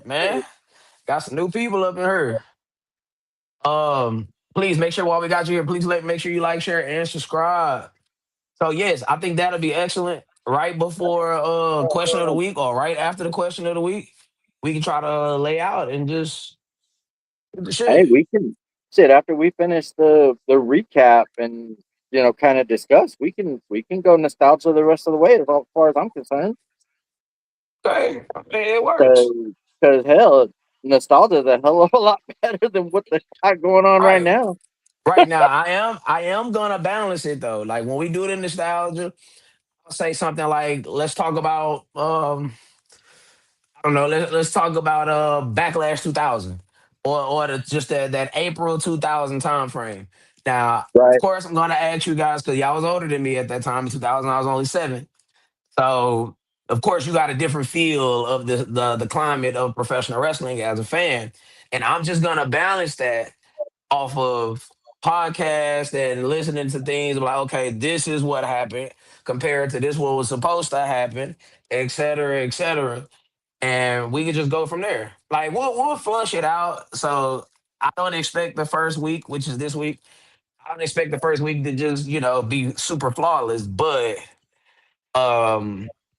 shit, man. Got some new people up in here. Please make sure while we got you here, please make sure you like, share, and subscribe. So yes, I think that'll be excellent. Right before question of the week or right after the question of the week, we can try to lay out and just do the Hey, shit. we can shit after we finish the recap and kind of discuss. We can go nostalgia the rest of the way as far as I'm concerned. Okay, I mean, it works. Because hell, nostalgia is a hell of a lot better than what they got going on All right right. now. Right now, I am gonna balance it though. Like when we do the nostalgia, I'll say something like, let's talk about I don't know, let's talk about Backlash 2000 or just that April 2000 time frame. Now, of Right. course, I'm gonna ask you guys because y'all was older than me at that time in 2000. I was only 7, so of course you got a different feel of the climate of professional wrestling as a fan, and I'm just gonna balance that off of podcast and listening to things like, okay, this is what happened compared to this what was supposed to happen, et cetera, et cetera. And we could just go from there. Like we'll flush it out. So I don't expect the first week, which is this week. I don't expect the first week to just, be super flawless. But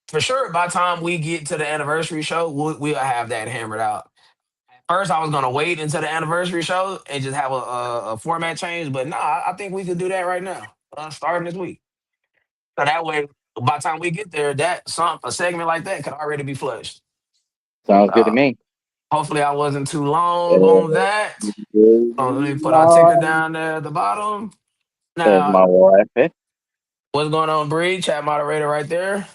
for sure by the time we get to the anniversary show, we'll have that hammered out. First, I was gonna wait until the anniversary show and just have a format change, but nah, I think we could do that right now, starting this week. So that way, by the time we get there, a segment like that could already be flushed. Sounds good to Uh, me. Hopefully, I wasn't too long on Uh, that. Let me put our ticker my, down there at the bottom. says Now, my wife. Eh? what's going on, Bree? Chat moderator right there.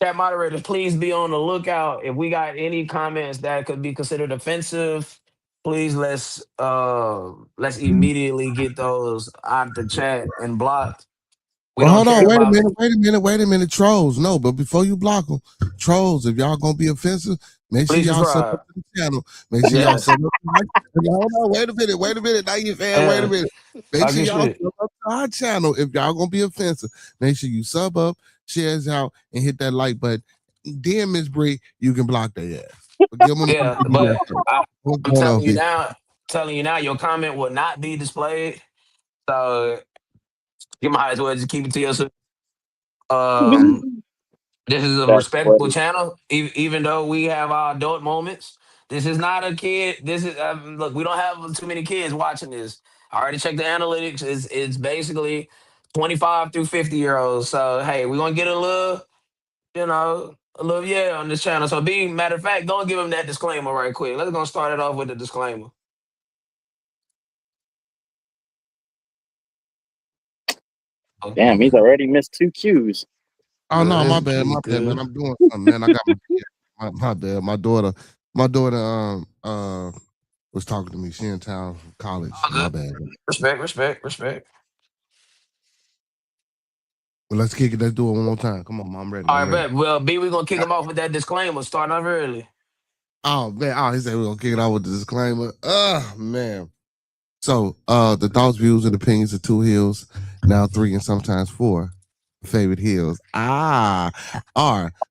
Chat moderators, please be on the lookout. If we got any comments that could be considered offensive, please let's immediately get those out the chat and blocked. We Well, don't hold on. care Wait a about. minute. Wait a minute. Wait a minute. Trolls. No, but before you block them, trolls, if y'all going to be offensive, make sure Please y'all sub up subscribe. to the channel. Make sure y'all Yes. sub up to my channel. Hold on. Wait a minute. Wait a minute. Now you fan. Wait a Yeah. minute. Make Talk sure your y'all shit. sub up to our channel. If y'all going to be offensive, make sure you sub up, shares out, and hit that like button. Then, Miss Bree, you can block their ass. But give them Yeah, but what's I'm going on, telling you now, your comment will not be displayed. So you might as well just keep it to yourself. Um, This is a That's respectable funny. channel, even though we have our adult moments. This is not a kid. This is look. We don't have too many kids watching this. I already checked the analytics. It's basically 25 through 50-year-olds. So hey, we're gonna get a little yeah on this channel. So being matter of fact, don't give them that disclaimer right quick. Let's gonna start it off with the disclaimer. Oh, Damn, he's already missed two cues. Oh no, it's my bad, man. good. I'm doing something, man. I got my bad. My daughter was talking to me. She in town from college. All My good. bad. Respect, respect, respect. Well, let's kick it. Let's do it one more time. Come on, Mom. I'm ready. All I'm right, ready. bet. Well, B, we're gonna kick them off with that disclaimer. Starting off early. Oh man. Oh, he said we're gonna kick it off with the disclaimer. Oh man. So, the thoughts, views, and opinions of two hills, now three and sometimes four favorite hills, are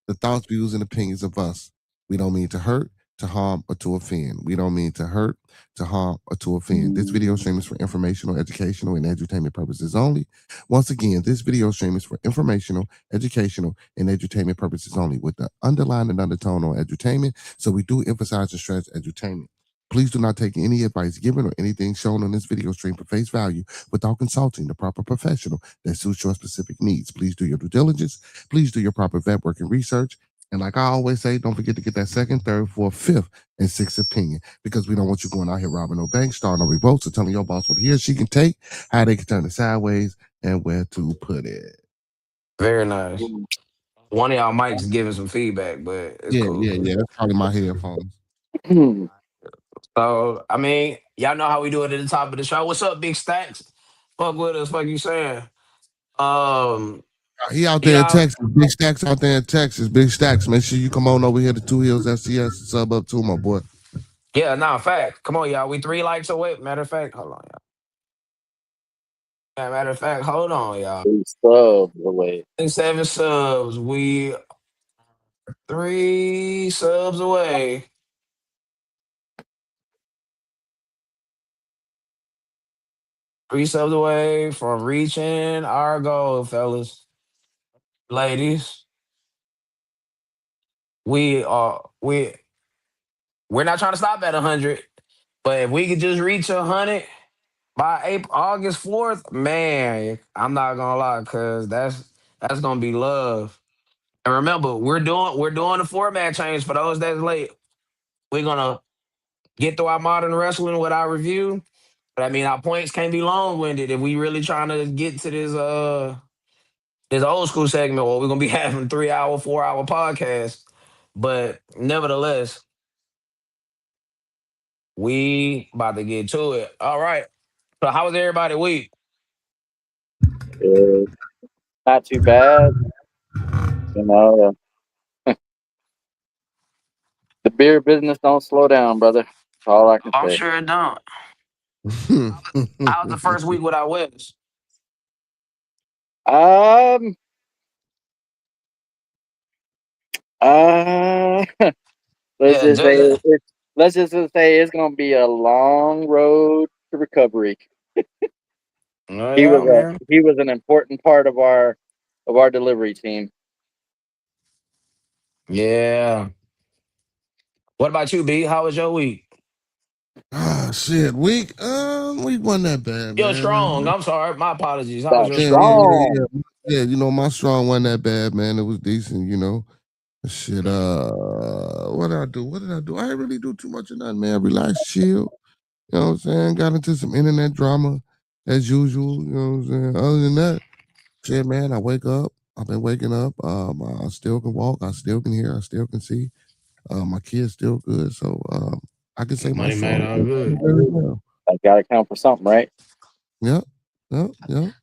the thoughts, views, and opinions of us. We don't mean to hurt, to harm, or to offend. We don't mean to hurt, to harm, or to offend. This video stream is for informational, educational, and entertainment purposes only. Once again, this video stream is for informational, educational, and entertainment purposes only, with the underline and undertone on edutainment. So we do emphasize and stress edutainment. Please do not take any advice given or anything shown on this video stream for face value without consulting the proper professional that suits your specific needs. Please do your due diligence. Please do your proper vet work and research. And like I always say, don't forget to get that second, third, fourth, fifth, and sixth opinion, because we don't want you going out here robbing no banks, starting no revolts, or telling your boss what he or she can take, how they can turn it sideways, and where to put it. Very nice. One of y'all mics giving some feedback, but it's Yeah, cool. yeah, yeah. That's probably my headphones. So, I mean, y'all know how we do it at the top of the show. What's up, Big Stacks? Fuck with us, fuck you saying. Um, He out there in y'all, Texas. Big Stacks out there in Texas. Big Stacks. Make sure you come on over here to Two Hills SCS and sub up too, my boy. yeah, nah, fact. Come on, y'all. We 3 likes away. Matter of fact, hold on, y'all. Matter of fact, hold on, y'all. He's so away. 7 subs. We 3 subs away Three subs away from reaching our goal, fellas, ladies. We are we're not trying to stop at 100, but if we could just reach 100 by April, August 4th, man, I'm not gonna lie, cause that's gonna be love. And remember, we're doing the format change for those that's late. We're gonna get through our modern wrestling with our review. But I mean, our points can't be long winded if we really trying to get to this old school segment where we're gonna be having 3 hour, 4 hour podcasts. But nevertheless, we about to get to it. All right. So how was everybody week? Uh, not too bad. You know, the beer business don't slow down, brother. That's all I can I'm say. sure it don't. How was the first week without Wes? Um, uh, let's Yeah, just say let's just say it's gonna be a long road to recovery. oh, yeah, man. He was an important part of our delivery team. Yeah. What about you, B? How was your week? Ah, shit. Week wasn't that bad, You're man. strong. I'm sorry. My apologies. How was That's your Yeah, strong yeah, week? yeah, strong. yeah. Yeah, my strong wasn't that bad, man. It was decent, Shit, what did I do? What did I do? I didn't really do too much of nothing, man. Relax, chill. You know what I'm saying? Got into some internet drama as usual. You know what I'm saying? Other than that, shit, man, I wake up. I've been waking up. I still can walk. I still can hear. I still can see. My kid's still good. So I can say my Money made strong all suit good. very well. I gotta count for something, right? Yep. Yep. Yep.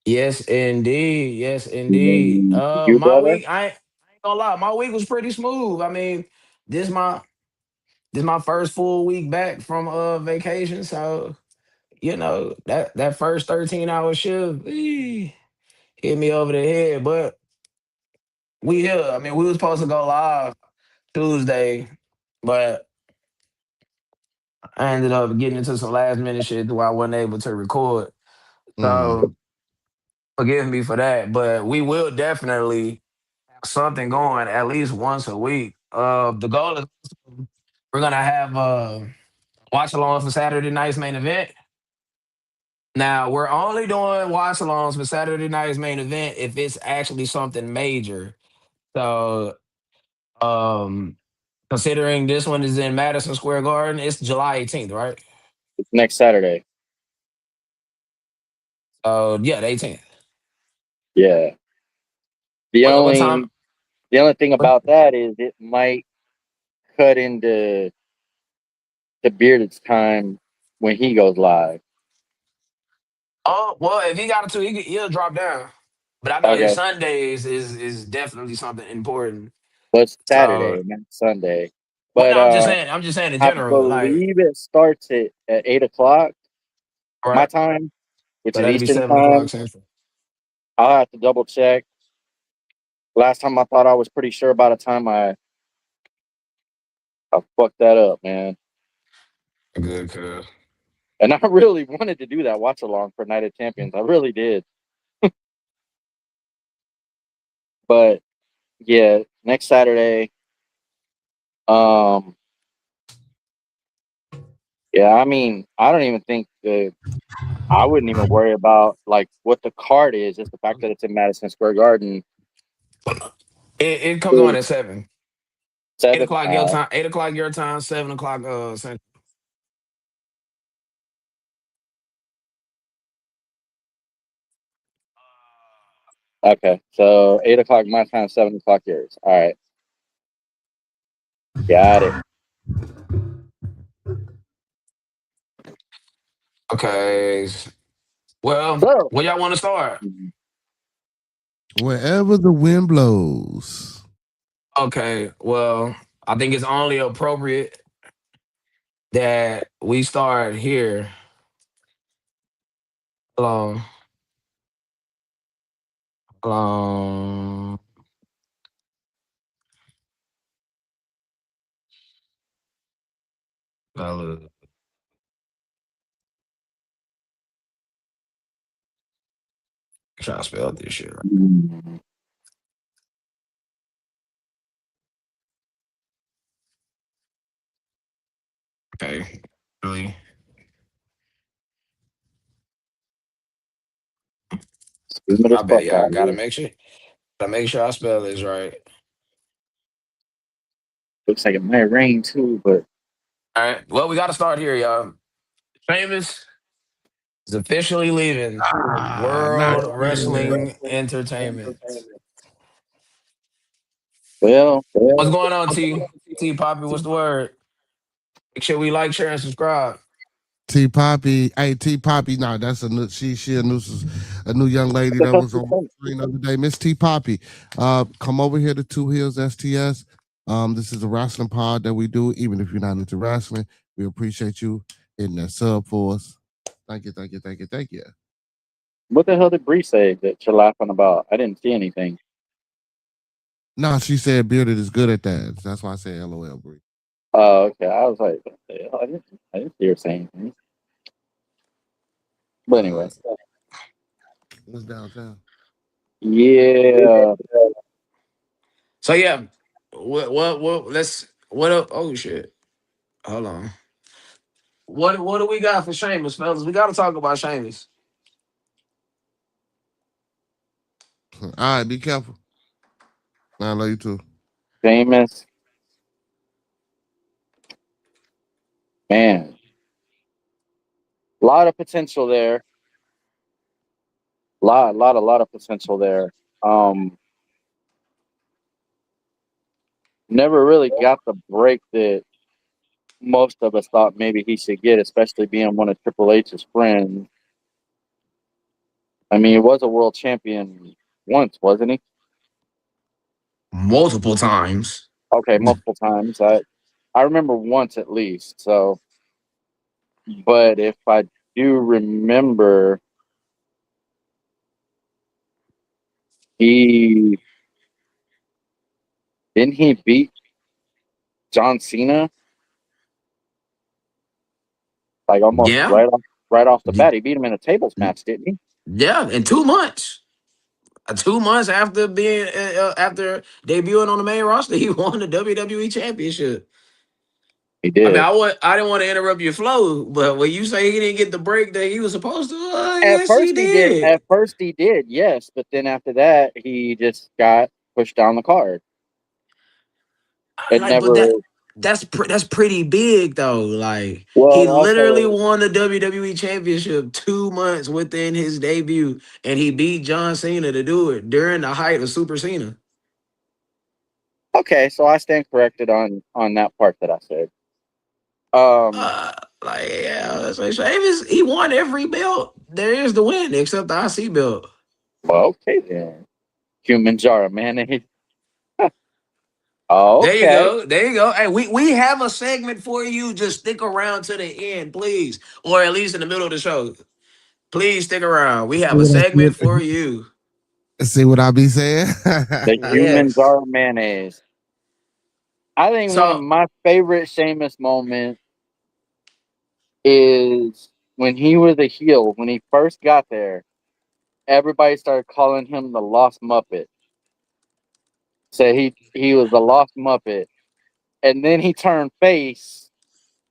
Yes, indeed. Yes, indeed. You, My brother? week, I ain't gonna lie, my week was pretty smooth. I mean, this my this my first full week back from vacation. So, that first 13-hour shift hit me over the head. But we here. I mean, we was supposed to go live Tuesday, but I ended up getting into some last minute shit where I wasn't able to record. Mm. So forgive me for that. But we will definitely something going at least once a week. The goal is we're gonna have watch alongs for Saturday night's main event. Now we're only doing watch alongs for Saturday night's main event if it's actually something major. So um considering this one is in Madison Square Garden, it's July 18th, right? It's next Saturday. Yeah, the 18th. Yeah. The What time? only the only thing What, about that is it might cut into the Bearded's time when he goes live. oh well, if he got it to, he'll drop down. But I know his Okay. Sundays is definitely something important. But it's So Saturday, not Sunday. well, But no, I'm just saying in I general, like, believe it starts at 8 o'clock all my right, time, which so is that'll be Eastern 7 o'clock time. central. I'll have to double check. Last time I thought I was pretty sure. By the time I fucked that up, man. Good, cuz. And I really wanted to do that watch along for Night of Champions. I really did. But yeah, next Saturday. Um, yeah, I mean, I don't even think I wouldn't even worry about like what the card is. Just the fact that it's in Madison Square Garden. It comes on Is at seven. Eight 7. o'clock your time. 8 o'clock your time. 7 o'clock central. Okay, so 8 o'clock my time, 7 o'clock yours. All right, got it. Okay. Well, So, where y'all want to start? Wherever the wind blows. Okay. Well, I think it's only appropriate that we start here. Hold on. Hold on. Try to spell this shit right. Okay. Really? Stupid as I bet fuck y'all out gotta here. make sure. Gotta make sure I spell this right. Looks like it might rain too, but All right. Well, we gotta start here, y'all. Famous is officially leaving Not World Sheamus. Wrestling Entertainment. well, What's going on, T? T Poppy, what's the word? Make sure we like, share, and subscribe. T Poppy, hey T Poppy, no, that's a new she a new young lady what the that fuck was you on my saying? screen the other day. Miss T Poppy, come over here to Two Hills STS. This is a wrestling pod that we do. Even if you're not into wrestling, we appreciate you hitting that sub for us. Thank you, thank you, thank you, thank you. What the hell did Bree say that you're laughing about? I didn't see anything. No, she said Bearded is good at that. That's why I said LOL, Bree. Oh, okay. I was like, what the hell? I didn't see her saying anything. But Uh, anyway, what's downtown? yeah. So yeah, let's what up? Oh shit. Hold on. What do we got for Sheamus, fellas? We gotta talk about Sheamus. All right, be careful. I love you too. Famous man. A lot of potential there. Lot of potential there. Um, Never really got the break that most of us thought maybe he should get, especially being one of Triple H's friends. I mean, he was a world champion once, wasn't he? Multiple times. Okay, multiple times. I remember once at least. So, but if I do remember, he didn't he beat John Cena like almost Yeah. right off the Y- bat. He beat him in a tables match, didn't he? Yeah, in 2 months. 2 months after being after debuting on the main roster, he won the WWE Championship. He I mean, did. I didn't want to interrupt your flow, but when you say he didn't get the break that he was supposed to, At yes, he first he did. did. At first he did, yes. But then after that, he just got pushed down the card and Like, but never. that's pretty big though. Like, he Well, literally also, won the WWE Championship 2 months within his debut, and he beat John Cena to do it during the height of Super Cena. okay. So I stand corrected on that part that I said. Um. Uh, like, yeah, so Sheamus, he won every belt there is to win except the IC belt. Well, okay then. Human jar of mayonnaise. Oh, There you okay. go. There you go. Hey, we have a segment for you. Just stick around to the end, please. Or at least in the middle of the show. Please stick around. We have a segment for you. See what I be saying? The human Yes. jar of mayonnaise. I think one of So my favorite Sheamus moments is when he was a heel. When he first got there, everybody started calling him the Lost Muppet. Said he was the Lost Muppet, and then he turned face,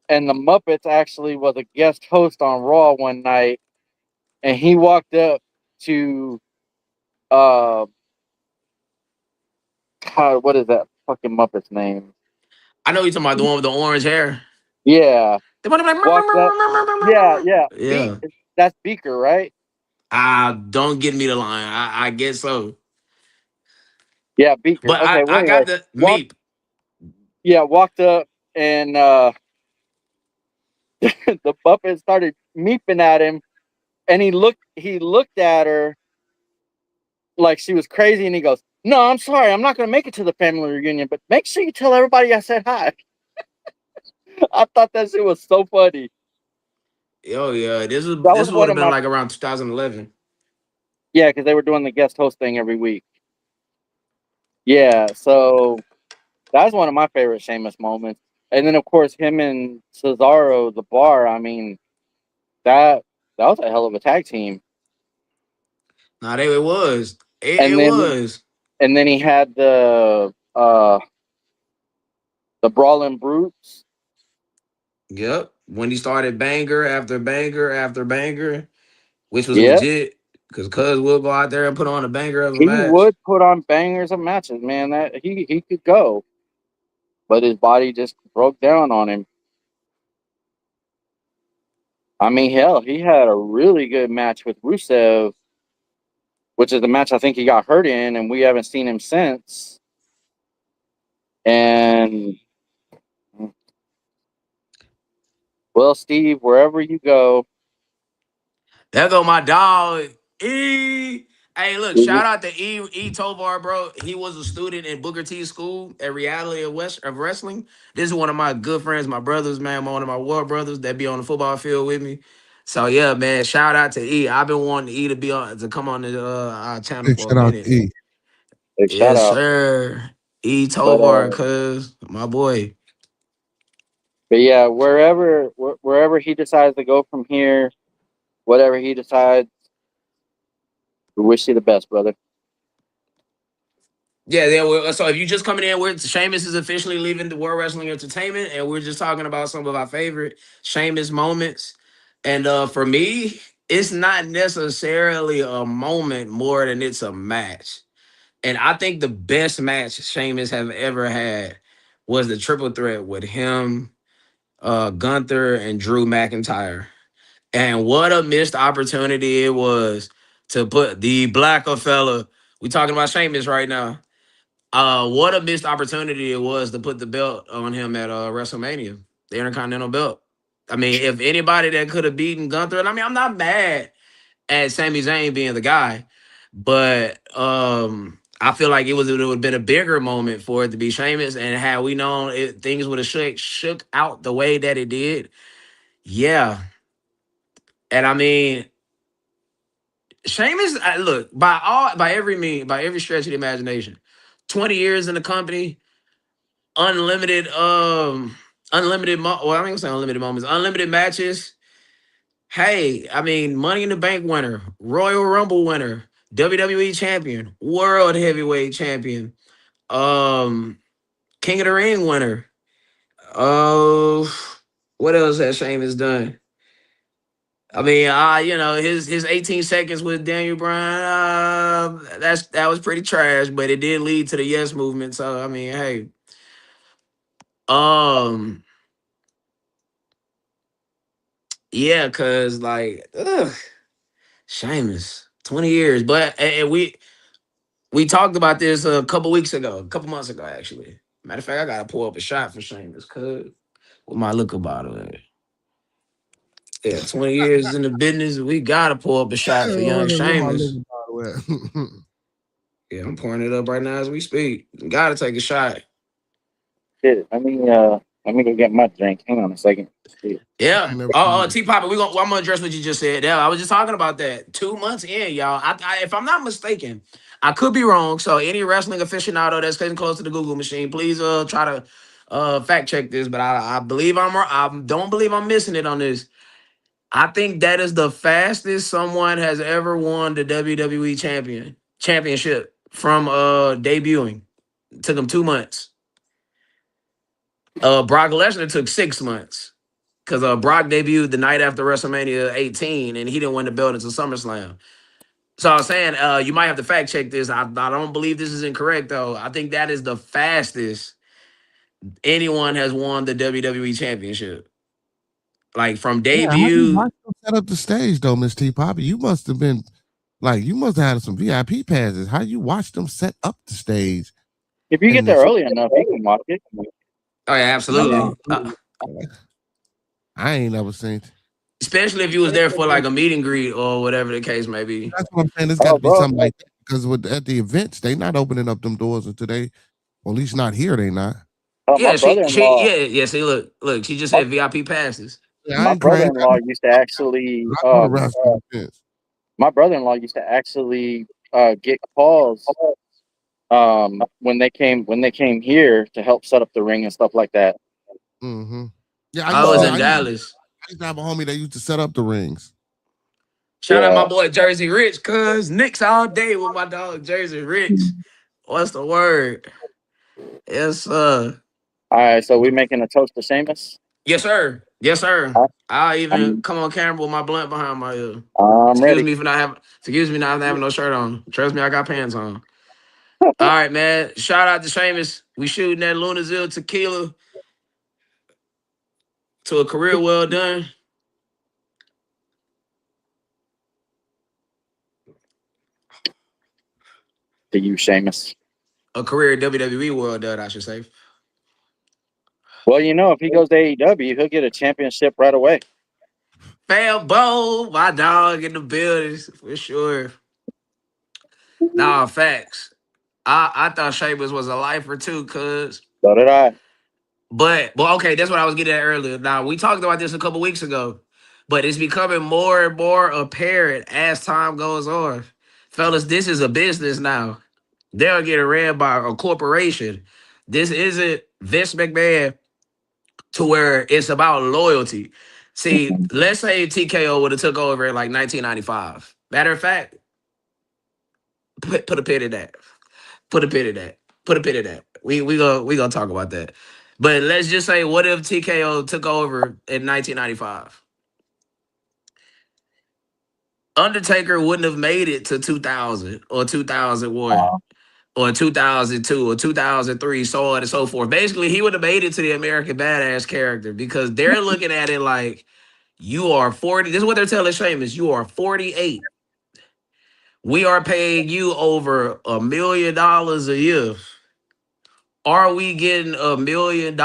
and the Muppets actually was a guest host on Raw one night, and he walked up to uh, God, what is that fucking Muppet's name? I know you're talking about the one with the orange hair. Yeah, The one like, walked up. Yeah. yeah. That's Beaker, right? Don't get me the line. I guess so. Yeah, Beaker. But Okay, well I anyway, got the meep. walked up and the Muppet started meeping at him, and he looked at her like she was crazy, and he goes, "No, I'm sorry, I'm not gonna make it to the family reunion, but make sure you tell everybody I said hi." I thought that shit was so funny. Oh yeah, That was this would one have of been my like around 2011. Yeah, because they were doing the guest host thing every week. Yeah, so that was one of my favorite Sheamus moments. And then of course him and Cesaro, the bar. I mean, that that was a hell of a tag team. Nah, it was. It And then was. he had the Brawling Brutes. Yep. When he started banger after banger after banger, which was Yeah, legit, because Cuz will go out there and put on a banger of a he match. would put on bangers of matches, man. That he could go, but his body just broke down on him. I mean, hell, he had a really good match with Rusev, which is the match I think he got hurt in, and we haven't seen him since. And well, Steve, wherever you go, There go my dog. E. Hey, look, shout out to E Tovar, bro. He was a student in Booker T's school at Reality of Wrestling. This is one of my good friends, my brothers, man, one of my war brothers that be on the football field with me. So yeah, man, shout out to E. I've been wanting E to be on to come on the our channel Big for a shout out to minute. E. big shout Yes, out. sir. E But Tovar, cuz my boy. yeah, wherever he decides to go from here, whatever he decides, we wish you the best, brother. Yeah, so if you just coming in, we're Sheamus is officially leaving the World Wrestling Entertainment, and we're just talking about some of our favorite Sheamus moments. And for me, it's not necessarily a moment more than it's a match. And I think the best match Sheamus have ever had was the triple threat with him, Gunther, and Drew McIntyre. And what a missed opportunity it was to put the blacker fella. We talking about Sheamus right now, what a missed opportunity it was to put the belt on him at WrestleMania, the Intercontinental belt. I mean, if anybody that could have beaten Gunther, and I mean, I'm not mad at Sami Zayn being the guy, but I feel like it would have been a bigger moment for it to be Sheamus, and had we known it, things would have shook out the way that it did. Yeah, and I mean, Sheamus, look by every mean, by every stretch of the imagination, 20 years in the company, unlimited well, I ain't gonna say unlimited moments, unlimited matches. Hey, I mean, Money in the Bank winner, Royal Rumble winner, WWE champion, World Heavyweight champion, um King of the Ring winner. Oh, what else has Sheamus done? I mean, his 18 seconds with Daniel Bryan, that was pretty trash, but it did lead to the Yes movement. So I mean, hey, um, yeah, cause like, Sheamus, 20 years. But and we talked about this a couple weeks ago, a couple months ago, actually. Matter of fact, I gotta pull up a shot for Sheamus, cause with my liquor bottle. Yeah, 20 years in the business, we gotta pull up a shot for young Where my Sheamus. liquor bottle at? Yeah, I'm pouring it up right now as we speak. Gotta take a shot. Shit, let me go get my drink. Hang on a second. Shit. Yeah. I never Oh, seen T Papa, I'm gonna address what you just said. Yeah, I was just talking about that. 2 months in, y'all. If I'm not mistaken, I could be wrong. So any wrestling aficionado that's getting close to the Google machine, please try to fact check this. But I believe I'm wrong. I don't believe I'm missing it on this. I think that is the fastest someone has ever won the WWE championship from debuting. It took him 2 months. Brock Lesnar took 6 months. Because Brock debuted the night after WrestleMania 18, and he didn't win the belt until SummerSlam. So I was saying, you might have to fact check this. I don't believe this is incorrect, though. I think that is the fastest anyone has won the WWE Championship. Like from Yeah, how you debut. watch them set up the stage though, Miss T Poppy? You must have been like you must have had some VIP passes. How you watch them set up the stage If you get and there this? early enough, you can watch it. Oh yeah, No, absolutely. I ain't never seen it. Especially if you was there for like a meet and greet or whatever the case may be. That's what I'm saying. There's got Oh, to be bro. something like that because at the events they not opening up them doors until they, or at least not here. They not. My Yeah, brother-in-law, yeah. See, look. She just my, said VIP passes. Yeah, I my ain't crying. brother-in-law used to actually, I go to wrestling events. my brother-in-law used to actually get calls when they came here to help set up the ring and stuff like that. Mm-hmm. Yeah, I I used to was know. So in Dallas. I used to have a homie that used to set up the rings. Shout out my Yeah. boy Jersey Rich, cuz Knicks all day with my dog Jersey Rich. What's the word? Yes, sir. All right, so we making a toast to Sheamus. Yes, sir. Yes, sir. I'll even I'm come on camera with my blunt behind my ear. I'm Excuse ready. me for not having excuse me not having no shirt on. Trust me, I got pants on. All right, man. Shout out to Seamus. We shooting that Lunazil tequila to a career well done. To you, Sheamus. A career WWE well done, I should say. Well, if he goes to AEW, he'll get a championship right away. Bo, my dog in the building for sure. Nah, facts. I thought Sheamus was a lifer too, cuz. So did I. But okay, that's what I was getting at earlier. Now we talked about this a couple weeks ago, but it's becoming more and more apparent as time goes on. Fellas, this is a business now. They're getting ran by a corporation. This isn't Vince McMahon to where it's about loyalty. See, let's say TKO would have took over in like 1995. Matter of fact, put a pin in that. Put a pin in that. Put a pin in that. We gonna talk about that. But let's just say, what if TKO took over in 1995? Undertaker wouldn't have made it to 2000 or 2001 or 2002 or 2003, so on and so forth. Basically, he would have made it to the American Badass character because they're looking at it like you are 40. This is what they're telling Sheamus. You are 48. We are paying you over $1 million a year. Are we getting $1 million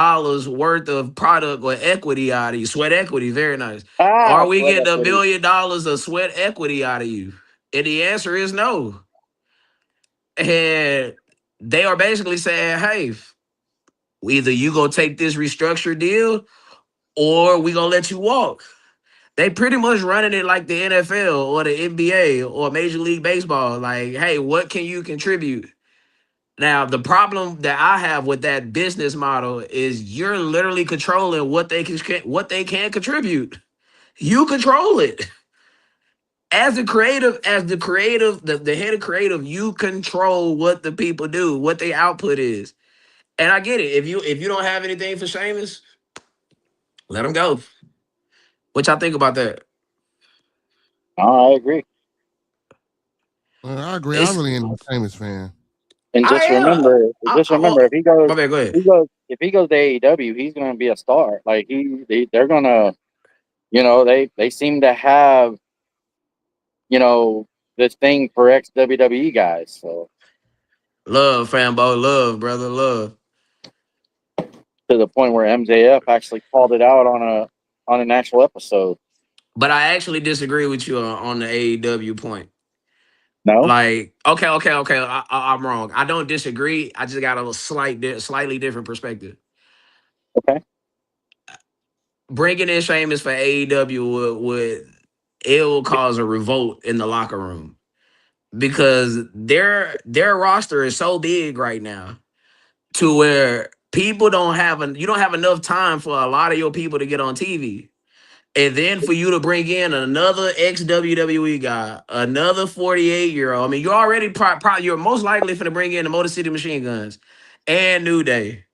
worth of product or equity out of you? Sweat equity, very nice. Are we Sweat getting a equity. million dollars of sweat equity out of you? And the answer is no. And they are basically saying, hey, either you gonna take this restructured deal or we gonna let you walk. They pretty much running it like the NFL or the NBA or Major League Baseball. Like, hey, what can you contribute? Now, the problem that I have with that business model is you're literally controlling what they can contribute. You control it. The head of creative, you control what the people do, what their output is. And I get it. If you don't have anything for Sheamus, let him go. What y'all think about that? I agree. I agree. I It's really ain't a famous fan. And I just am. remember, Well, if he goes, my bad. Go ahead. if he goes to AEW, he's going to be a star. Like they're going to, they seem to have, you know, this thing for ex WWE guys. So Love, fanboy. Love, brother. Love. to the point where MJF actually called it out on an actual episode. But I actually disagree with you on the AEW point. No, Like, okay. I'm wrong. I don't disagree. I just got a slightly different perspective. okay, Bringing in Sheamus for AEW would it will cause a revolt in the locker room because their roster is so big right now to where people you don't have enough time for a lot of your people to get on TV. And then for you to bring in another ex WWE guy, another 48-year-old. I mean, you're already you're most likely going to bring in the Motor City Machine Guns and New Day.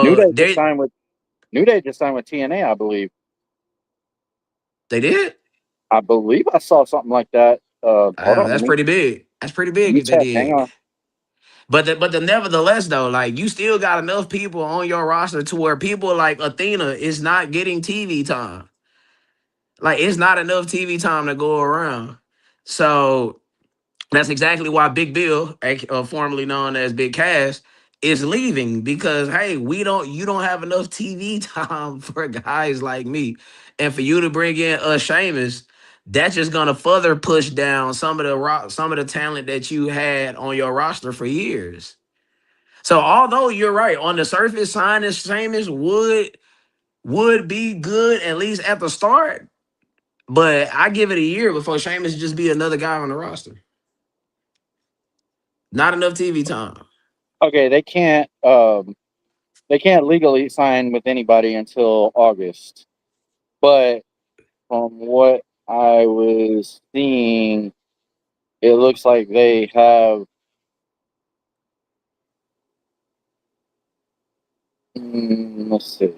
New So Day just signed with New Day just signed with TNA, I believe. they did. I believe I saw something like that. Hold on, That's pretty big. That's pretty big let me if they check. Hang did. on. But nevertheless though, like you still got enough people on your roster to where people like Athena is not getting TV time. Like it's not enough TV time to go around. So that's exactly why Big Bill, formerly known as Big Cass, is leaving because hey, you don't have enough TV time for guys like me, and for you to bring in Sheamus, that's just gonna further push down some of the talent that you had on your roster for years. So although you're right on the surface, signing Sheamus would be good at least at the start, but I give it a year before Sheamus just be another guy on the roster. Not enough TV time. Okay, they can't legally sign with anybody until August. But from what I was seeing, it looks like they have. Let's see.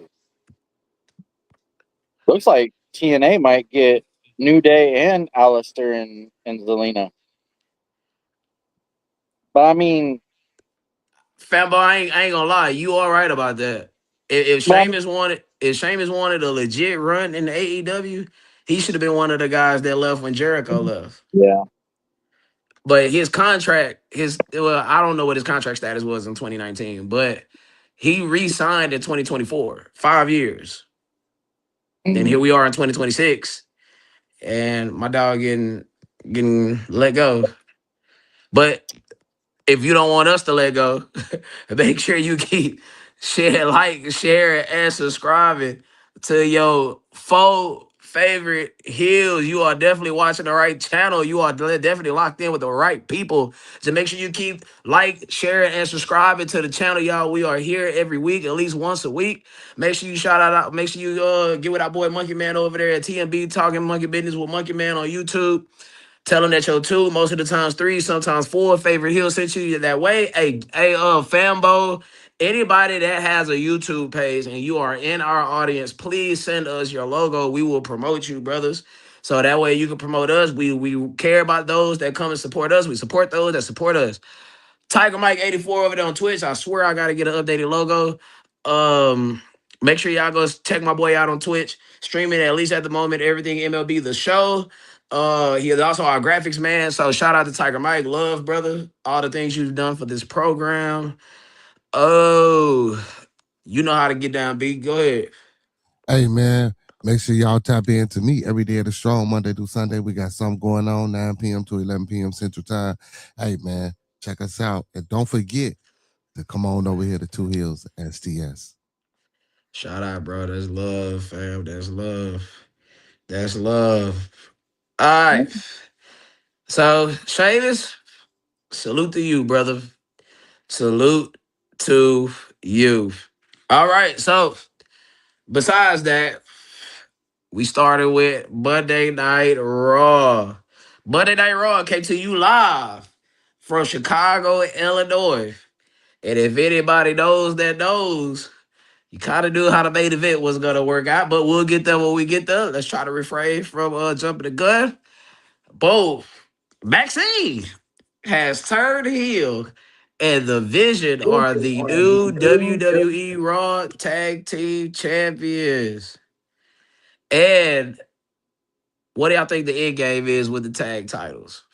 Looks like TNA might get New Day and Alistair and Zelina. But I mean, Fanboy, I ain't gonna lie, you all right about that. If but I mean, Sheamus wanted a legit run in the AEW, he should have been one of the guys that left when Jericho left. yeah. But his contract, I don't know what his contract status was in 2019, but he re-signed in 2024, 5 years. And Mhm. here we are in 2026, and my dog getting let go. But if you don't want us to let go, make sure you keep sharing, and subscribing to your four favorite heels. You are definitely watching the right channel. You are definitely locked in with the right people. So make sure you keep sharing, and subscribing to the channel, y'all. We are here every week, at least once a week. Make sure you shout out. Make sure you get with our boy Monkey Man over there at TMB Talking Monkey Business with Monkey Man on YouTube. Tell them that your two, most of the times three, sometimes four favorite heels sent you that way. Fambo, anybody that has a YouTube page and you are in our audience, please send us your logo. We will promote you, brothers. So that way you can promote us. We care about those that come and support us. We support those that support us. Tiger Mike 84 over there on Twitch. I swear I gotta get an updated logo. Um, Make sure y'all go check my boy out on Twitch. Streaming at least at the moment everything MLB the show. He is also our graphics man. So shout out to Tiger Mike. Love, brother. All the things you've done for this program. Oh, you know how to get down, B. Go ahead. Hey man, make sure y'all tap into me every day of the strong, Monday through Sunday. We got something going on, 9 p.m. to 11 p.m. Central Time. Hey man, check us out. And don't forget to come on over here to Two Hills STS. Shout out, bro. That's love, fam. That's love. That's love. All right. So, Sheamus, salute to you, brother. Salute to you. All right. So, besides that, we started with Monday Night Raw. Monday Night Raw came to you live from Chicago, Illinois. And if anybody knows that knows, you kind of knew how the main event was going to work out, but we'll get there when we get there. Let's try to refrain from jumping the gun. Boom. Maxine has turned heel, and the Vision are the new WWE Raw Tag Team Champions. And what do y'all think the end game is with the tag titles?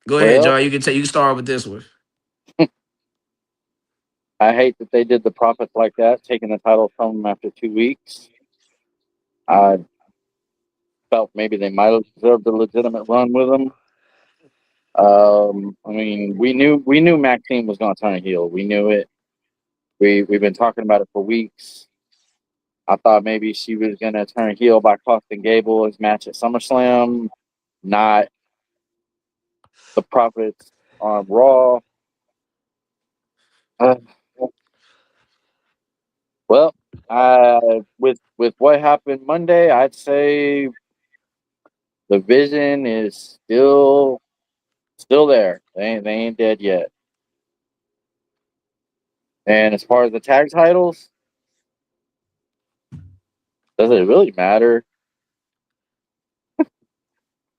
Go ahead, Well, John. You can start with this one. I hate that they did the Profits like that, taking the title from them after 2 weeks. I felt maybe they might have deserved a legitimate run with them. I mean, we knew Maxine was going to turn heel. We knew it. We've been talking about it for weeks. I thought maybe she was going to turn heel by costing Gable his match at SummerSlam, not the Profits on Raw. Uh, well, with what happened Monday, I'd say the Vision is still there. They ain't dead yet. And as far as the tag titles, does it really matter?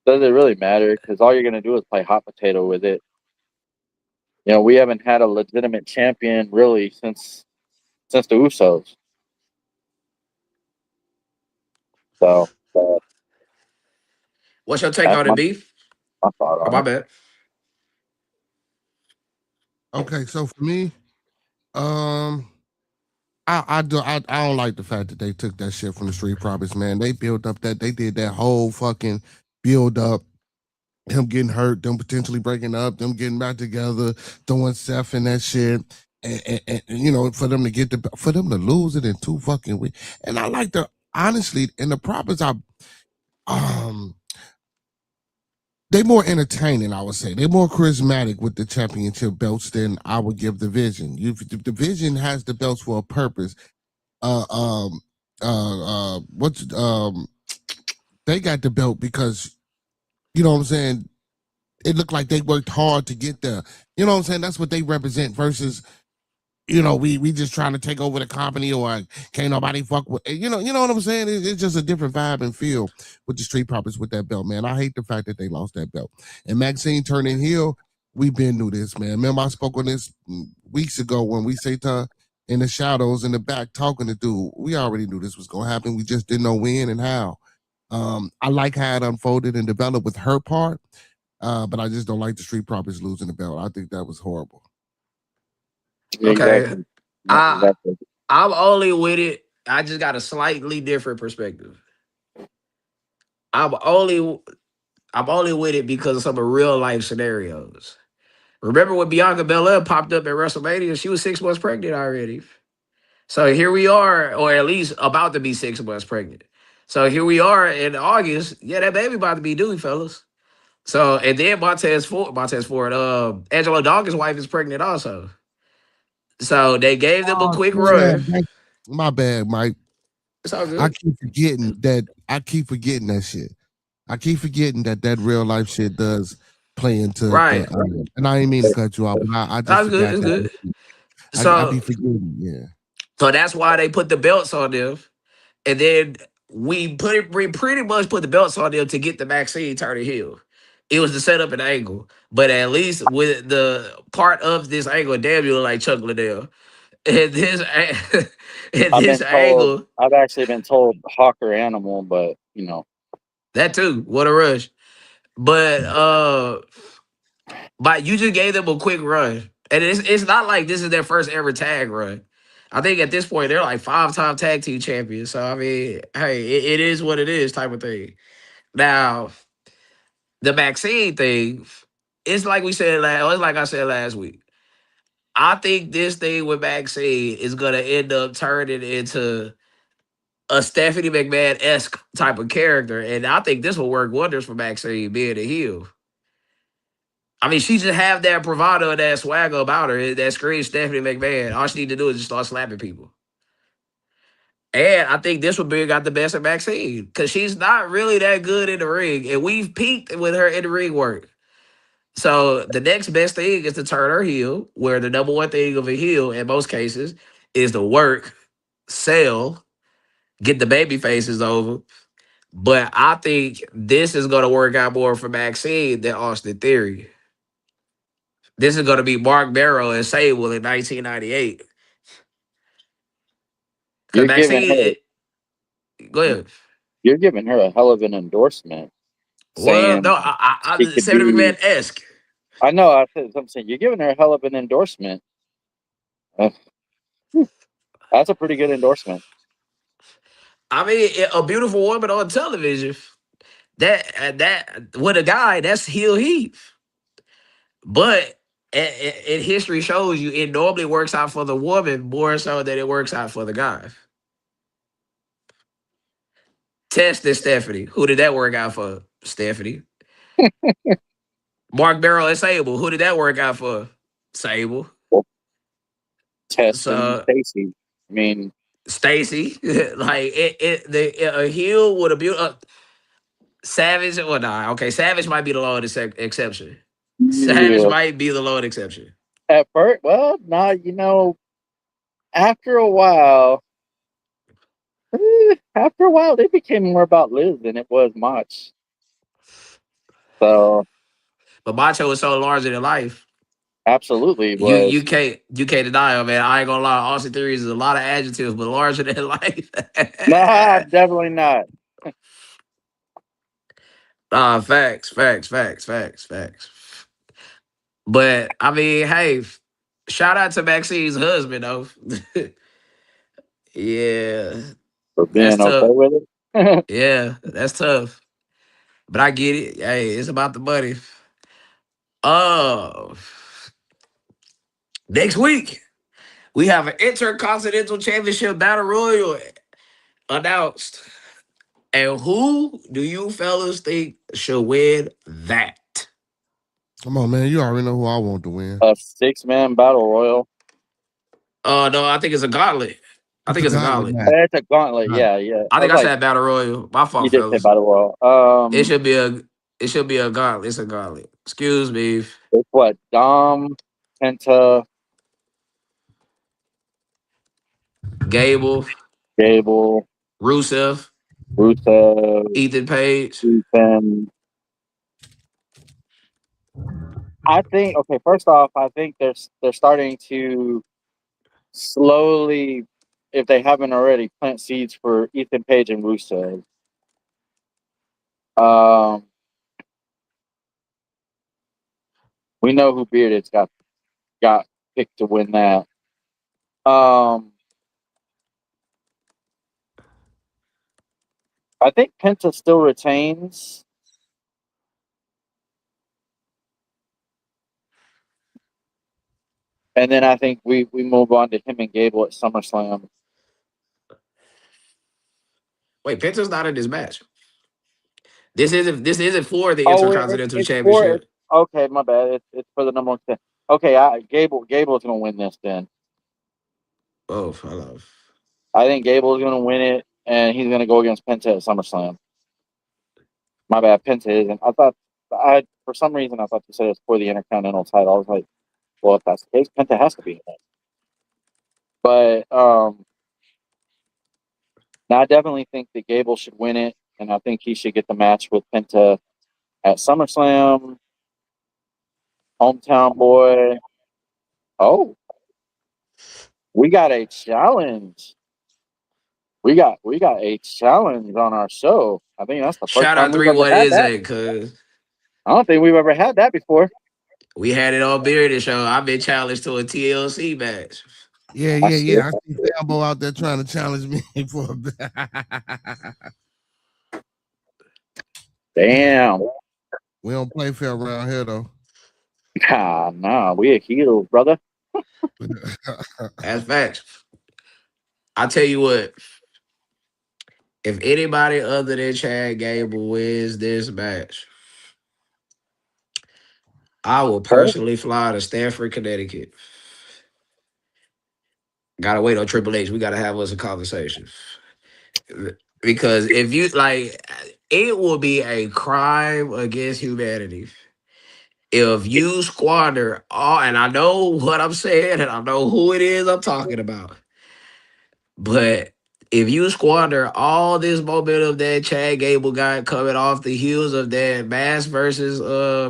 Does it really matter? Because all you're gonna do is play hot potato with it. You know, we haven't had a legitimate champion really since the Usos. So What's your take that's on it, beef? my thought Oh, on my it. bad. Okay, so for me, um, I don't like the fact that they took that shit from the Street Profits, man. They built up they did that whole fucking build up, him getting hurt, them potentially breaking up, them getting back together, throwing Seth in that shit. And you know, for them to lose it in 2 fucking weeks. And I like the honestly, and the Profits um they more entertaining, I would say. They're more charismatic with the championship belts than I would give the Vision. The Vision has the belts for a purpose. uh um what's they got the belt because you know what I'm saying. It looked like they worked hard to get there. You know what I'm saying? That's what they represent versus we just trying to take over the company or can't nobody fuck with you know what I'm saying? It's just a different vibe and feel with the Street Profits with that belt, man. I hate the fact that they lost that belt. And Maxine turning heel, we've been through this, man. Remember I spoke on this weeks ago when we say to in the shadows in the back talking to dude. We already knew this was gonna happen. We just didn't know when and how. I like how it unfolded and developed with her part, but I just don't like the Street Profits losing the belt. I think that was horrible. Yeah, Okay. exactly. Yeah, I exactly. I'm only with it. I just got a slightly different perspective. I'm only I'm only with it because of some of real life scenarios. Remember when Bianca Belair popped up at WrestleMania? She was 6 months pregnant already. So here we are, or at least about to be 6 months pregnant. So here we are in August. Yeah, that baby about to be due, fellas. So and then Montez Ford, Angelo Dawkins' wife is pregnant also. So they gave them a Oh, quick yeah, run. my bad, Mike. It's all I good. keep forgetting that. I keep forgetting that shit. I keep forgetting that real life shit does play into the. Right. And I ain't mean to cut you off, but I just That's good. forgot It's that. good. I be So forgetting. Yeah. so that's why they put the belts on them. And then we pretty much put the belts on them to get the Maxine turning heel. It was to set up an angle. But at least with the part of this angle, damn you look like Chuck Liddell. And this and I've this been told. angle, I've actually been told Hawker Animal, but that too, what a rush. But you just gave them a quick run. And it's not like this is their first ever tag run. I think at this point they're like 5-time tag team champions. So I mean, hey, it is what it is type of thing. Now, the vaccine thing, it's like I said last week. I think this thing with vaccine is gonna end up turning into a Stephanie McMahon esque type of character, and I think this will work wonders for Maxine being a heel. I mean, she just have that bravado and that swagger about her that screams Stephanie McMahon. All she need to do is just start slapping people. And I think this will bring out the best of Maxine because she's not really that good in the ring, and we've peaked with her in the ring work. So the next best thing is to turn her heel, where the number one thing of a heel in most cases is to work, sell, get the baby faces over. But I think this is going to work out more for Maxine than Austin Theory. This is going to be Mark Barrow and Sable in 1998. Because you're giving Maxine, her go ahead. you're giving her a hell of an endorsement, Well, saying no, she could Stephanie be. McMahon esque. I know. I'm saying you're giving her a hell of an endorsement. Uh, that's a pretty good endorsement. I mean, a beautiful woman on television. That with a guy, that's heel heat. But and history shows you it normally works out for the woman more so than it works out for the guy. Test this Stephanie. Who did that work out for? Stephanie. Mark Barrow and Sable. Who did that work out for? Sable. Well, Test and So Stacy. I mean, Stacy, like a heel with a beautiful Savage. Well, nah, okay. Savage might be the Lord exception. Savage yeah. might be the Lord exception. At first, well, nah, after a while, they became more about Liz than it was Mach. So, But Macho is so larger than life. absolutely You was. can't deny it, man. I ain't gonna lie. Austin Theories is a lot of adjectives, but larger than life. Nah, definitely not. Facts. But I mean, hey, shout out to Maxine's husband though. Yeah, For that's being okay tough. with it. Yeah, that's tough. But I get it. Hey, it's about the money. Uh, next week we have an Intercontinental Championship Battle Royal announced. And who do you fellas think should win that? Come on, man. You already know who I want to win. A 6-man battle royal. No, I think it's a gauntlet. I It's think a it's a gauntlet gauntlet. match. It's a gauntlet. Right. Yeah, yeah. I I was think I like, said battle royal. My you fault, did say fellas. battle royal. It should be a it should be a gauntlet. It's a gauntlet. Excuse me. It's what? Dom, Penta, Gable, Gable, Rusev, Rusev, Ethan Page. Ethan. I think okay. First off, I think they're starting to slowly, if they haven't already, plant seeds for Ethan Page and Rusev. Um, we know who Bearded's got picked to win that. I think Penta still retains. And then I think we move on to him and Gable at SummerSlam. Wait, Penta's not in this match. This isn't for the Oh, Intercontinental it's for it. Championship. Okay, my bad. It's for the number 1 thing. Okay, Gable's gonna win this then. Oh, hello. I think Gable's gonna win it, and he's gonna go against Penta at SummerSlam. My bad, Penta isn't. I thought I for some reason I thought you said it was for the Intercontinental title. I was like, well, if that's the case, Penta has to be in it. But now I definitely think that Gable should win it, and I think he should get the match with Penta at SummerSlam. Hometown boy. Oh, we got a challenge. We got a challenge on our show. I think that's the first Shout time out we've three. ever What had is that. it? Cause I don't think we've ever had that before. we had it on Bearded Show. I've been challenged to a TLC match. Yeah, I yeah, see yeah. it. I see Sambo out there trying to challenge me for a bit. Damn. We don't play fair around here though. Nah, we a heels, brother. That's facts. I tell you what. If anybody other than Chad Gable wins this match, I will Okay. personally fly to Stamford, Connecticut. Gotta wait on Triple H. We gotta have us a conversation. Because if you like, it will be a crime against humanity if you squander all. And I know what I'm saying, and I know who it is I'm talking about. But if you squander all this momentum that Chad Gable got coming off the heels of that mass versus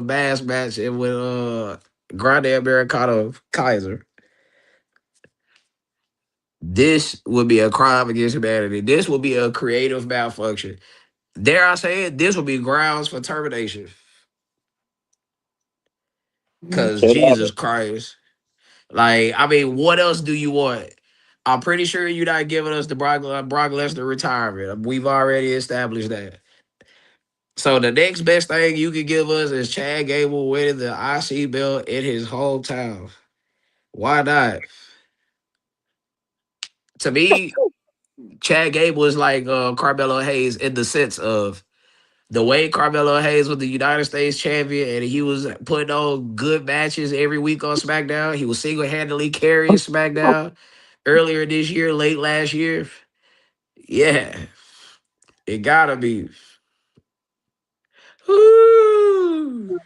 mass match and with Grande Americano Kaiser, this would be a crime against humanity. This would be a creative malfunction. Dare I say it? This would be grounds for termination. Cause Say about Jesus it. Christ. Like, I mean, what else do you want? I'm pretty sure you're not giving us the Brock Lesnar retirement. We've already established that. So the next best thing you could give us is Chad Gable winning the IC belt in his hometown. Why not? To me, Chad Gable is like Carmelo Hayes in the sense of the way Carmelo Hayes was the United States champion and he was putting on good matches every week on SmackDown. He was single handedly carrying SmackDown earlier this year, late last year. Yeah, it gotta be. Woo.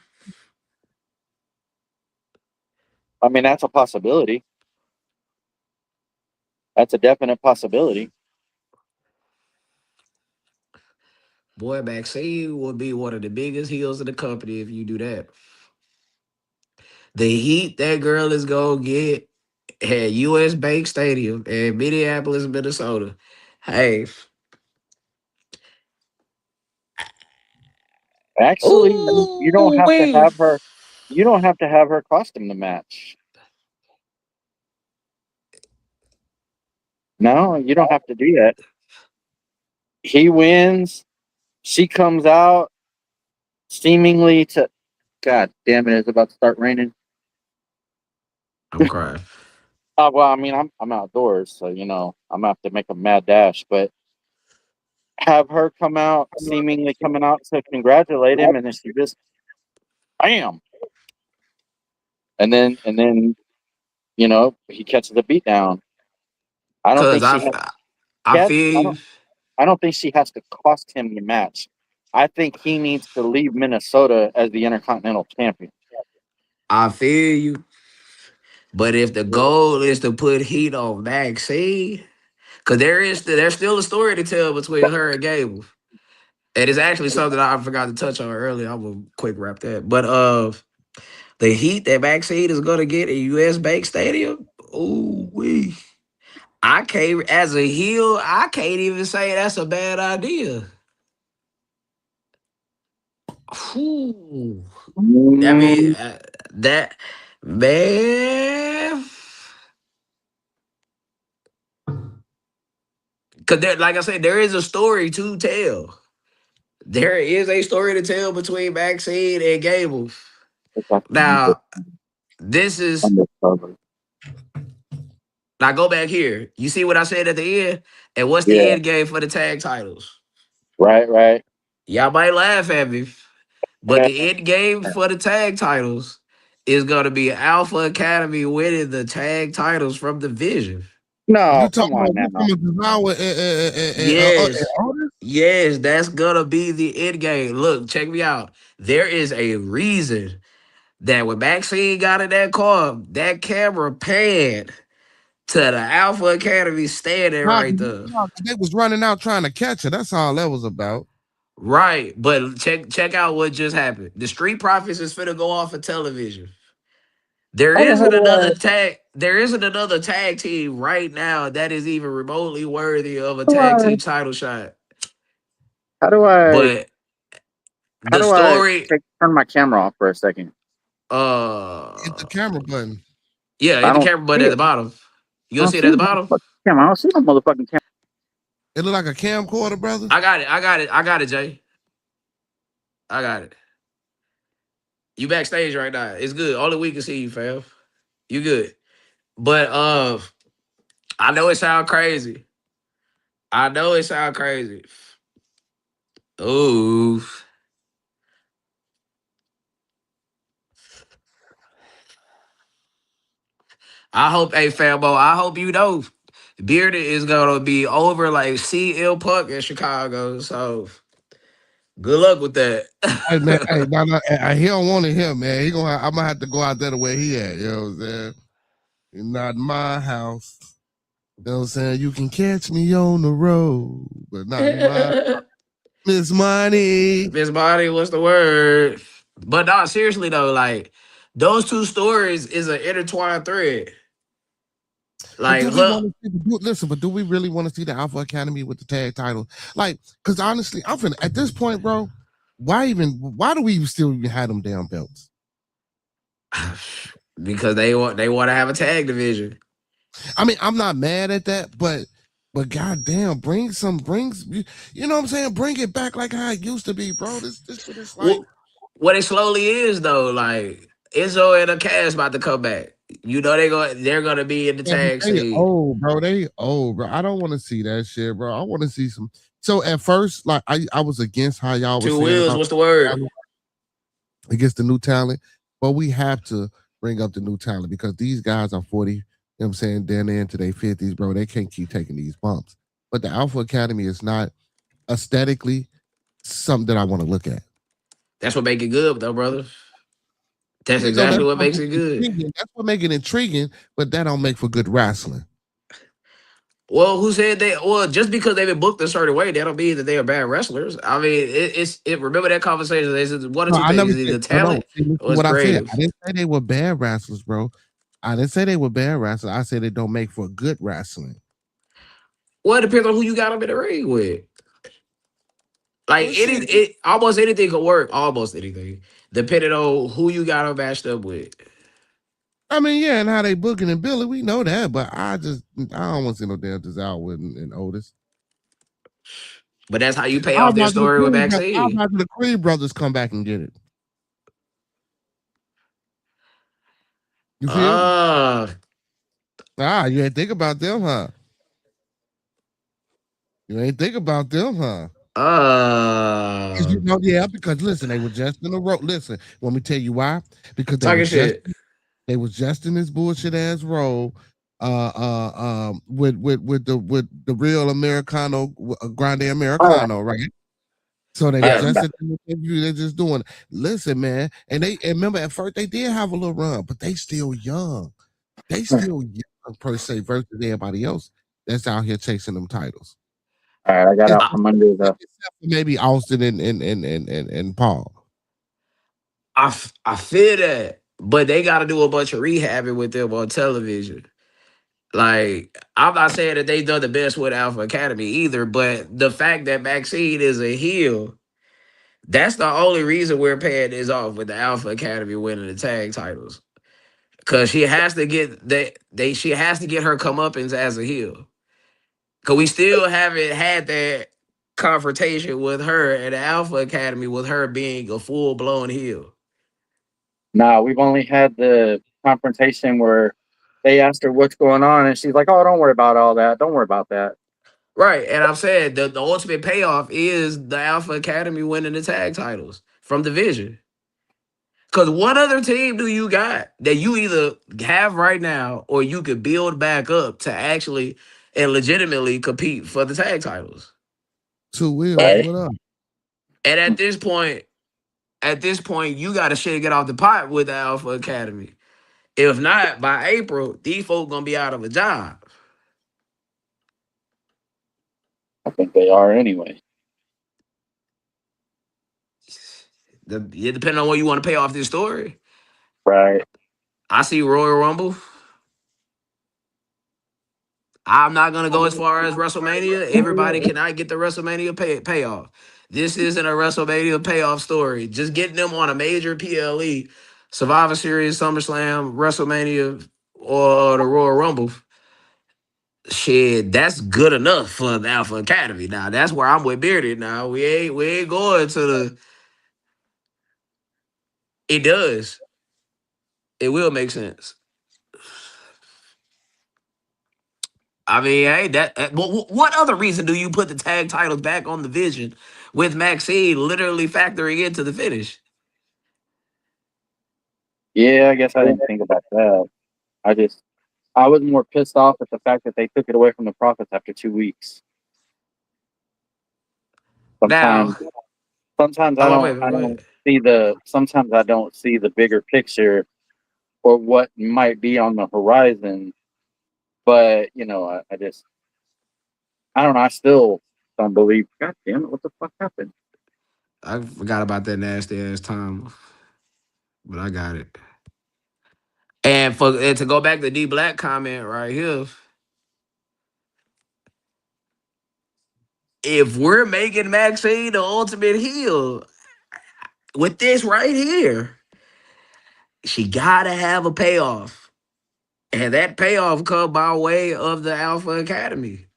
I mean, that's a possibility. That's a definite possibility. Boy, Maxine would be one of the biggest heels in the company if you do that. The heat that girl is gonna get at US Bank Stadium in Minneapolis, Minnesota. Hey, Actually, you don't ooh, have to wait. have her. You don't have to have her costume the match. No, you don't have to do that. He wins. She comes out seemingly to. God damn it! It's about to start raining. I'm crying. Well, I mean, I'm outdoors, so I'm gonna have to make a mad dash. But have her come out, seemingly coming out to congratulate him, and then she just bam, and then he catches the beat down. I don't Cause think she has I Cat. feel you. I don't think she has to cost him the match. I think he needs to leave Minnesota as the Intercontinental Champion. I feel you. But if the goal is to put heat on Maxine, because there's still a story to tell between her and Gable. And it's actually something I forgot to touch on earlier. I'm gonna quick wrap that. But the heat that Maxine is gonna get in US Bank Stadium, ooh wee. I can't as a heel, I can't even say that's a bad idea. Whew. I mean, Mm, that man, because there, like I said, there is a story to tell. There is a story to tell between Maxine and Gable. it's like Now, this is undercover. now go back here. You see what I said at the end? And what's the Yeah, end game for the tag titles? right. Y'all might laugh at me, but the end game for the tag titles is gonna be Alpha Academy winning the tag titles from Division. You No, come talking on about now. Devour and Yes. Otis? Yes, that's gonna be the end game. Look, check me out. There is a reason that when Maxine got in that car, that camera panned to the Alpha Academy standing Nah, right there. they was running out trying to catch her. That's all that was about. Right. But check out what just happened. The Street Profits is finna go off of television. How the hell do There isn't another tag team right now that is even remotely worthy of a how do tag I team title shot. how do I But how the do I story, turn my camera off for a second? Hit the uh camera button. yeah, hit I the don't camera button see at it. the bottom. You I gonna don't see it see at the the bottom? motherfucking camera. I don't see no motherfucking camera. It looked like a camcorder, brother. I got it, Jay. I got it. You backstage right now. It's good. Only we can see you, fam. You good. But I know it sound crazy. I know it sound crazy. Ooh. I hope, hey Fambo, I hope you know Bearded is gonna be over like CL Punk in Chicago. So good luck with that. Hey man, hey, he don't want to hear, man. I'm gonna have to go out there the way he at. You know what I'm saying? Not my house. You know what I'm saying? You can catch me on the road, but not in my Miss Money. Miss Body, what's the word? But no, seriously though, like those two stories is an intertwined thread. But do Like, we look, want to see? Listen, but do we really want to see the Alpha Academy with the tag title? Like, because honestly, I'm finna, at this point, bro. Why do we even still even have them damn belts? because they want to have a tag division. I mean, I'm not mad at that, but goddamn, you know what I'm saying? Bring it back like how it used to be, bro. This shit is like, What what it slowly is though, like Izzo and a cast about to come back. You know they're gonna be in the yeah, but tag they scene. old, bro. They old, bro. I don't want to see that shit, bro. I want to see some. So at first, like I was against how y'all was Two saying wheels, about what's the word? against the new talent, but we have to bring up the new talent because these guys are 40, you know what I'm saying, they're into their 50s, bro. They can't keep taking these bumps. But the Alpha Academy is not aesthetically something that I want to look at. That's what make it good though, brother. That's You know, exactly what makes it good. that's what make it intriguing, but that don't make for good wrestling. Well, who said they? Well, just because they've been booked a certain way, that don't mean that they are bad wrestlers. I mean, it. Remember that conversation? They said one or No, two I things: never it's said either no, no. talent See, listen or to it's what I said. I creative. didn't say they were bad wrestlers, bro. I didn't say they were bad wrestlers. I said they don't make for good wrestling. Well, it depends on who you got them in the ring with. Like Well, shit. it almost anything could work. Almost anything, depending on who you got them matched up with. I mean, yeah, and how they booking and Billy, we know that, but I don't want to see no damn Desire and Otis. But that's how you pay off their story with I'll Maxine. imagine the Creed brothers come back and get it. You feel me? Uh, You ain't think about them, huh? You ain't think about them, huh? Because uh, you know, yeah, because listen, they were just in a row. Listen, let me tell you why. Because talking shit. they was just in this bullshit ass role with the real Americano Grande All right. Americano, right? So they Yeah. just at the interview, they're just doing. Listen, man, and remember at first they did have a little run, but they still young. They still young per se versus everybody else that's out here chasing them titles. All right, I got out Except, I, from under the. except for maybe Austin and Paul. I feel that, but they got to do a bunch of rehabbing with them on television. Like, I'm not saying that they done the best with Alpha Academy either, but the fact that Maxine is a heel, that's the only reason we're paying this off with the Alpha Academy winning the tag titles. Cause she has to get she has to get her comeuppance as a heel. Cause we still haven't had that confrontation with her at the Alpha Academy with her being a full blown heel. Nah, we've only had the confrontation where they asked her what's going on, and she's like, "Oh, don't worry about all that. Don't worry about that." Right. And I'm saying the ultimate payoff is the Alpha Academy winning the tag titles from Division. Because what other team do you got that you either have right now or you could build back up to actually and legitimately compete for the tag titles? Two wheels, Right. what up? And at this point, you got to shit get off the pot with the Alpha Academy. If not, by April, these folks gonna be out of a job. I think they are anyway. It depending on what you want to pay off this story. Right. I see Royal Rumble. I'm not gonna go as far as WrestleMania. Everybody cannot get the WrestleMania payoff. This isn't a WrestleMania payoff story. Just getting them on a major PLE, Survivor Series, SummerSlam, WrestleMania, or the Royal Rumble. Shit, that's good enough for the Alpha Academy. Now that's where I'm with Bearded. Now we ain't going to the. It does. It will make sense. I mean, hey, what other reason do you put the tag titles back on the Vision with Maxine literally factoring into the finish? Yeah, I guess I didn't think about that. I just, I was more pissed off at the fact that they took it away from the Profits after 2 weeks. Sometimes, Now, sometimes oh wait, I go don't ahead. see the, sometimes I don't see the bigger picture or what might be on the horizon. But I just, I don't know. I still don't believe. God damn it! What the fuck happened? I forgot about that nasty ass time, but I got it. And to go back to D Black comment right here, if we're making Maxine the ultimate heel with this right here, she gotta have a payoff. And that payoff come by way of the Alpha Academy.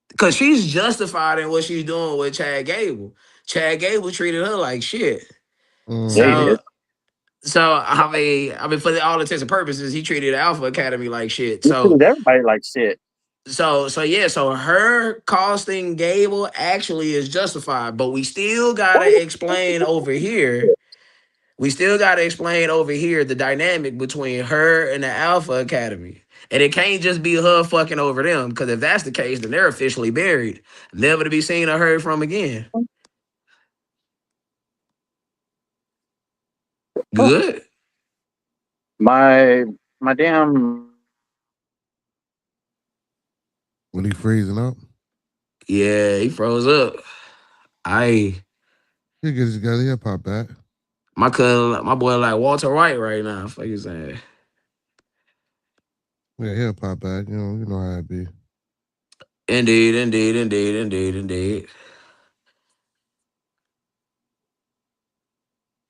Because she's justified in what she's doing with Chad Gable. Chad Gable treated her like shit. Yeah, he Mm-hmm. So did. I mean, for all intents and purposes, he treated Alpha Academy like shit. He treated everybody like shit. So her costing Gable actually is justified, but we still gotta explain over here. We still gotta explain over here the dynamic between her and the Alpha Academy. And it can't just be her fucking over them, because if that's the case, then they're officially buried, never to be seen or heard from again. Good. My my damn. When he freezing up, Yeah, he froze up. I he get his together, he'll pop back. my boy like Walter White right now. Fuck you saying. Yeah, he'll pop back. You know how it be. Indeed, indeed, indeed, indeed, indeed.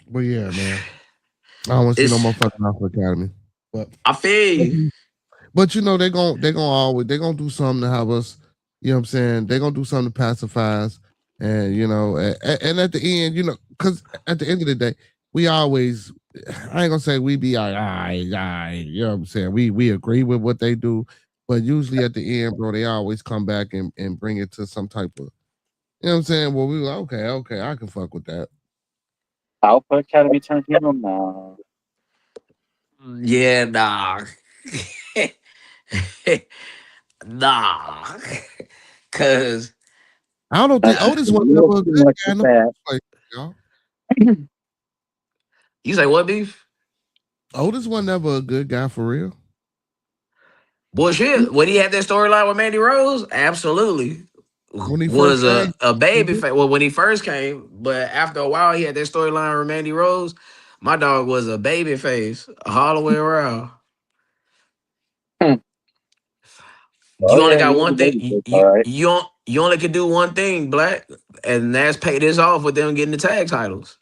But yeah, man. I don't want to see no It's more fucking Alpha Academy. But I feel you. but they gonna always they gonna do something to have us, you know what I'm saying? They're gonna do something to pacify us. And and at the end, because at the end of the day, we always I ain't gonna say we be like, you know what I'm saying? We agree with what they do, but usually at the end, bro, they always come back and bring it to some type of, you know what I'm saying? Well, we were like, okay, I can fuck with that. Alpha Academy turned heel now. Yeah, nah. Nah. Cause I don't think Otis A was little never a too good much guy of in the that. first place, y'all. you say what beef? Otis was never a good guy for real. Bullshit. When he had that storyline with Mandy Rose, absolutely. When he first Was came, a he baby did. well when he first came, but after a while he had that storyline with Mandy Rose. My dog was a baby face all the way around. Oh You only yeah, he got was a one thing. baby face, all right. You only can do one thing, Black, and that's pay this off with them getting the tag titles.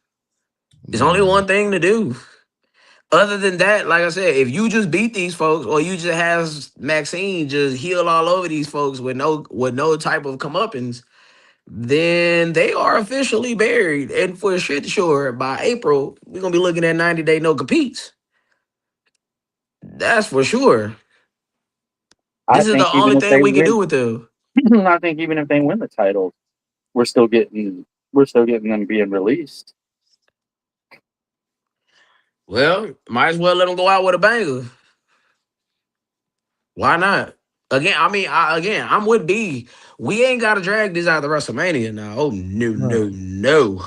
It's only Nah. one thing to do. Other than that, like I said, if you just beat these folks, or you just have Maxine just heal all over these folks with no type of comeuppance, then they are officially buried. And for shit sure, by April, we're gonna be looking at 90-day no competes. That's for sure. I This is the think even only if thing they we can do win, with them. I think even if they win the titles, we're still getting them being released. Well, might as well let them go out with a banger. Why not? Again, I mean, I'm with B. We ain't got to drag this out of WrestleMania now. Oh no, Right. no, no.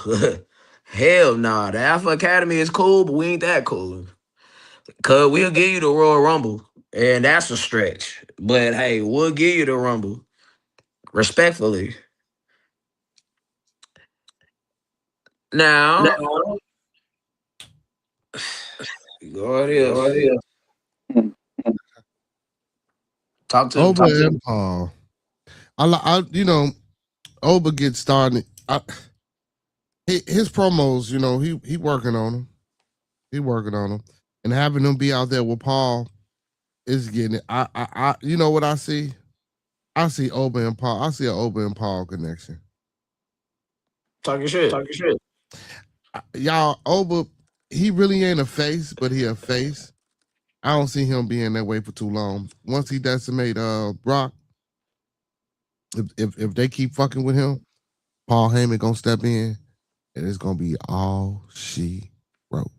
Hell nah. The Alpha Academy is cool, but we ain't that cool. Cause we'll give you the Royal Rumble, and that's a stretch. But hey, we'll give you the Rumble respectfully. Now, No, go ahead. go ahead. Talk to me. Oba and Paul. Oba gets started. His promos, he working on them. He working on them, and having them be out there with Paul is getting it. You know what I see? I see Oba and Paul. I see an Oba and Paul connection. Talking shit. Talking shit. Y'all, Oba, he really ain't a face, but he a face. I don't see him being that way for too long. Once he decimate Brock, if they keep fucking with him, Paul Heyman gonna step in, and it's gonna be all she wrote.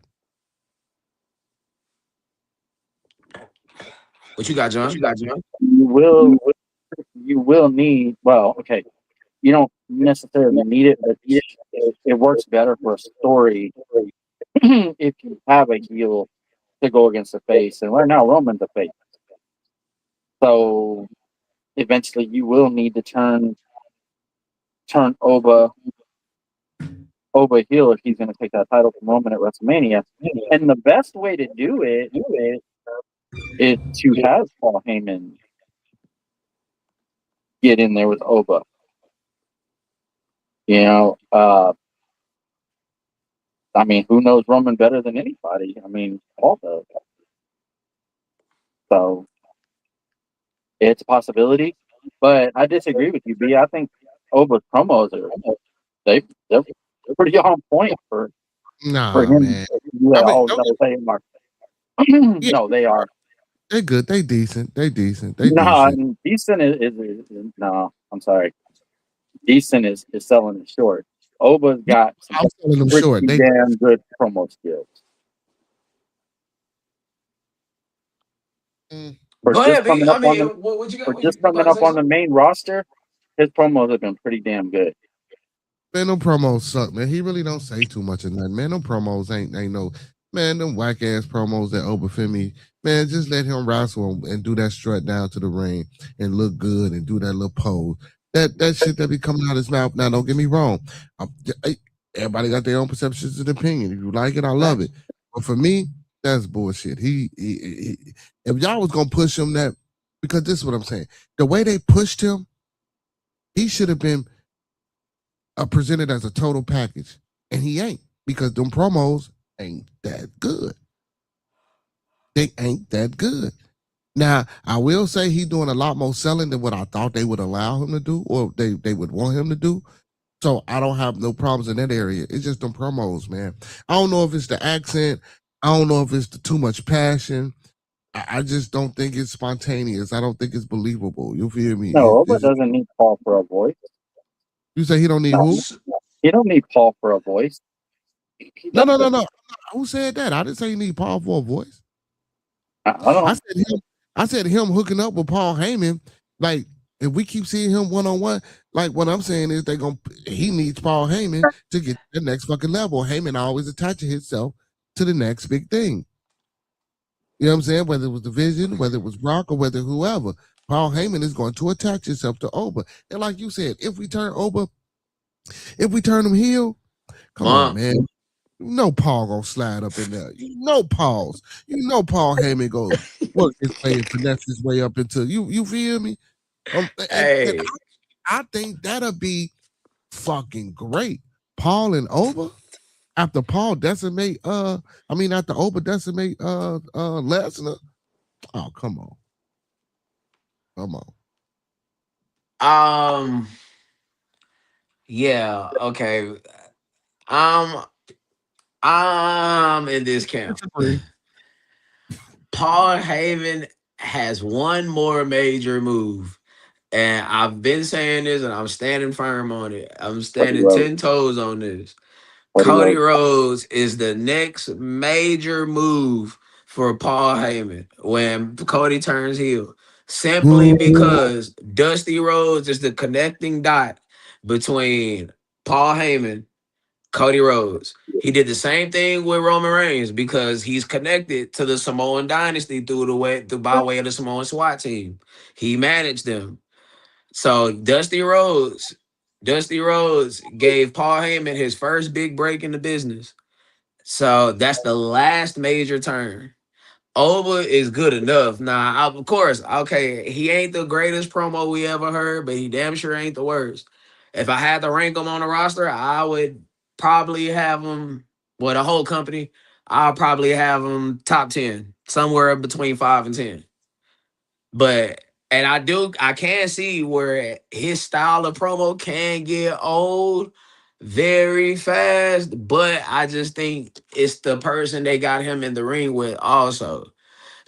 What you got, What you John? got, John? You will need. Well, okay. You don't necessarily need it, but it works better for a story if you have a heel to go against the face. And right now, Roman's a face, so eventually you will need to turn Oba heel if he's going to take that title from Roman at WrestleMania. And the best way to do it is to have Paul Heyman get in there with Oba. You know, I mean, who knows Roman better than anybody? I mean, Paul does. So it's a possibility, but I disagree with you, B. I think Oba's promos they're pretty on point for Nah, him. man. Yeah, I mean, oh don't no, get, they are. yeah, No, they are. they good. They decent. They decent. They No, decent. decent is no. I'm sorry. Decent is selling it short. Oba's Yeah, got some I'm selling them pretty short. They damn good promo skills mm, for Go just ahead, B. coming up I on mean, the what you got? for What just you coming about to up say on the something? main roster. His promos have been pretty damn good. man, them promos suck, man. He really don't say too much of nothing, man. Them promos ain't no man. Them whack ass promos that Obafemi, man. Just let him wrestle and do that strut down to the ring and look good and do that little pose. That shit that be coming out his mouth. Now, don't get me wrong. Everybody got their own perceptions and opinion. If you like it, I love it. Facts. But for me, that's bullshit. If y'all was gonna push him that, because this is what I'm saying. The way they pushed him, he should have been presented as a total package, and he ain't because them promos ain't that good. They ain't that good. Now, I will say he's doing a lot more selling than what I thought they would allow him to do, or they would want him to do. So I don't have no problems in that area. It's just them promos, man. I don't know if it's the accent. I don't know if it's the too much passion. I just don't think it's spontaneous. I don't think it's believable. You feel me? No, Oba It's just, doesn't need Paul for a voice. you say he don't need No, who? he don't need Paul for a voice. He No, no, no, doesn't. no. Who said that? I didn't say you need powerful voice. I don't I know. said him. I said him hooking up with Paul Heyman. Like if we keep seeing him one on one, like what I'm saying is he needs Paul Heyman to get to the next fucking level. Heyman always attaching himself to the next big thing. You know what I'm saying? Whether it was the Vision, whether it was Brock, or whether whoever, Paul Heyman is going to attach himself to Oba. And like you said, if we turn him heel, come on, Monk. man. You know Paul gonna slide up in there. You know Paul Heyman go work his way and finesse his way up into you. You feel me? And Hey, I think that'll be fucking great. Paul and Oba after Paul decimate. After Oba decimate Lesnar. Oh, come on. um, yeah, okay. Um, I'm in this camp. Disagree. Paul Heyman has one more major move. And I've been saying this and I'm standing firm on it. I'm Cody standing Rhodes. 10 toes on this. Cody Cody Rhodes. Rhodes is the next major move for Paul Heyman when Cody turns heel. Simply Ooh. because Dusty Rhodes is the connecting dot between Paul Heyman, Cody Rhodes. He did the same thing with Roman Reigns because he's connected to the Samoan dynasty through by way of the Samoan SWAT team. He managed them. So Dusty Rhodes gave Paul Heyman his first big break in the business. So that's the last major turn. Oba is good enough. Now, of course, okay, he ain't the greatest promo we ever heard, but he damn sure ain't the worst. If I had to rank him on the roster, I would probably have him, well, the whole company, I'll probably have him top 10, somewhere between 5 and 10. But and I can see where his style of promo can get old very fast, but I just think it's the person they got him in the ring with also.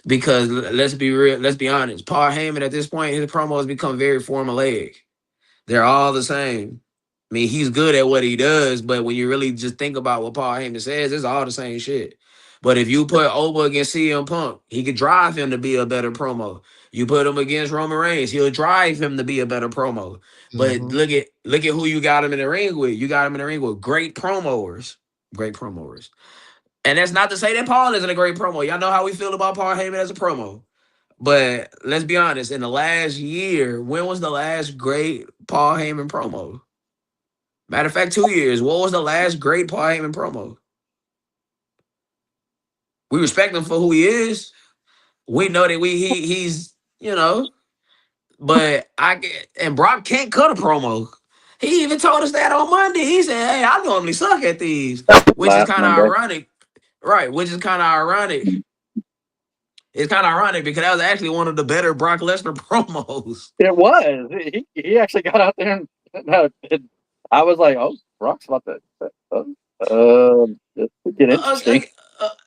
Because let's be real, let's be honest. Paul Heyman at this point, his promos become very formulaic. They're all the same. I mean, he's good at what he does, but when you really just think about what Paul Heyman says, it's all the same shit. But if you put Oba against CM Punk, he could drive him to be a better promo. You put him against Roman Reigns, he'll drive him to be a better promo. But Mm-hmm. look at who you got him in the ring with. You got him in the ring with great promoters. And that's not to say that Paul isn't a great promo. Y'all know how we feel about Paul Heyman as a promo. But let's be honest, in the last year, when was the last great Paul Heyman promo? Matter of fact, 2 years. What was the last great Paul Heyman promo? We respect him for who he is. We know that he's but and Brock can't cut a promo. He even told us that on Monday. He said, "Hey, I normally suck at these," which is Last kind of Monday. ironic, right? Which is kind of ironic. It's kind of ironic because that was actually one of the better Brock Lesnar promos. It was. He actually got out there and I was like, oh, Brock's about to. This could get Uh, interesting.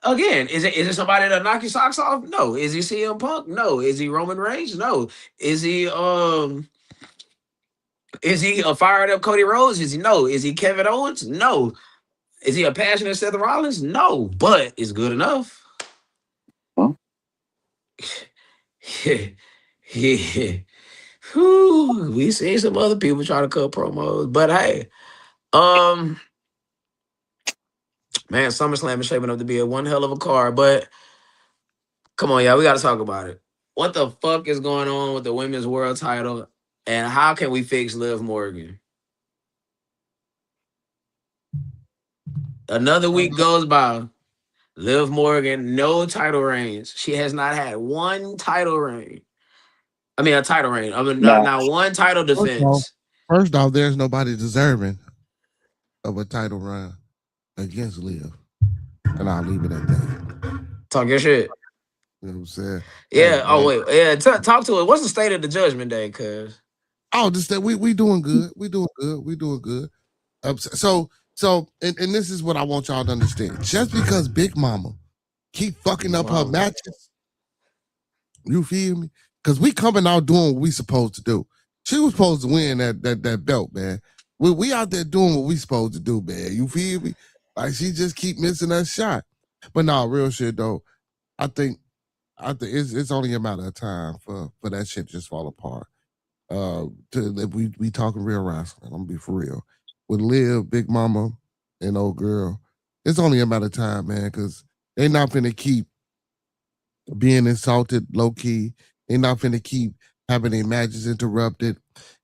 Again, is it somebody that knock your socks off? No. Is he CM Punk? No. Is he Roman Reigns? No. Is he is he a fired up Cody Rhodes? Is he no? Is he Kevin Owens? No. Is he a passionate Seth Rollins? No. But it's good enough. Huh? Yeah. Whew, we seen some other people try to cut promos, but hey, um, man, SummerSlam is shaping up to be a one hell of a card. But come on, y'all, we got to talk about it. What the fuck is going on with the women's world title, and how can we fix Liv Morgan? Another week goes by. Liv Morgan, no title reigns. She has not had one title reign. I mean, a title reign. I mean, Nah, not one title First off, defense. first off, there's nobody deserving of a title run against Liv. And I'll leave it at that. Talk your shit. You know what I'm saying? Hey, Yeah. Oh man. wait. Yeah. Talk to it. What's the state of the Judgment Day? Cause Oh, just that we doing good. We doing good. We doing good. And this is what I want y'all to understand. Just because Big Mama keep fucking up her wow. matches, you feel me? Because we coming out doing what we supposed to do. She was supposed to win that belt, man. We out there doing what we supposed to do, man. You feel me? Like she just keep missing that shot. But no, real shit though. I think I think it's only a matter of time for that shit to just fall apart. If we talking real wrestling, I'm gonna be for real. With Liv, Big Mama, and old girl, it's only a matter of time, man, because they not finna keep being insulted low key. They not finna keep having their matches interrupted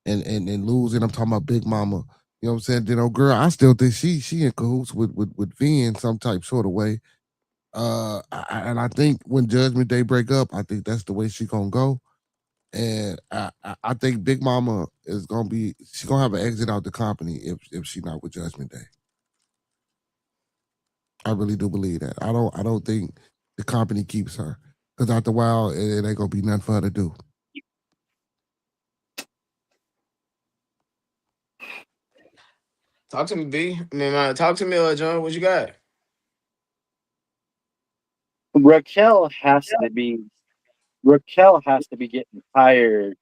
and losing. I'm talking about Big Mama. You know what I'm saying? You know, girl, I still think she in cahoots with Vin some type sort of way. And I think when Judgment Day break up, I think that's the way she gonna go. And I think Big Mama is gonna be she's gonna have an exit out the company if she not with Judgment Day. I really do believe that. I don't think the company keeps her because after a while it ain't gonna be nothing for her to do. Talk to me, B. I mean, talk to me, John. What you got? Raquel has to be Raquel has to be getting tired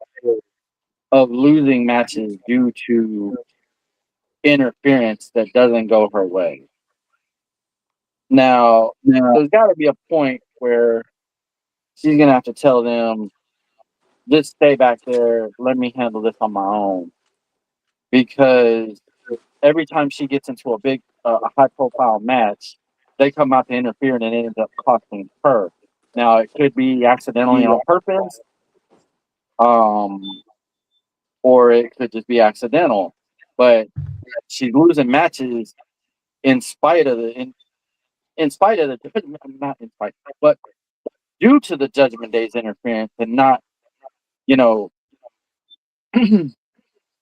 of losing matches due to interference that doesn't go her way. Now, there's got to be a point where she's gonna have to tell them, "Just stay back there. Let me handle this on my own." Because every time she gets into a high-profile match, they come out to interfere, and it ends up costing her. Now, it could be accidentally on purpose, um, or it could just be accidental. But she's losing matches in spite of in spite of the not in spite, but due to the Judgment Day's interference, and not, you know, the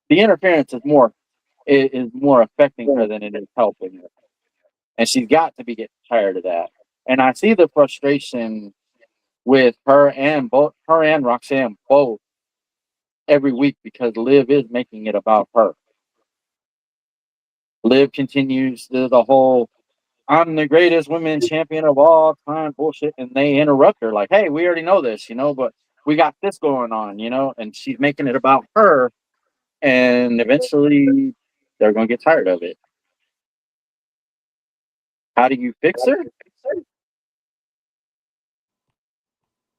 interference is more affecting her than it is helping her, and she's got to be getting tired of that. And I see the frustration with her and Roxanne both every week because Liv is making it about her. Liv continues the whole "I'm the greatest women's champion of all time" bullshit, and they interrupt her like, "Hey, we already know this, but we got this going on, and she's making it about her, and eventually they're going to get tired of it. How do you fix her?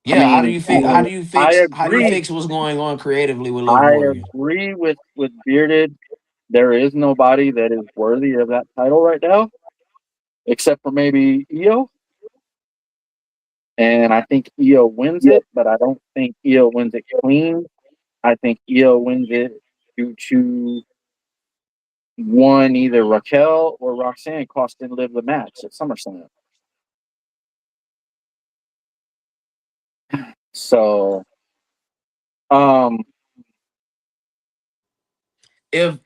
I Yeah, how do mean, you fix? How do you I fix? How do you agree. fix what's going on creatively with Liv I Morgan? agree with Bearded. There is nobody that is worthy of that title right now, except for maybe Io. And I think Io wins it, but I don't think Io wins it clean. I think Io wins it due to one, either Raquel or Roxanne costing Liv the match at SummerSlam. So, um, If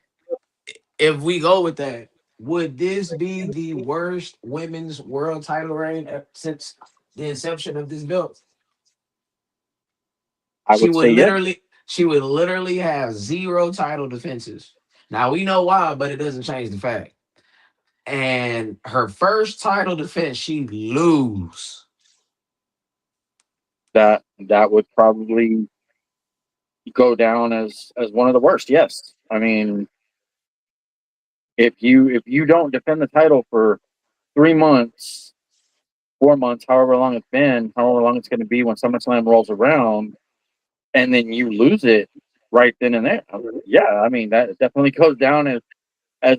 if we go with that, would this be the worst women's world title reign since the inception of this belt? I would say yes. She would literally have zero title defenses. Now we know why, but it doesn't change the fact. And her first title defense, she lose. That would probably go down as one of the worst. Yes, I mean, if you don't defend the title for 3 months, 4 months, however long it's been, however long it's going to be when SummerSlam rolls around, and then you lose it right then and there. Yeah, I mean that definitely goes down as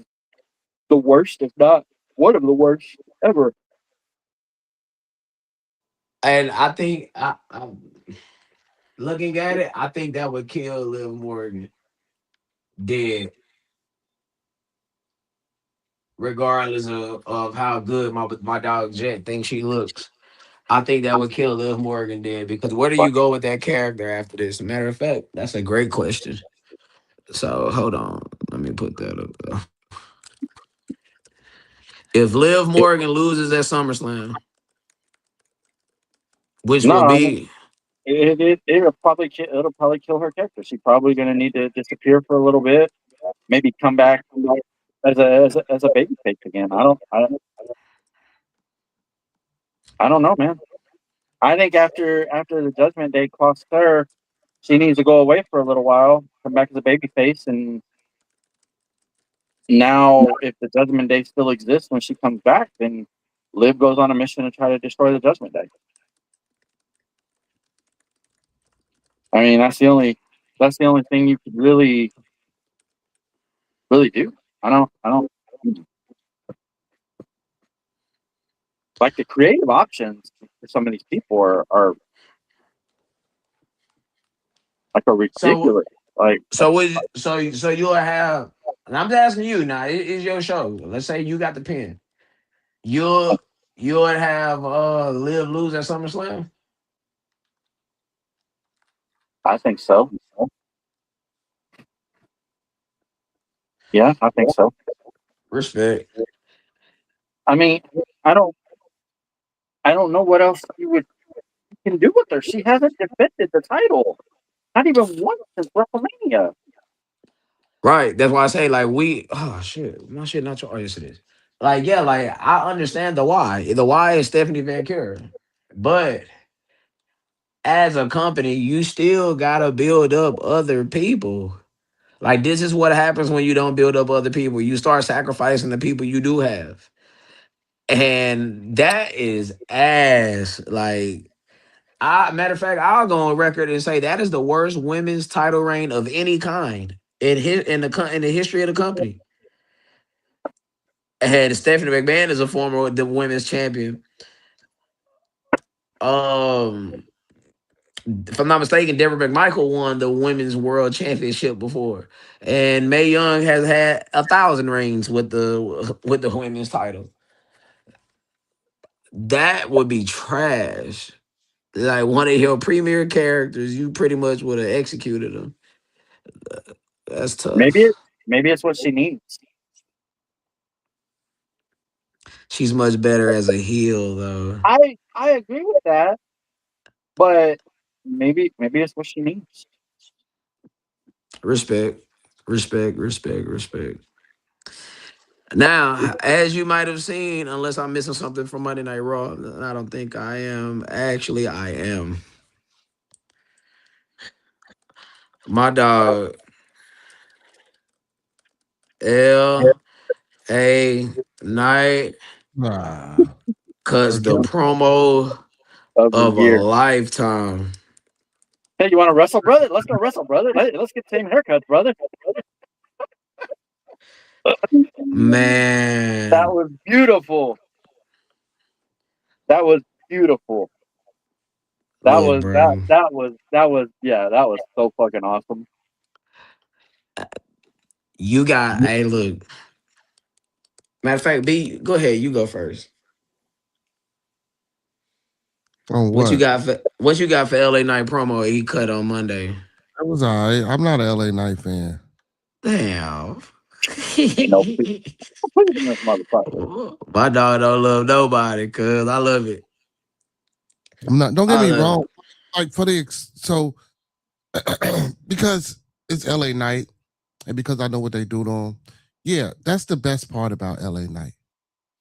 the worst, if not one of the worst ever. And I think looking at it, I think that would kill Liv Morgan dead, regardless of how good my dog Jet thinks she looks. I think that would kill Liv Morgan dead because where do you go with that character after this? Matter of fact, that's a great question. So hold on, let me put that up there. If Liv Morgan loses at SummerSlam, which will No, be it'll probably kill her character. She's probably going to need to disappear for a little bit, maybe come back as a baby face again. I don't know, man. I think after the Judgment Day costs her, she needs to go away for a little while, come back as a baby face, and now if the Judgment Day still exists when she comes back, then Liv goes on a mission to try to destroy the Judgment Day. I mean, that's the only thing you could really do. I don't like the creative options for some of these people are like are So ridiculous. Like so you'll have, and I'm just asking you now, it's your show. Let's say you got the pen. You'll you'll have Liv lose at SummerSlam? I think so. Yeah, I think so. Respect. I mean, I don't I don't know what else you can do with her. She hasn't defended the title, not even once since WrestleMania. Right. That's why I say like oh shit. My shit not your, oh yes it is. Like, yeah, like I understand the why. The why is Stephanie Van Keur. But as a company, you still gotta build up other people. Like, this is what happens when you don't build up other people. You start sacrificing the people you do have. And that is ass. Like, matter of fact, I'll go on record and say that is the worst women's title reign of any kind in the history of the company. And Stephanie McMahon is a former the women's champion. Um, if I'm not mistaken, Deborah McMichael won the women's world championship before, and Mae Young has had 1,000 reigns with the women's title. That would be trash. Like, one of your premier characters, you pretty much would have executed them. That's Maybe tough. maybe it's what she needs. She's much better as a heel, though. I agree with that, but maybe it's what she needs. Respect, respect, respect, respect. Now, as you might have seen, unless I'm missing something from Monday Night Raw, and I don't think I am. Actually, I am. My dog, L.A. Knight, Ah, cuts the okay. promo Of the of a year. lifetime. Hey, you want to wrestle, brother? Let's go wrestle, brother. Let's get the same haircuts, brother. That Man, was beautiful. That was beautiful. look, bro. That was yeah, that was so fucking awesome. You got, hey, look. Matter of fact, B, go ahead. You go first. On What you what? got for what you got for LA Night promo he cut on Monday? That was all right. I'm not an LA Knight fan. Damn. You know, please in this motherfucker. My dog don't love nobody, cuz I love it. I'm not. Don't get I me love wrong. it. Like for the so because it's LA Knight and because I know what they do to him. Yeah, that's the best part about LA Knight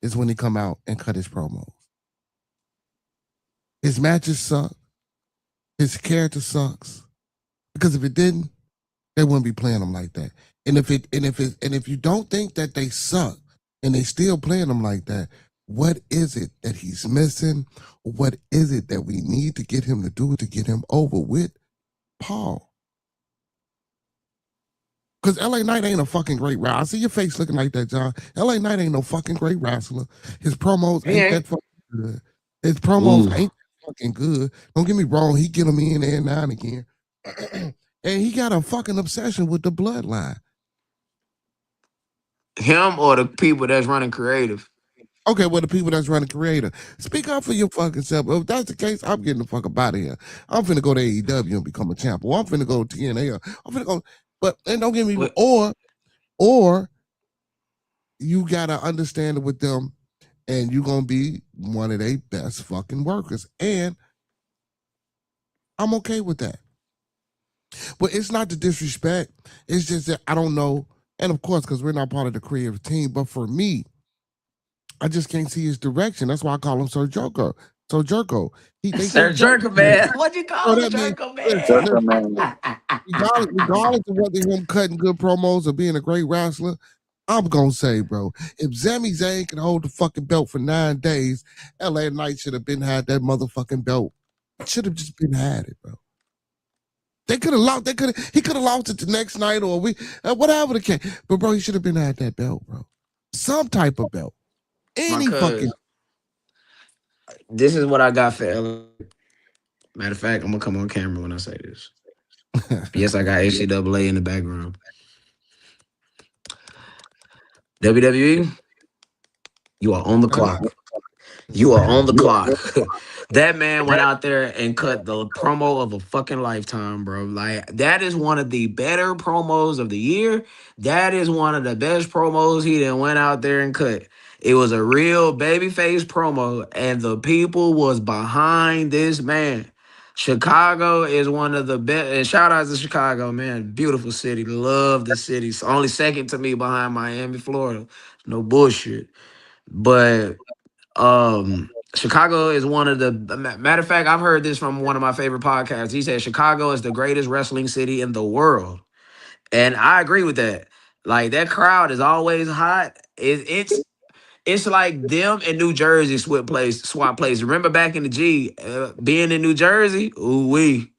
is when he come out and cut his promos. His matches suck. His character sucks because if it didn't, they wouldn't be playing them like that. And if you don't think that they suck and they still playing them like that, what is it that he's missing? What is it that we need to get him to do to get him over with Paul? Because LA Knight ain't a fucking great wrestler. I see your face looking like that, John. LA Knight ain't no fucking great wrestler. His promos He ain't ain't. that fucking good. His promos Ooh. ain't that fucking good. Don't get me wrong, he get them in there now and again. And he got a fucking obsession with the bloodline. Him or the people that's running creative. Okay, well, the people that's running creator, speak up for your fucking self. If that's the case, I'm getting the fuck up out of here. I'm finna go to AEW and become a champ. Or I'm finna go to TNA. I'm finna go, but and don't get me But or you gotta understand it with them, and you're gonna be one of their best fucking workers. And I'm okay with that. But it's not the disrespect. It's just that I don't know. And of course, because we're not part of the creative team, but for me, I just can't see his direction. That's why I call him Sir Jerko. So Jerko. They Sir think Jerko. Jerker man. What you So call him, that means Jerker listen, Just man? a listen, man. regardless of whether him cutting good promos or being a great wrestler, I'm gonna say, bro, if Sami Zayn can hold the fucking belt for 9 days, LA Knight should have been had that motherfucking belt. Should have just been had it, bro. They could have lost. They could. He could have lost it the next night, or whatever the case. But bro, he should have been at that belt, bro. Some type of belt. My Any fucking. cuz, this is what I got for LA. Matter of fact, I'm gonna come on camera when I say this. Yes, I got HCAA in the background. WWE, you are on the clock. You are on the clock. That man went out there and cut the promo of a fucking lifetime, bro. Like, that is one of the better promos of the year. That is one of the best promos he then went out there and cut. It was a real babyface promo, and the people was behind this man. Chicago is one of the best. And shout out to Chicago, man. Beautiful city. Love the city. It's only second to me behind Miami, Florida. No bullshit. But Chicago is one of the matter of fact, I've heard this from one of my favorite podcasts. He said Chicago is the greatest wrestling city in the world. And I agree with that. Like, that crowd is always hot. It's like them in New Jersey swap place. Remember back in the G, being in New Jersey? Ooh wee.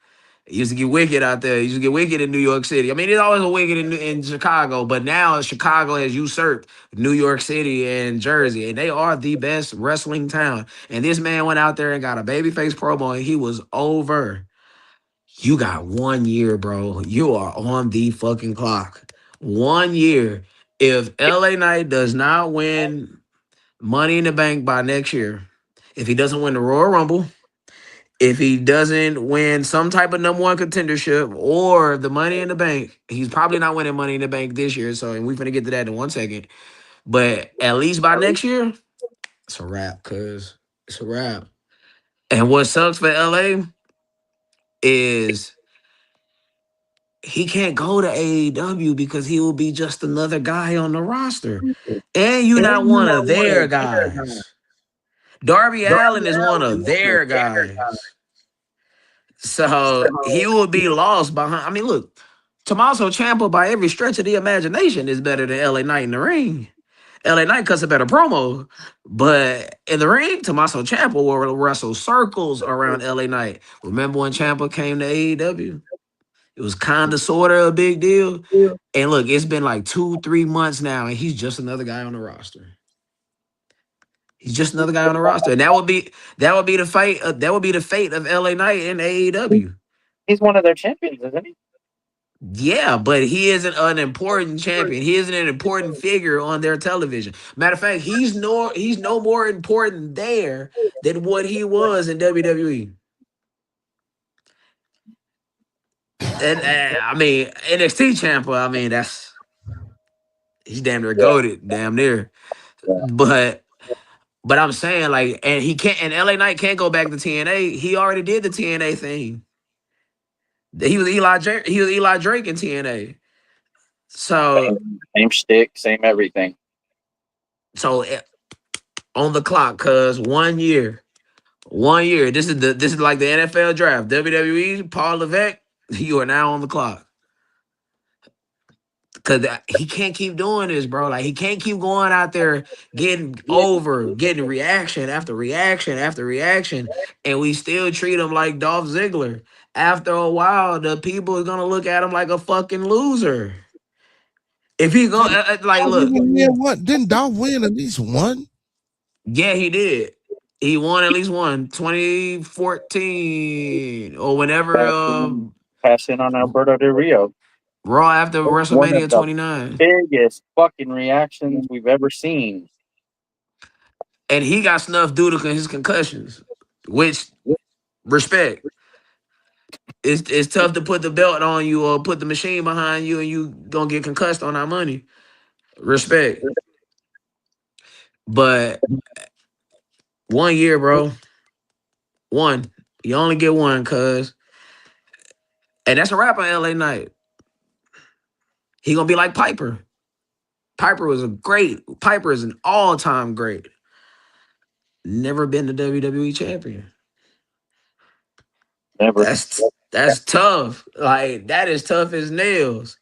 It used to get wicked out there. It used to get wicked in New York City. I mean, it's always a wicked in Chicago, but now Chicago has usurped New York City and Jersey, and they are the best wrestling town. And this man went out there and got a babyface promo, and he was over. You got 1 year, bro. You are on the fucking clock. 1 year. If LA Knight does not win Money in the Bank by next year, if he doesn't win the Royal Rumble, if he doesn't win some type of number one contendership or the Money in the Bank, he's probably not winning Money in the Bank this year. So, and we're gonna get to that in 1 second. But at least by next year, it's a wrap, cuz it's a wrap. And what sucks for LA is he can't go to AEW because he will be just another guy on the roster. And you're not one of their guys. Darby Allen is one of their guys. So he will be lost behind. I mean, look, Tommaso Ciampa, by every stretch of the imagination, is better than LA Knight in the ring. LA Knight cuts a better promo, but in the ring, Tommaso Ciampa will wrestle circles around LA Knight. Remember when Ciampa came to AEW? It was kind of sort of a big deal. And look, it's been like 2, 3 months now, and he's just another guy on the roster. He's just another guy on the roster, and that would be the fate. That would be the fate of LA Knight in AEW. He's one of their champions, isn't he? Yeah, but he isn't an important champion. He isn't an important figure on their television. Matter of fact, he's no more important there than what he was in WWE. And I mean, NXT champ. I mean, he's damn near Yeah. goated, damn near. Yeah. But I'm saying, like, and he can't. And LA Knight can't go back to TNA. He already did the TNA thing. He was Eli Drake in TNA. So Same shtick, same everything. so on the clock, cuz 1 year. 1 year. This is like the NFL draft. WWE, Paul Levesque, you are now on the clock. Cause he can't keep doing this, bro. Like, he can't keep going out there getting reaction after reaction after reaction, and we still treat him like Dolph Ziggler. After a while, the people are gonna look at him like a fucking loser. If he go like, Dolph look, even win what? Didn't Dolph win at least one? yeah, he did. He won at least one, 2014 or whenever Pass in on Alberto Del Rio. Raw after One of WrestleMania the 29. biggest fucking reactions we've ever seen. And he got snuffed due to his concussions, which, respect. It's tough to put the belt on you or put the machine behind you and you gonna get concussed on our money. Respect. But 1 year, bro. One. You only get one, cuz. And that's a wrap on LA Knight. He gonna be like Piper. Piper is an all-time great. Never been the WWE champion. Never. That's tough. Like, that is tough as nails.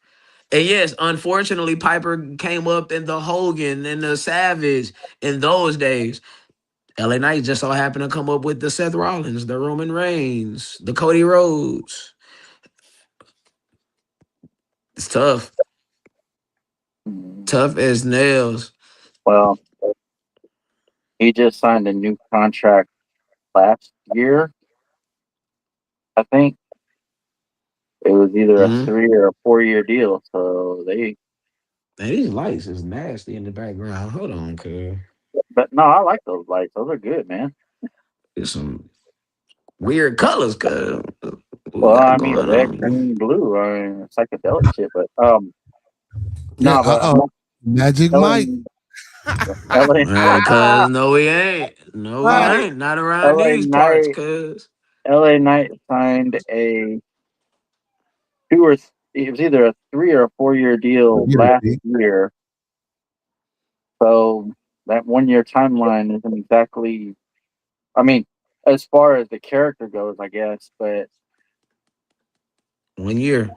And yes, unfortunately, Piper came up in the Hogan and the Savage in those days. LA Knight just so happened to come up with the Seth Rollins, the Roman Reigns, the Cody Rhodes. It's tough, Mm. tough as nails. Well, he just signed a new contract last year. I think it was either a Mm-hmm. 3 or a 4 year deal. So they, Man, these lights is nasty in the background. Hold on, cuz. but no, I like those lights. Those are good, man. There's some weird colors, cuz. What we Well, got I mean, going red, on? green, blue. I mean, psychedelic shit. But Yeah, no, but Magic Mike. LA, LA, Cuz no, we ain't. No, we Right. ain't. Not around LA these parts, Knight, cuz. LA Knight signed a two or it was either a 3 or a 4 year deal Yeah, last B. year. So that 1 year timeline isn't exactly. I mean, as far as the character goes, I guess. But 1 year.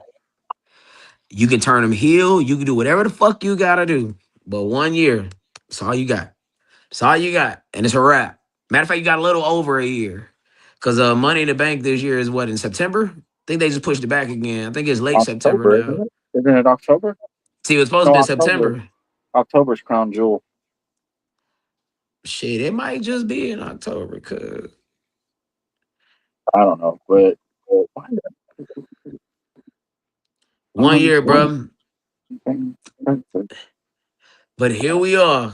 You can turn them heel. You can do whatever the fuck you gotta do. But 1 year, that's all you got. That's all you got. And it's a wrap. Matter of fact, you got a little over a year. Because Money in the Bank this year is what, in September? I think they just pushed it back again. I think it's late September October, isn't now. it? Isn't it October? See, it was supposed to No, be October. September. October's Crown Jewel. Shit, it might just be in October, because I don't know, but one year, one bro. thing. But here we are.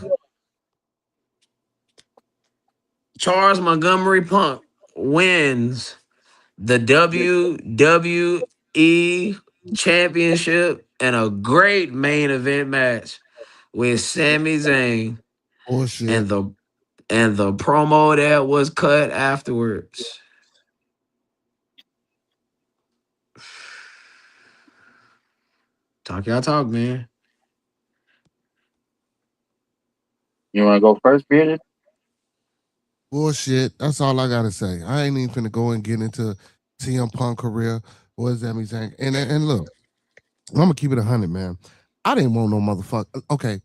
Charles Montgomery Punk wins the WWE Championship and a great main event match with Sami Zayn Bullshit. and the promo that was cut afterwards. Talk y'all talk, man. You want to go first, Bearded? Bullshit. That's all I gotta say. I ain't even finna go and get into CM Punk career. What is that me saying? And look, I'm gonna keep it 100, man. I didn't want no motherfucker. Okay,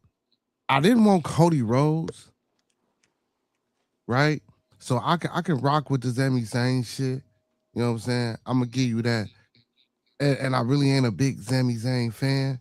I didn't want Cody Rhodes, right? So I can rock with the Sami Zayn shit. You know what I'm saying? I'm gonna give you that. And I really ain't a big Sami Zayn fan.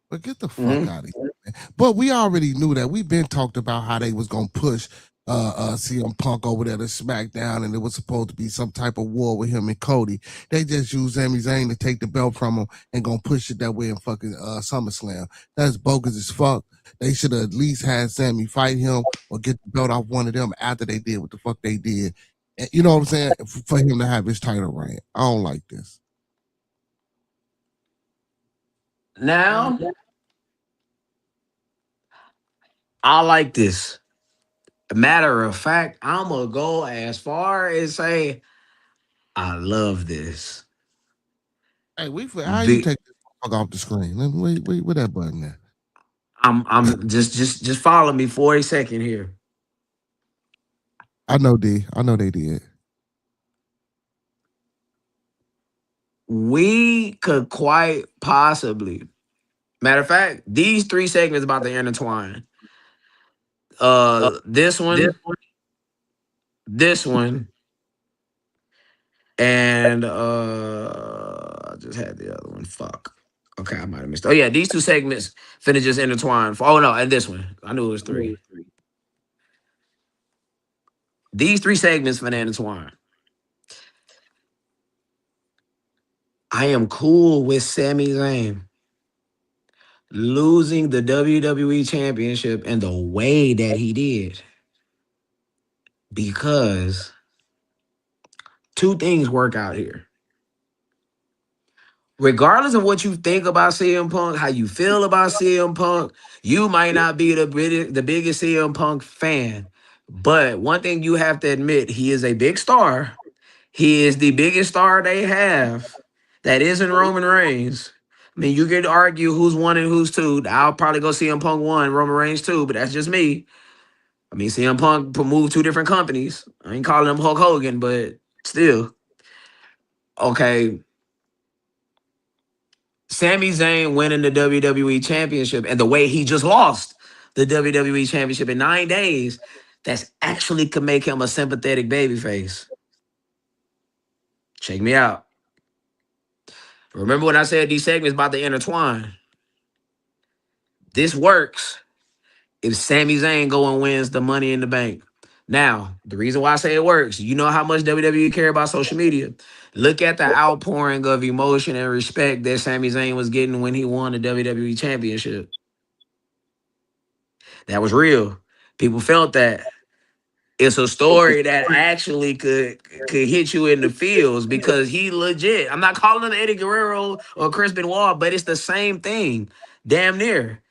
But get the fuck Hmm. out of here, man. But we already knew that. We've been talked about how they was gonna push CM Punk over there to SmackDown, and it was supposed to be some type of war with him and Cody. They just used Sami Zayn to take the belt from him and gonna push it that way in fucking SummerSlam. That's bogus as fuck. They should have at least had Sammy fight him or get the belt off one of them after they did what the fuck they did. And you know what I'm saying? For him to have his title reign. I don't like this. Now, I like this. Matter of fact, I'm gonna go as far as say I love this. Hey, how you take this fuck off the screen? Wait, where that button at? I'm just follow me for a second here. I know D. I know they did. We could quite possibly, matter of fact, these three segments about to intertwine. This This one, this one, and I just had the other one. Fuck. Okay, I might have missed. Oh yeah, these two segments finna just intertwine. Oh no, and this one. I knew it was three. These three segments finna intertwine. I am cool with Sami Zayn losing the WWE Championship and the way that he did because two things work out here. Regardless of what you think about CM Punk, how you feel about CM Punk, you might not be the biggest CM Punk fan. But one thing you have to admit, he is a big star. He is the biggest star they have. That isn't Roman Reigns. I mean, you could argue who's one and who's two. I'll probably go CM Punk one, Roman Reigns two, but that's just me. I mean, CM Punk moved two different companies. I ain't calling him Hulk Hogan, but still. Okay, Sami Zayn winning the WWE Championship and the way he just lost the WWE Championship in 9 days, that's actually could make him a sympathetic babyface. Check me out. Remember when I said these segments about to intertwine? This works if Sami Zayn go and wins the Money in the Bank. Now, the reason why I say it works, you know how much WWE care about social media. Look at the outpouring of emotion and respect that Sami Zayn was getting when he won the WWE Championship. That was real. People felt that. It's a story that actually could hit you in the feels because he legit. I'm not calling him Eddie Guerrero or Chris Benoit, but it's the same thing. Damn near.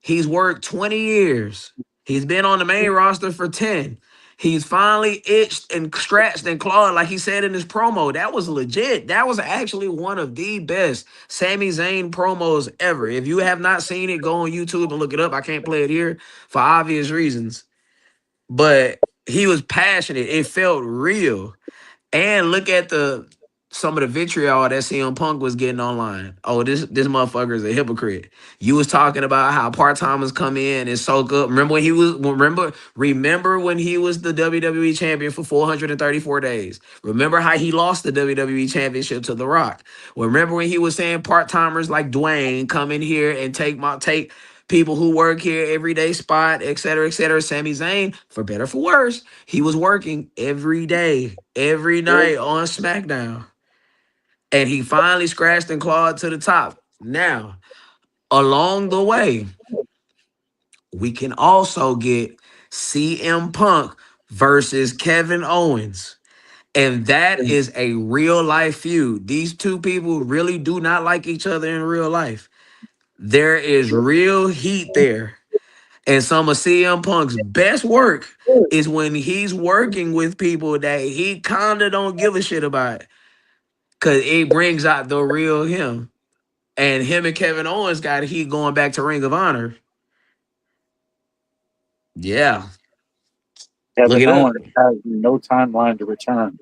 He's worked 20 years. He's been on the main roster for 10. He's finally itched and scratched and clawed, like he said in his promo. That was legit. That was actually one of the best Sami Zayn promos ever. If you have not seen it, go on YouTube and look it up. I can't play it here for obvious reasons. But he was passionate. It felt real. And look at the some of the vitriol that CM Punk was getting online. Oh, this motherfucker is a hypocrite. You was talking about how part timers come in and soak up. Remember when he was the WWE champion for 434 days. Remember how he lost the WWE championship to The Rock. Remember when he was saying part timers like Dwayne come in here and take people who work here everyday spot, et cetera, et cetera. Sami Zayn, for better for worse, he was working every day, every night on SmackDown. And he finally scratched and clawed to the top. Now, along the way, we can also get CM Punk versus Kevin Owens. And that is a real life feud. These two people really do not like each other in real life. There is real heat there. And some of CM Punk's best work is when he's working with people that he kinda don't give a shit about. Cause it brings out the real him. And him and Kevin Owens got heat going back to Ring of Honor. Yeah. Look Kevin it up. Owens has no timeline to return.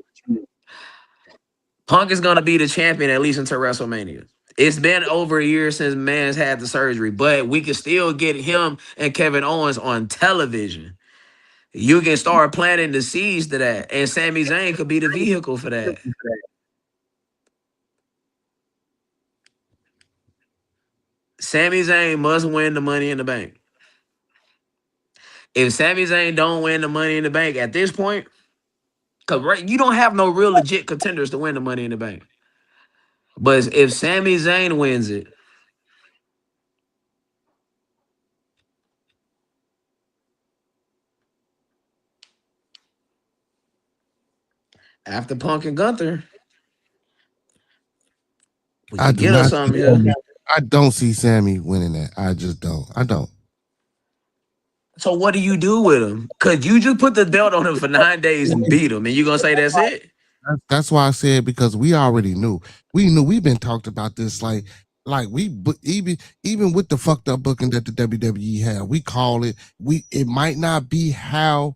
Punk is gonna be the champion at least until WrestleMania. It's been over a year since man's had the surgery, but we can still get him and Kevin Owens on television. You can start planting the seeds to that, and Sami Zayn could be the vehicle for that. Sami Zayn must win the Money in the Bank. If Sami Zayn don't win the Money in the Bank at this point, because right, you don't have no real legit contenders to win the Money in the Bank. But if Sami Zayn wins it after Punk and Gunther, we I could do get us not see something here. Sammy. I don't see Sammy winning that. I just don't. I don't. So what do you do with him? Because you just put the belt on him for 9 days and beat him, and you gonna say that's it? That's why I said because we already knew. We knew we've been talked about this like even with the fucked up booking that the WWE had, we call it. It might not be how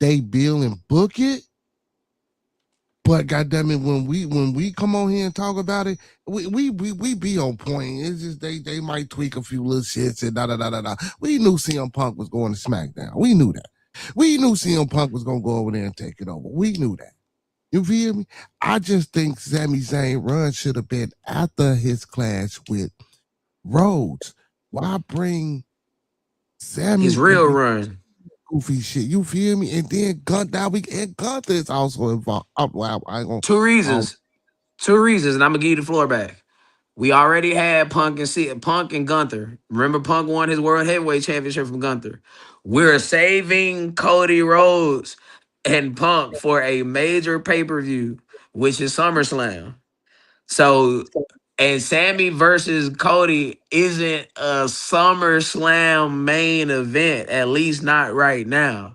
they bill and book it, but goddamn it, when we come on here and talk about it, we be on point. It's just they might tweak a few little shits and da da da da da. We knew CM Punk was going to SmackDown. We knew that. We knew CM Punk was gonna go over there and take it over. We knew that. You feel me? I just think Sami Zayn run should have been after his clash with Rhodes. Why bring His Sammy and real do run. goofy shit? You feel me? And then Gunther is also involved. Well, I ain't gonna. Two Um, reasons. Two reasons, and I'm gonna give you the floor back. We already had Punk and Gunther. Remember, Punk won his World Heavyweight Championship from Gunther. We're saving Cody Rhodes and Punk for a major pay per view, which is SummerSlam. So, and Sammy versus Cody isn't a SummerSlam main event, at least not right now.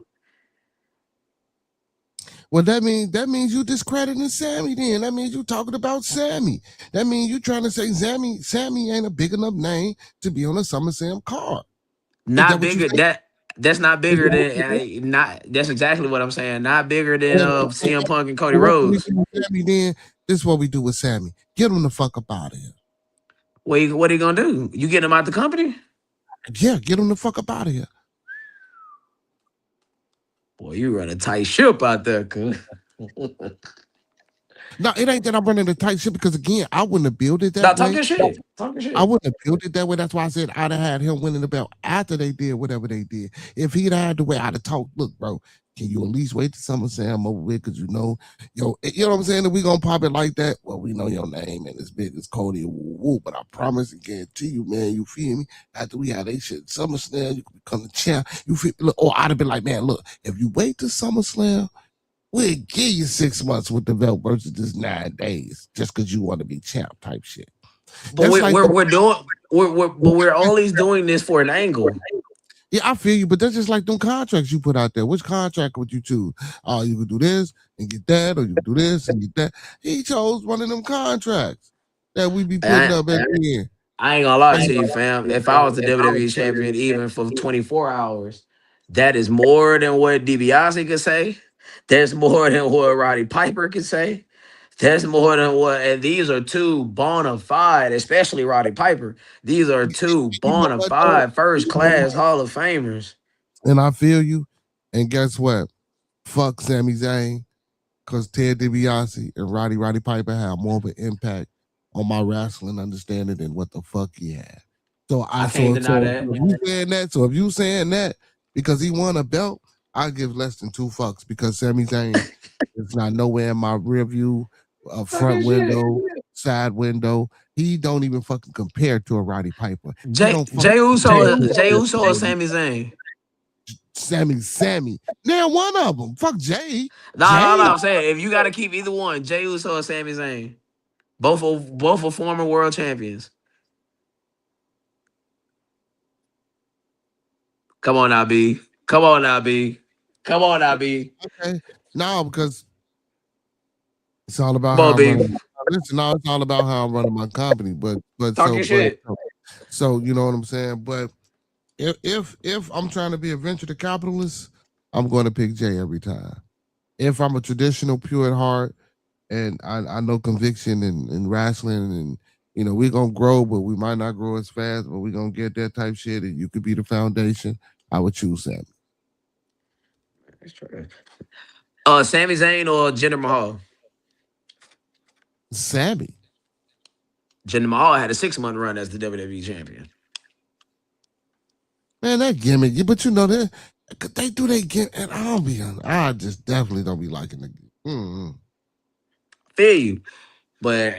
well, that means you discrediting Sammy. Then that means you talking about Sammy. That means you trying to say Sammy ain't a big enough name to be on a SummerSlam card. Is that Not what you bigger. think? That's not Is bigger that what than you think? not. That's exactly what I'm saying. Not bigger than And CM Punk and Cody what we Rhodes. do with Sammy then? This is what we do with Sammy. Get him the fuck up out of here. What are you gonna do? You get him out the company? Yeah, get him the fuck up out of here. Boy, you run a tight ship out there, cuz. No, it ain't that I'm running a tight ship because again, I wouldn't have built it Now that talk way. your shit. Talk your I shit. wouldn't have built it that way. That's why I said I'd have had him winning the belt after they did whatever they did. If he'd had the way I'd have talked, look, bro, can you at least wait to SummerSlam over with? Because you know what I'm saying? If we gonna pop it like that, well, we know your name and as big as Cody, woo, woo, but I promise and guarantee you, man, you feel me? After we had that shit SummerSlam, you can become the champ. You feel look, or I'd have been like, man, look, if you wait to SummerSlam, we'll give you 6 months with the belt versus just 9 days, just because you want to be champ type shit. But That's like we're doing we're always doing this for an angle. yeah, I feel you, but that's just like them contracts you put out there. Which contract would you choose? Oh, you could do this and get that, or you could do this and get that. He chose one of them contracts that we be putting And up at the end. I ain't gonna lie Like, to you, fam. If I was the WWE champion, even for 24 hours, that is more than what DiBiase could say. That's more than what Roddy Piper could say. That's more than what, and these are two bona fide, especially Roddy Piper. These are two you know bona what though? fide first You know what? class Hall of Famers. And I feel you. And guess what? Fuck Sami Zayn. Because Ted DiBiase and Roddy Piper have more of an impact on my wrestling understanding than what the fuck he had. So I I can't so deny so that. if you saying that, so if you saying that because he won a belt, I give less than two fucks because Sami Zayn is not nowhere in my rear view, front Talking shit. window, side window. He don't even fucking compare to a Roddy Piper. He Jay don't fucking Jay compare Uso, to Jay a Uso or Sami Zayn? Sammy. Now one of them. Fuck Jay. No, no, Jay. no. I'm saying if you got to keep either one, Jay Uso or Sami Zayn, both are former world champions. Come on now, B. Come on now, B. Come on now, B. Okay. No, because it's all about Come how on, I'm B. running. Listen, no, it's all about how I'm running my company. But Talk so your but shit. so you know what I'm saying. But if I'm trying to be a venture capitalist, I'm going to pick Jay every time. If I'm a traditional pure at heart and I know conviction and wrestling and we're gonna grow, but we might not grow as fast, but we're gonna get that type shit and you could be the foundation, I would choose Sammy. Sami Zayn or Jinder Mahal? Sammy. Jinder Mahal had a 6 month run as the WWE champion. Man, that gimmick, but that they do they get, and I'll be honest, I just definitely don't be liking the. Mm-mm. Feel you, but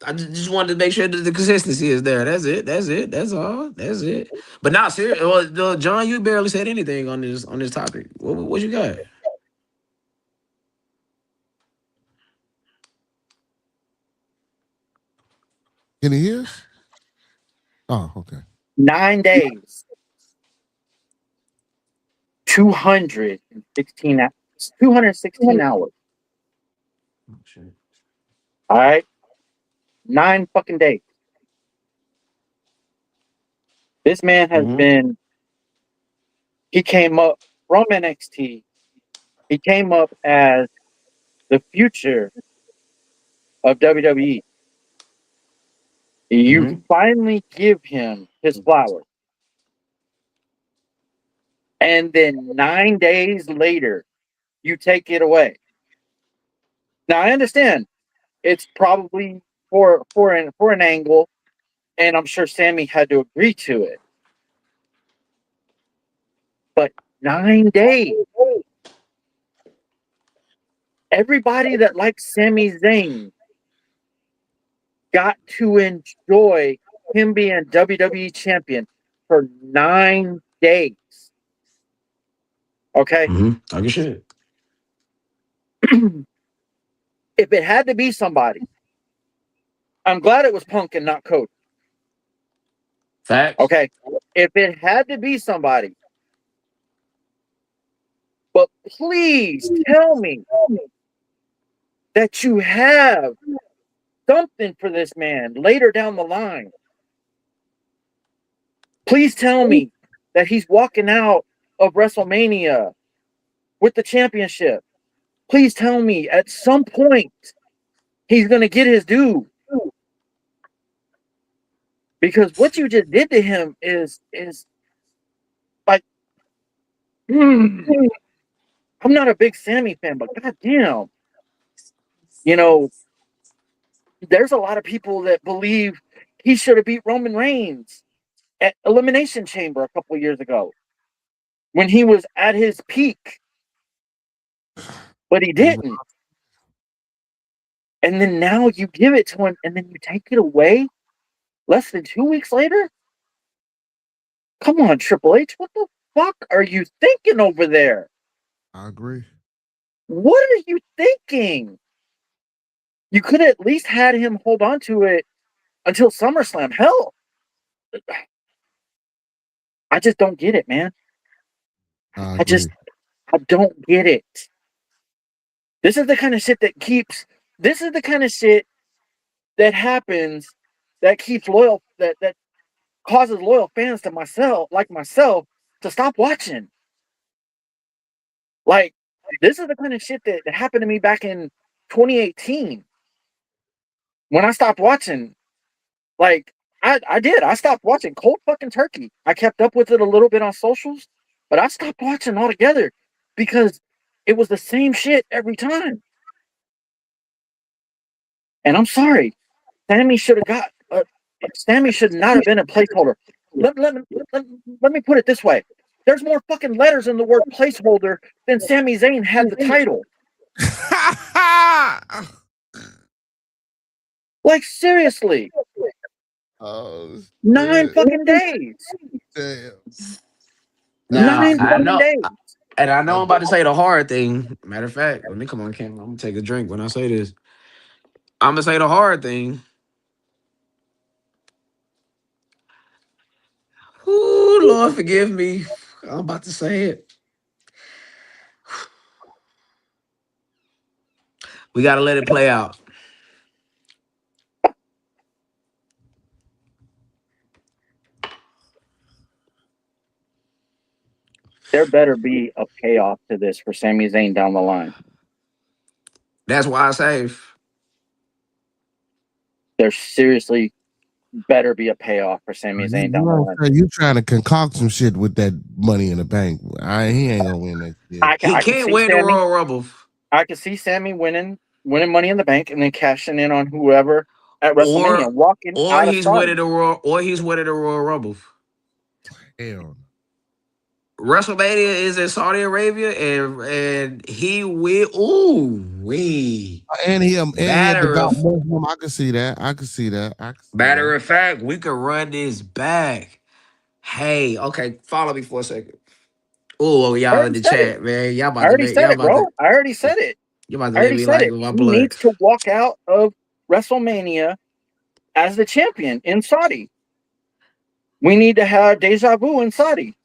I just wanted to make sure that the consistency is there. That's it. That's it. That's all. That's it. But not serious. Well, John, you barely said anything on this topic. What you got? Can he hear us? Oh, okay. 9 days, 216 hours. 216 hours. Oh, shit. All right. 9 fucking days. This man has Mm-hmm. been, he came up from NXT. He came up as the future of WWE. You Mm-hmm. finally give him his flowers. And then 9 days later, you take it away. Now I understand it's probably for an angle, and I'm sure Sammy had to agree to it. But 9 days. Everybody that likes Sami Zayn got to enjoy him being WWE champion for 9 days. Okay? Mm-hmm. Talk your shit. If it had to be somebody, I'm glad it was Punk and not Cody. Facts. Okay? If it had to be somebody, but please tell me that you have something for this man later down the line. Please tell me that he's walking out of WrestleMania with the championship. Please tell me at some point he's going to get his due. Because what you just did to him is like, I'm not a big Sammy fan, but goddamn, you know, there's a lot of people that believe he should have beat Roman Reigns at Elimination Chamber a couple of years ago when he was at his peak, but he didn't. And then now you give it to him and then you take it away less than 2 weeks later? Come on, Triple H, what the fuck are you thinking over there? I agree. What are you thinking? You could have at least had him hold on to it until SummerSlam. Hell, I just don't get it, man. I I agree. just, I don't get it. This is the kind of shit that keeps, this is the kind of shit that happens that keeps loyal, that causes loyal fans to myself, like myself, to stop watching. Like, this is the kind of shit that happened to me back in 2018 when I stopped watching. Like, I did. I stopped watching cold fucking turkey. I kept up with it a little bit on socials, but I stopped watching altogether because it was the same shit every time. And I'm sorry, Sammy should have got. Sammy should not have been a placeholder. Let me put it this way: there's more fucking letters in the word placeholder than Sami Zayn had the title. Like, seriously, Oh 9 shit. fucking days. Damn. Now 9 I fucking know, days. and I know I'm That's about to say the hard thing. Matter of fact, let me come on camera. I'm gonna take a drink when I say this. I'm gonna say the hard thing. Ooh, Lord, forgive me. I'm about to say it. We gotta let it play out. There better be a payoff to this for Sami Zayn down the line. That's why I say There seriously better be a payoff for Sami Zayn you down the know, line. you trying to concoct some shit with that money in the bank. He ain't gonna win that shit. he I can can't see win the Sammy. Royal Rumble, I can see Sammy winning Money in the Bank and then cashing in on whoever at or WrestleMania, walking out of Saudi. he's winning the Royal Rumble. Hell. WrestleMania is in Saudi Arabia, and he will. Ooh, we. And he a Matter devout of Muslim. I can see that. I can see that. I can see matter that. of fact, we could run this back. Hey, okay, follow me for a second. Oh, I y'all in already the said it. chat, man. I already said it, bro. I already said it. You about to I let already me said like it. my He blood. needs to walk out of WrestleMania as the champion in Saudi. We need to have deja vu in Saudi.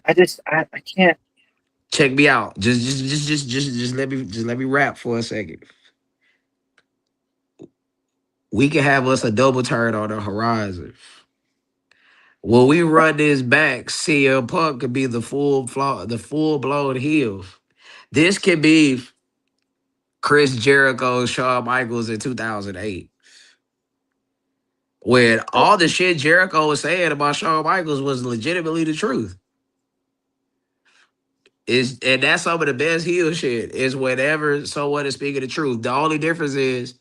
I can't. Check me out. Just let me rap for a second. We can have us a double turn on the horizon. When we run this back, CM Punk could be the full blown heel. This could be Chris Jericho, Shawn Michaels in 2008. When all the shit Jericho was saying about Shawn Michaels was legitimately the truth. And that's some of the best heel shit is whenever someone is speaking the truth. The only difference is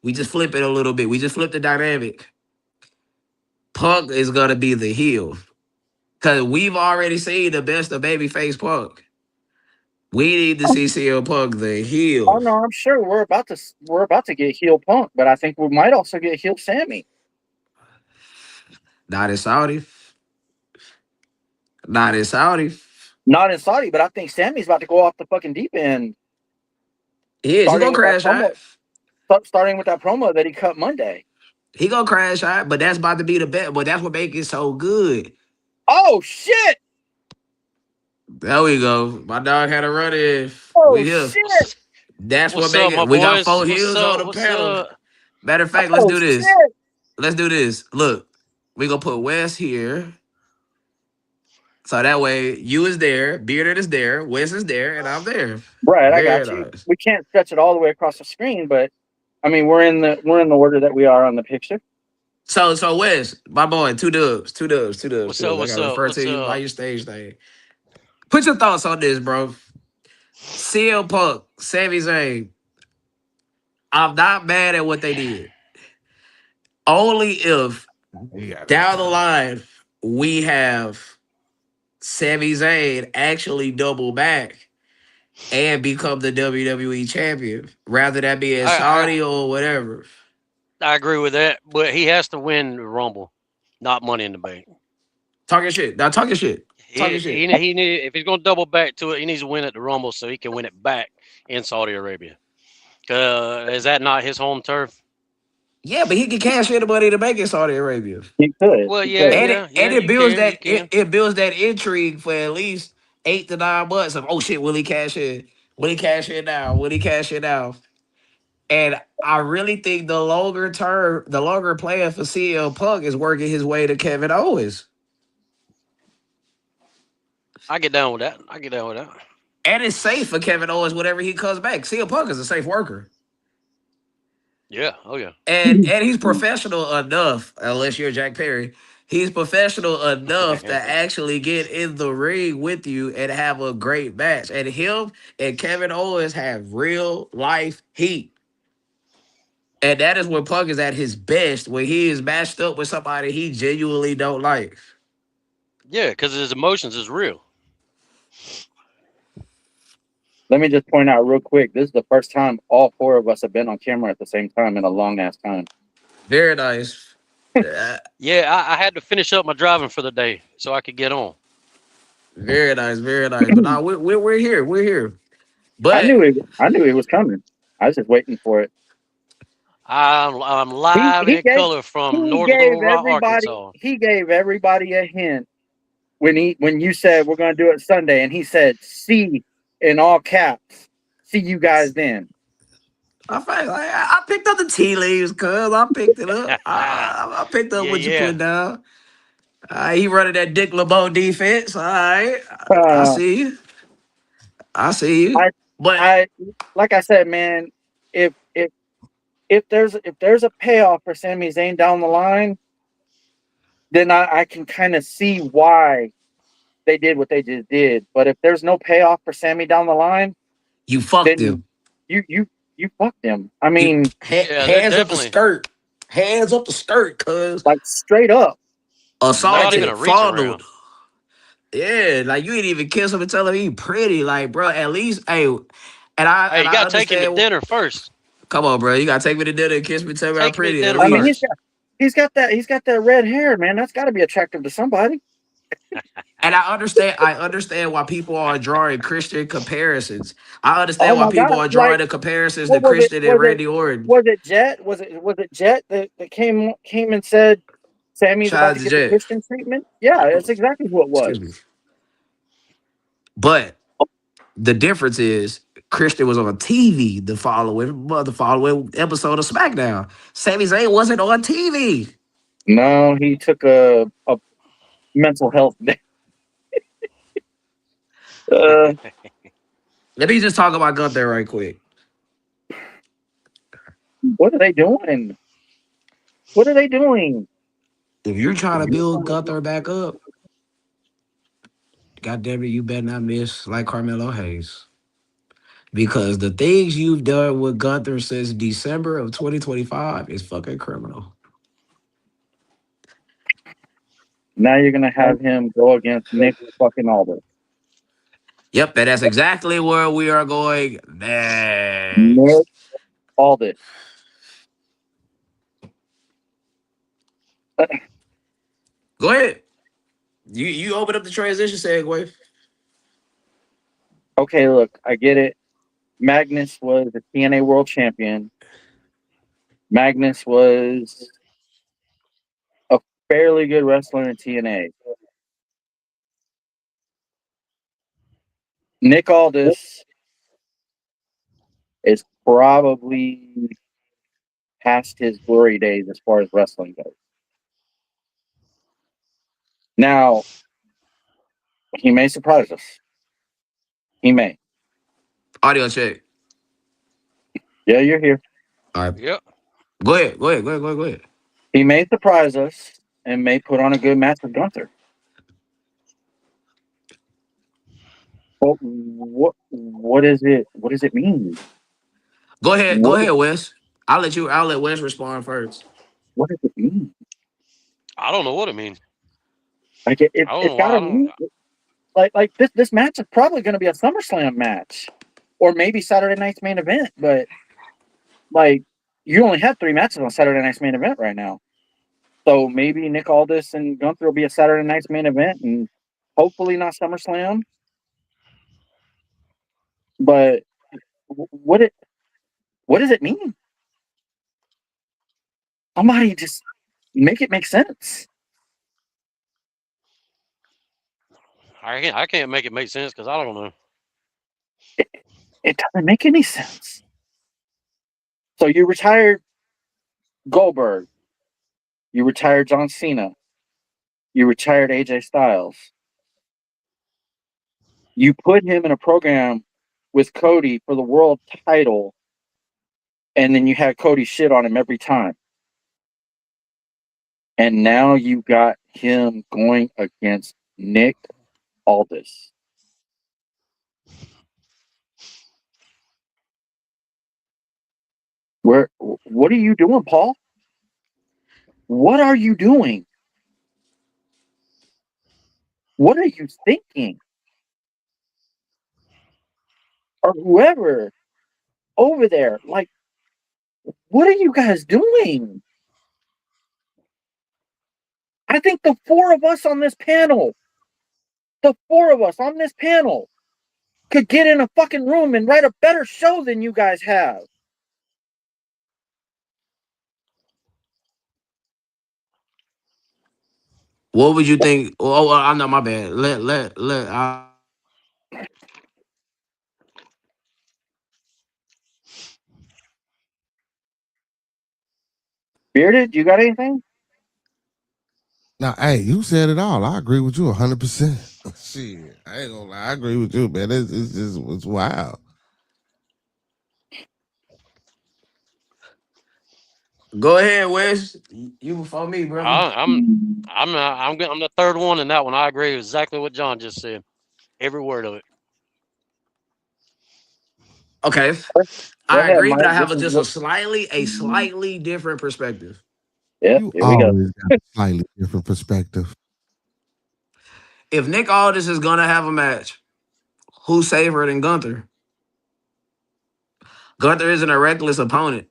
we just flip it a little bit. We just flip the dynamic. Punk is gonna be the heel. Cause we've already seen the best of babyface Punk. We need to see CM Punk the Oh heel. no, I'm sure we're about to get heel Punk, but I think we might also get heel Sammy. Not in Saudi. Not in Saudi. Not in Saudi, but I think Sammy's about to go off the fucking deep end. He is. He Starting gonna with that crash promo, out. starting with that promo that he cut Monday. He gonna crash out, but that's about to be the bet. But that's what makes it so good. Oh shit! There we go. My dog had a run in. Oh We here. shit! That's what What's make up, my it. We got boys? four What's heels on up? the What's panel. up? Matter of fact, let's Oh do this. shit! Let's do this. Look, we gonna put Wes here. So that way you is there, Bearded is there, Wes is there, and I'm there. Brad, I Very got you. nice. We can't stretch it all the way across the screen, but I mean we're in the order that we are on the picture. So Wes, my boy, two dubs. I What's up? gotta What's up? refer to What's you by up? your stage name. Put your thoughts on this, bro. CM Punk, Sami Zayn. I'm not mad at what they did. Only if Yeah, that's down the down. line we have Sami Zayn actually double back and become the WWE champion, rather that be in I Saudi or whatever. I agree with that, but he has to win the Rumble, not Money in the Bank. Talking shit. Now talking shit. He Talking he shit. he need if he's going to double back to it, he needs to win at the Rumble so he can win it back in Saudi Arabia. Is that not his home turf? Yeah, but he can cash in the money to make in Saudi Arabia. He could. Well, He yeah, could. And yeah, it yeah. and it You builds can, you that it, can. it builds that intrigue for at least 8 to 9 months of, oh shit, will he cash in? Will he cash in now? Will he cash in now? And I really think the longer plan for CL Punk is working his way to Kevin Owens. I get down with that. I get down with that. And it's safe for Kevin Owens whenever he comes back. CL Punk is a safe worker. Yeah. Oh yeah. And he's professional enough, unless you're Jack Perry, he's professional enough to actually get in the ring with you and have a great match. And him and Kevin Owens have real life heat. And that is when Punk is at his best, when he is matched up with somebody he genuinely don't like. Yeah, because his emotions is real. Let me just point out real quick. This is the first time all four of us have been on camera at the same time in a long ass time. Very nice. Uh, Yeah, I had to finish up my driving for the day so I could get on. very nice, very nice. But now we're here. We're here. I But knew it. I knew it was coming. I was just waiting for it. I'm He live he in gave color from he Northern gave Little Rock, everybody Arkansas. he gave everybody a hint when you said we're going to do it Sunday, and he said "see" in all caps. See you guys then. I picked up the tea leaves, cuz I picked it up. I picked up Yeah, what you yeah. put down. He running that Dick LeBeau defense. All right, I Uh, see you. I see you. I But I like I said, man. If if if there's a payoff for Sami Zayn down the line, then I can kind of see why they did what they just did. But if there's no payoff for Sammy down the line, you fucked him. then you you you fucked him. I You mean, Yeah, they're hands up the definitely skirt. Hands up the skirt, cuz like straight up. not even assaulted, a reach fondled. around. Yeah, like you ain't even kiss him and tell him he pretty. Like, bro, at least, hey, Hey, and you I got to take him to understand. dinner first. Come on, bro, you gotta take me to dinner and kiss me, tell me I'm Take him to pretty at dinner I mean, least. first. he's got that red hair, man. That's got to be attractive to somebody. And I understand why people are drawing Christian comparisons. I Oh understand why my people God! are Like, drawing the comparisons to what was it? Christian and Randy Orton. Was it Jet? Was it Jet that came and said Sammy's Shout about out to to get the Jet. Christian treatment? Yeah, that's exactly who it was. Excuse me. But the difference is Christian was on TV the following episode of SmackDown. Sami Zayn wasn't on TV. No, he took a mental health day. Uh, Let me just talk about Gunther right quick. what are they doing? What are they doing? If you're trying to build Gunther back up, God damn it, you better not miss like Carmelo Hayes. Because the things you've done with Gunther since December of 2025 is fucking criminal. Now you're gonna have him go against Nick fucking Aldis. Yep, and that's exactly where we are going Nick next. Aldis. Go ahead. You open up the transition segue. Okay, look, I get it. Magnus was the TNA World Champion. Magnus was a fairly good wrestler in TNA. Nick Aldis is probably past his glory days as far as wrestling goes. Now, he may surprise us. He may. Audio check. Yeah, you're here. All right. Yep. Go ahead. Go ahead. Go ahead. Go ahead. Go ahead. He may surprise us and may put on a good match with Gunther. Well, what is it? What does it mean? Go What ahead, Wes. I'll let Wes respond first. what does it mean? I don't know what it means. Like I don't it's know got why. to I don't. mean like this match is probably going to be a SummerSlam match, or maybe Saturday night's main event. But like you only have three matches on Saturday night's main event right now, so maybe Nick Aldis and Gunther will be a Saturday night's main event, and hopefully not SummerSlam. But what it what does it mean? Somebody just make it make sense. I can't make it make sense because I don't know. It, it doesn't make any sense. So you retired Goldberg, you retired John Cena, you retired AJ Styles. You put him in a program with Cody for the world title, and then you had Cody shit on him every time. And now you got him going against Nick Aldis. What are you doing, Paul? What are you doing? What are you thinking? Or whoever over there, like, what are you guys doing? I think the four of us on this panel, the four of us on this panel could get in a fucking room and write a better show than you guys have. What would you think? Oh, I'm not my bad. Let. Bearded, you got anything? Now, hey, you said it all. I agree with you 100%. Shit, I ain't gonna lie. I agree with you, man. It's just it's wild. Go ahead, Wes. You before me, brother. I, I'm I'm the third one in that one. I agree with exactly what John just said. Every word of it. Okay, Go I ahead, agree, but Mike. I have This is just what. a slightly different perspective. Yep, You here we go. always got a slightly different perspective. If Nick Aldis is gonna have a match, who's safer than Gunther? Gunther isn't a reckless opponent.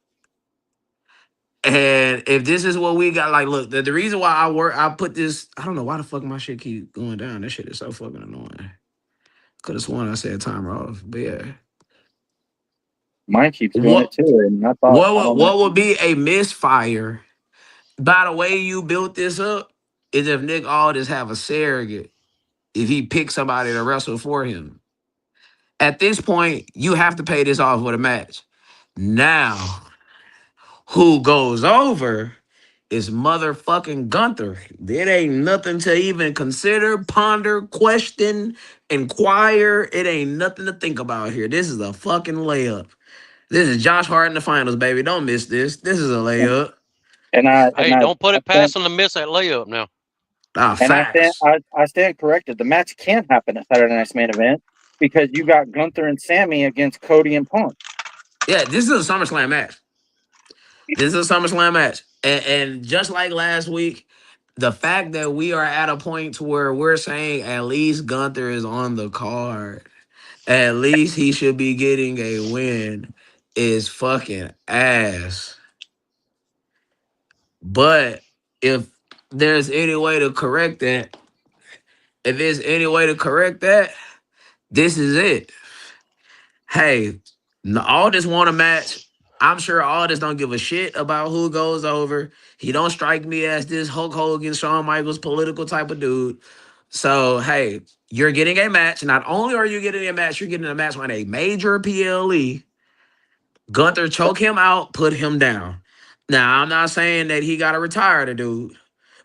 And if this is what we got, like, look, the reason why I put this, I don't know why the fuck my shit keep going down. This shit is so fucking annoying. Could have sworn I said timer off, but yeah. Mine keeps doing it What too, and I thought I don't know. what would be a misfire by the way you built this up is if Nick Aldis have a surrogate if he picks somebody to wrestle for him. At this point, you have to pay this off with a match. Now, who goes over is motherfucking Gunther. It ain't nothing to even consider, ponder, question, inquire. It ain't nothing to think about here. This is a fucking layup. This is Josh Hart in the finals, baby. Don't miss this. This is a layup. And I and Hey, I, don't put I it stand past him to miss that layup now. Ah, and facts. I stand corrected. The match can't happen at Saturday Night's main event because you got Gunther and Sammy against Cody and Punk. Yeah, this is a SummerSlam match. This is a SummerSlam match. And just like last week, the fact that we are at a point to where we're saying at least Gunther is on the card, at least he should be getting a win, is fucking ass. But if there's any way to correct that, if there's any way to correct that, this is it. Hey, all this want a match. I'm sure all this don't give a shit about who goes over. He don't strike me as this Hulk Hogan, Shawn Michaels political type of dude. So hey, you're getting a match. Not only are you getting a match, you're getting a match on a major PLE. Gunther choke him out, put him down. Now I'm not saying that he got to retire the dude,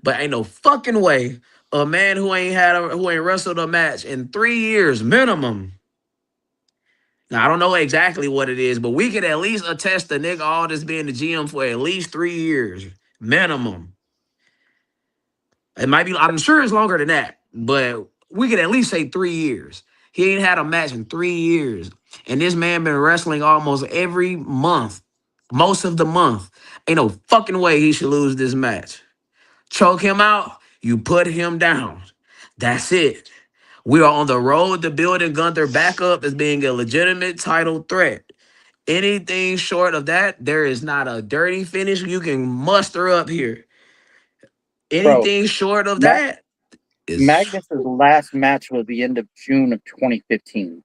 but ain't no fucking way a man who ain't wrestled a match in 3 years minimum. Now, I don't know exactly what it is, but we could at least attest to Nick Aldis being the GM for at least 3 years minimum. It might be, I'm sure it's longer than that, but we could at least say 3 years. He ain't had a match in 3 years. And this man been wrestling almost every month, most of the month. Ain't no fucking way he should lose this match. Choke him out, you put him down. That's it. We are on the road to building Gunther back up as being a legitimate title threat. Anything short of that, there is not a dirty finish you can muster up here. Bro, Anything short of Ma- that is Magnus's last match was the end of June of 2015.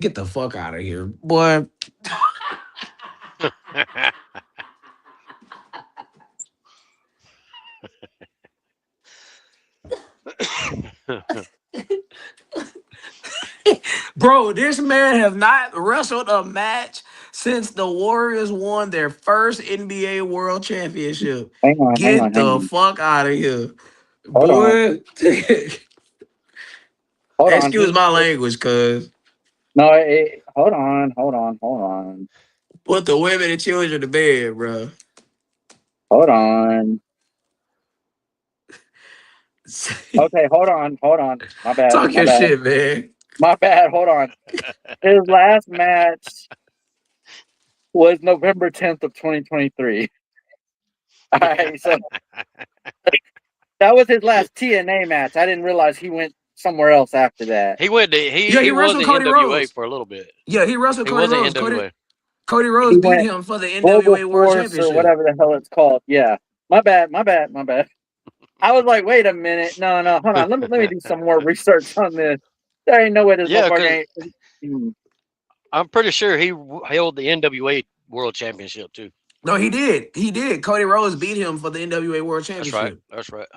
get the fuck out of here, boy. Bro, this man has not wrestled a match since the Warriors won their first NBA World Championship. Hang on, hang Get on, hang the on. fuck out of here, Hold on, boy. hold on. Excuse my language, cuz. No, hold on, hold on, hold on, Put the women and children to bed, bro. hold on. Okay, hold on. My bad, Talk my your bad, shit, man. my bad. Hold on. His last match was November 10th of 2023. All right, so that was his last TNA match. I didn't realize he went somewhere else after that. he went to Yeah, he he was wrestled in Cody NWA Rhodes. for a little bit. Yeah, he wrestled He Cody was in Rhodes. NWA. Cody Rhodes He beat went him for the Global NWA World Force or Championship. whatever the hell it's called. Yeah, my bad, my bad, my bad. I was like, wait a minute, no, no, hold on, let me do some more research on this. There ain't no way this Yeah, because motherfucker ain't. Hmm. I'm pretty sure he held the NWA World Championship too. No, he did. He did. Cody Rhodes beat him for the NWA World That's right. Championship. That's right.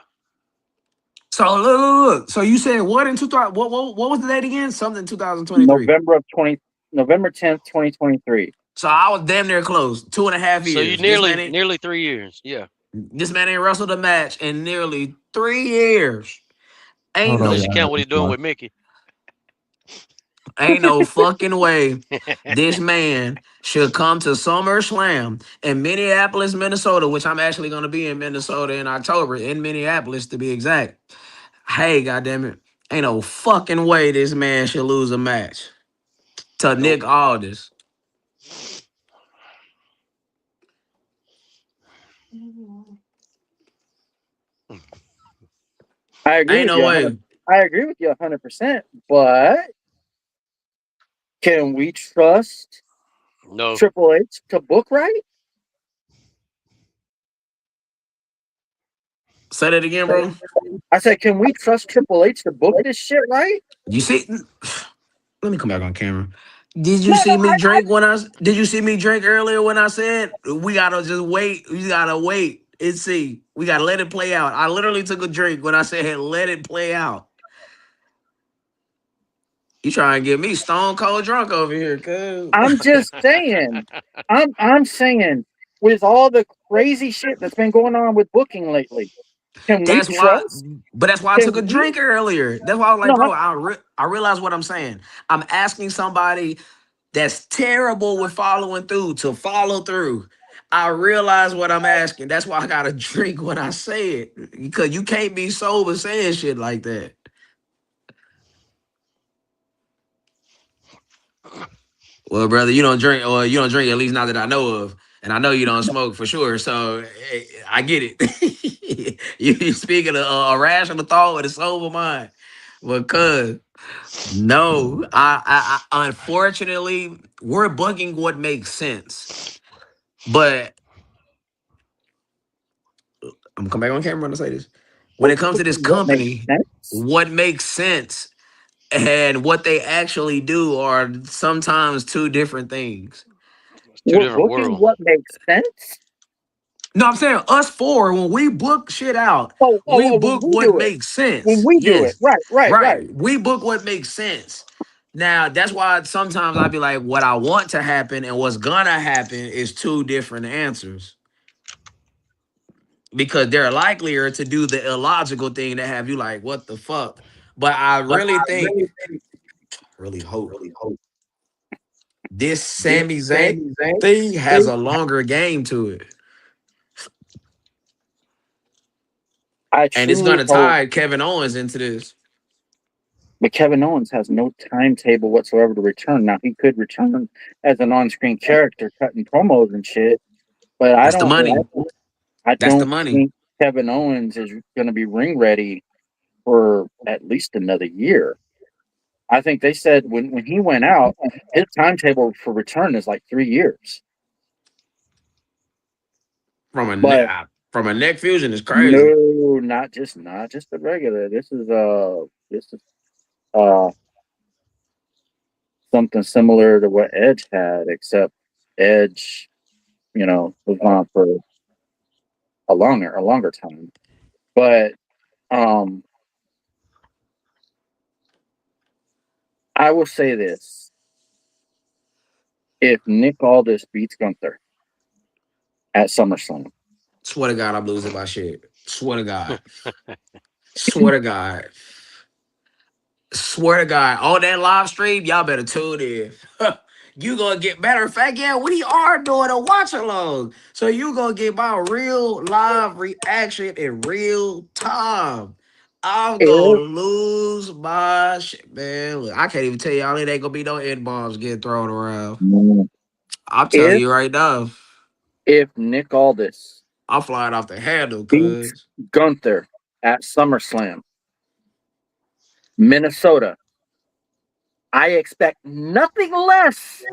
So look. So you said what in 2000? What was the date again? Something 2023. November 10th, 2023. So I was damn near close. 2.5 So you years. This man ain't. nearly 3 years. Yeah. This man ain't wrestled a match in nearly 3 years. Ain't Hold on, no Unless you count y'all. what he's doing with Mickey. Ain't no fucking way this man should come to SummerSlam in Minneapolis, Minnesota, which I'm actually going to be in Minnesota in October, in Minneapolis to be exact. Hey, goddamn it. Ain't no fucking way this man should lose a match to Nope. Nick Aldis. I agree Ain't with no you 100. way. I agree with you 100%. But can we trust No. Triple H to book right? Say that again, bro. I said, can we trust Triple H to book this shit right? You see, let me come back on camera. Did you No, no, see me drink when did you see me drink earlier when I said we gotta just wait? We gotta wait and see. We gotta let it play out. I literally took a drink when I said let it play out. You trying to get me stone cold drunk over here, cuz. I'm just saying. I'm saying with all the crazy shit that's been going on with booking lately, can we That's why, trust? but that's why I Can took a we? drink earlier. That's why I was like, No, bro, I realize what I'm saying. I'm asking somebody that's terrible with following through to follow through. I realize what I'm asking. That's why I got to drink when I say it because you can't be sober saying shit like that. Well, brother, you don't drink, or you don't drink at least not that I know of, and I know you don't smoke for sure. So I get it. You speaking of a rational thought with a sober mind, because no, I unfortunately we're booking what makes sense, but I'm gonna come back on camera and say this. When we're it comes to this booking what makes company, sense. what makes sense and what they actually do are sometimes two different things. It's two We're different booking worlds. what makes sense. No, I'm saying us four, when we book shit out, we When book we what do it, makes sense. when we do it, Yes. right, right, right. Right. We book what makes sense. Now, that's why sometimes I'd be like, what I want to happen and what's gonna happen is two different answers. Because they're likelier to do the illogical thing to have you like, what the fuck? But I But really I think, really, really hope really hope this this Sami Zayn Sami Zayn thing has thing. a longer game to it. I And it's truly gonna hope. tie Kevin Owens into this. But Kevin Owens has no timetable whatsoever to return. Now he could return as an on-screen character, cutting promos and shit. But That's the money. I That's the don't money. think Kevin Owens is going to be ring ready for at least another year. I think they said when he went out, his timetable for return is like 3 years. From a But from a neck fusion is crazy. no, not just the regular. This is uh something similar to what Edge had, except Edge, was gone for a longer time. But um I will say this. If Nick Aldis beats Gunther at SummerSlam, Swear to God, I'm losing my shit. Swear to God. Swear to God. Swear to God. On that live stream, y'all better tune in. You gonna get matter of fact, yeah, we are doing a watch along. So you gonna get my real live reaction in real time. I'm if gonna lose my shit, man. Look, I can't even tell y'all it ain't gonna be no N bombs getting thrown around. I'm telling if you right now. if Nick Aldis I'm flying off the handle, beats cuz. Gunther at SummerSlam, Minnesota, I expect nothing less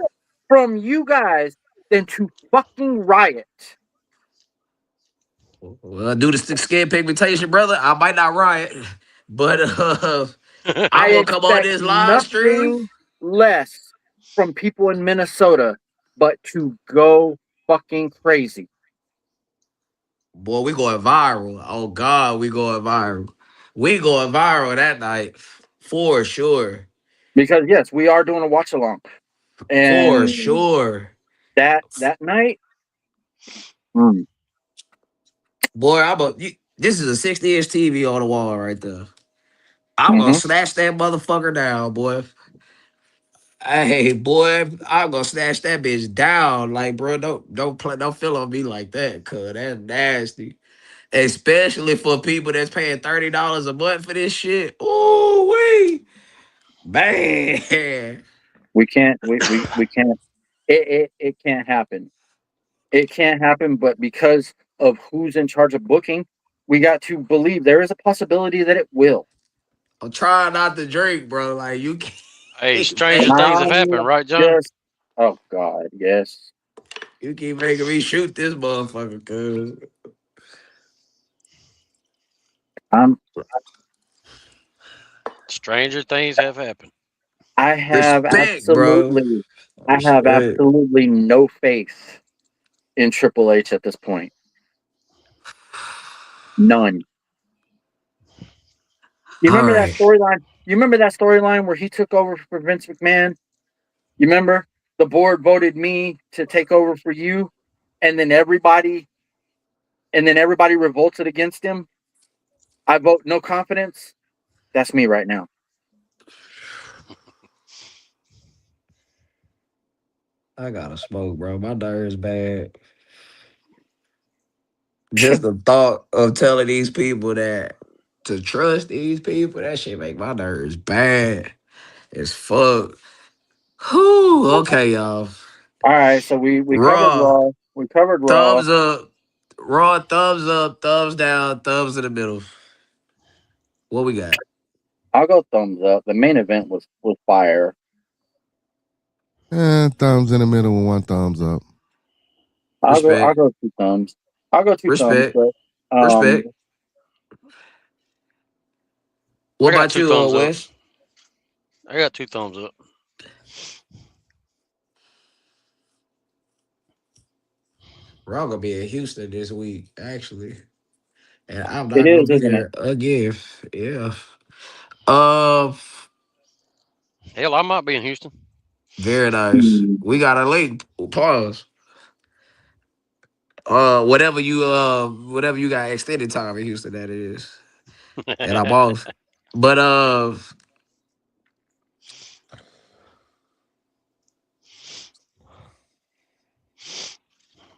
from you guys than to fucking riot. Well, due to skin pigmentation, brother, I might not riot, but I I'm gonna come on expect this live stream. nothing less from people in Minnesota but to go fucking crazy. Boy, we going viral. Oh God, we going viral. We going viral that night for sure. Because yes, we are doing a watch along. For And sure. that night, mm, Boy, this is a 60-inch TV on the wall right there. I'm gonna hmm snatch that motherfucker down, boy. Hey, boy, I'm gonna snatch that bitch down. Like, bro, don't feel on me like that, cuz that's nasty. Especially for people that's paying $30 a month for this shit. Ooh, wee. Man. we can't we can't it can't happen. It can't happen, but because of who's in charge of booking, we got to believe there is a possibility that it will. I'm trying not to drink, bro. Like you Hey, keep stranger making things have I'm happened, right, John? just oh god, yes. you keep making me shoot this motherfucker, cuz. I'm Stranger things have happened. I have Respect, bro. absolutely I have Respect. absolutely no faith in Triple H at this point. None. You All remember that right. storyline? You remember that storyline where he took over for Vince McMahon? You remember the board voted me to take over for you, and then everybody revolted against him. I vote no confidence. That's me right now. I gotta smoke, bro. My nerves bad. Just the thought of telling these people that to trust these people, that shit make my nerves bad as fuck. Whew, okay, y'all. All right, so we covered Raw, Raw. We covered Raw. thumbs up. Raw, thumbs up, thumbs down, thumbs in the middle. What we got? I'll go thumbs up. The main event was fire. Thumbs in the middle with one thumbs up. I'll Respect, go two thumbs. I'll go two thumbs, respect, but respect. What I got about two you, thumbs up. Wes? I got two thumbs up. Raw gonna be in Houston this week, actually, and I'm it not gonna is, be isn't it? there again. Yeah. Uh, Hell, I might be in Houston. very nice. Hmm. We got a link. Pause. Whatever you got extended time in Houston, that is, and I'm off. But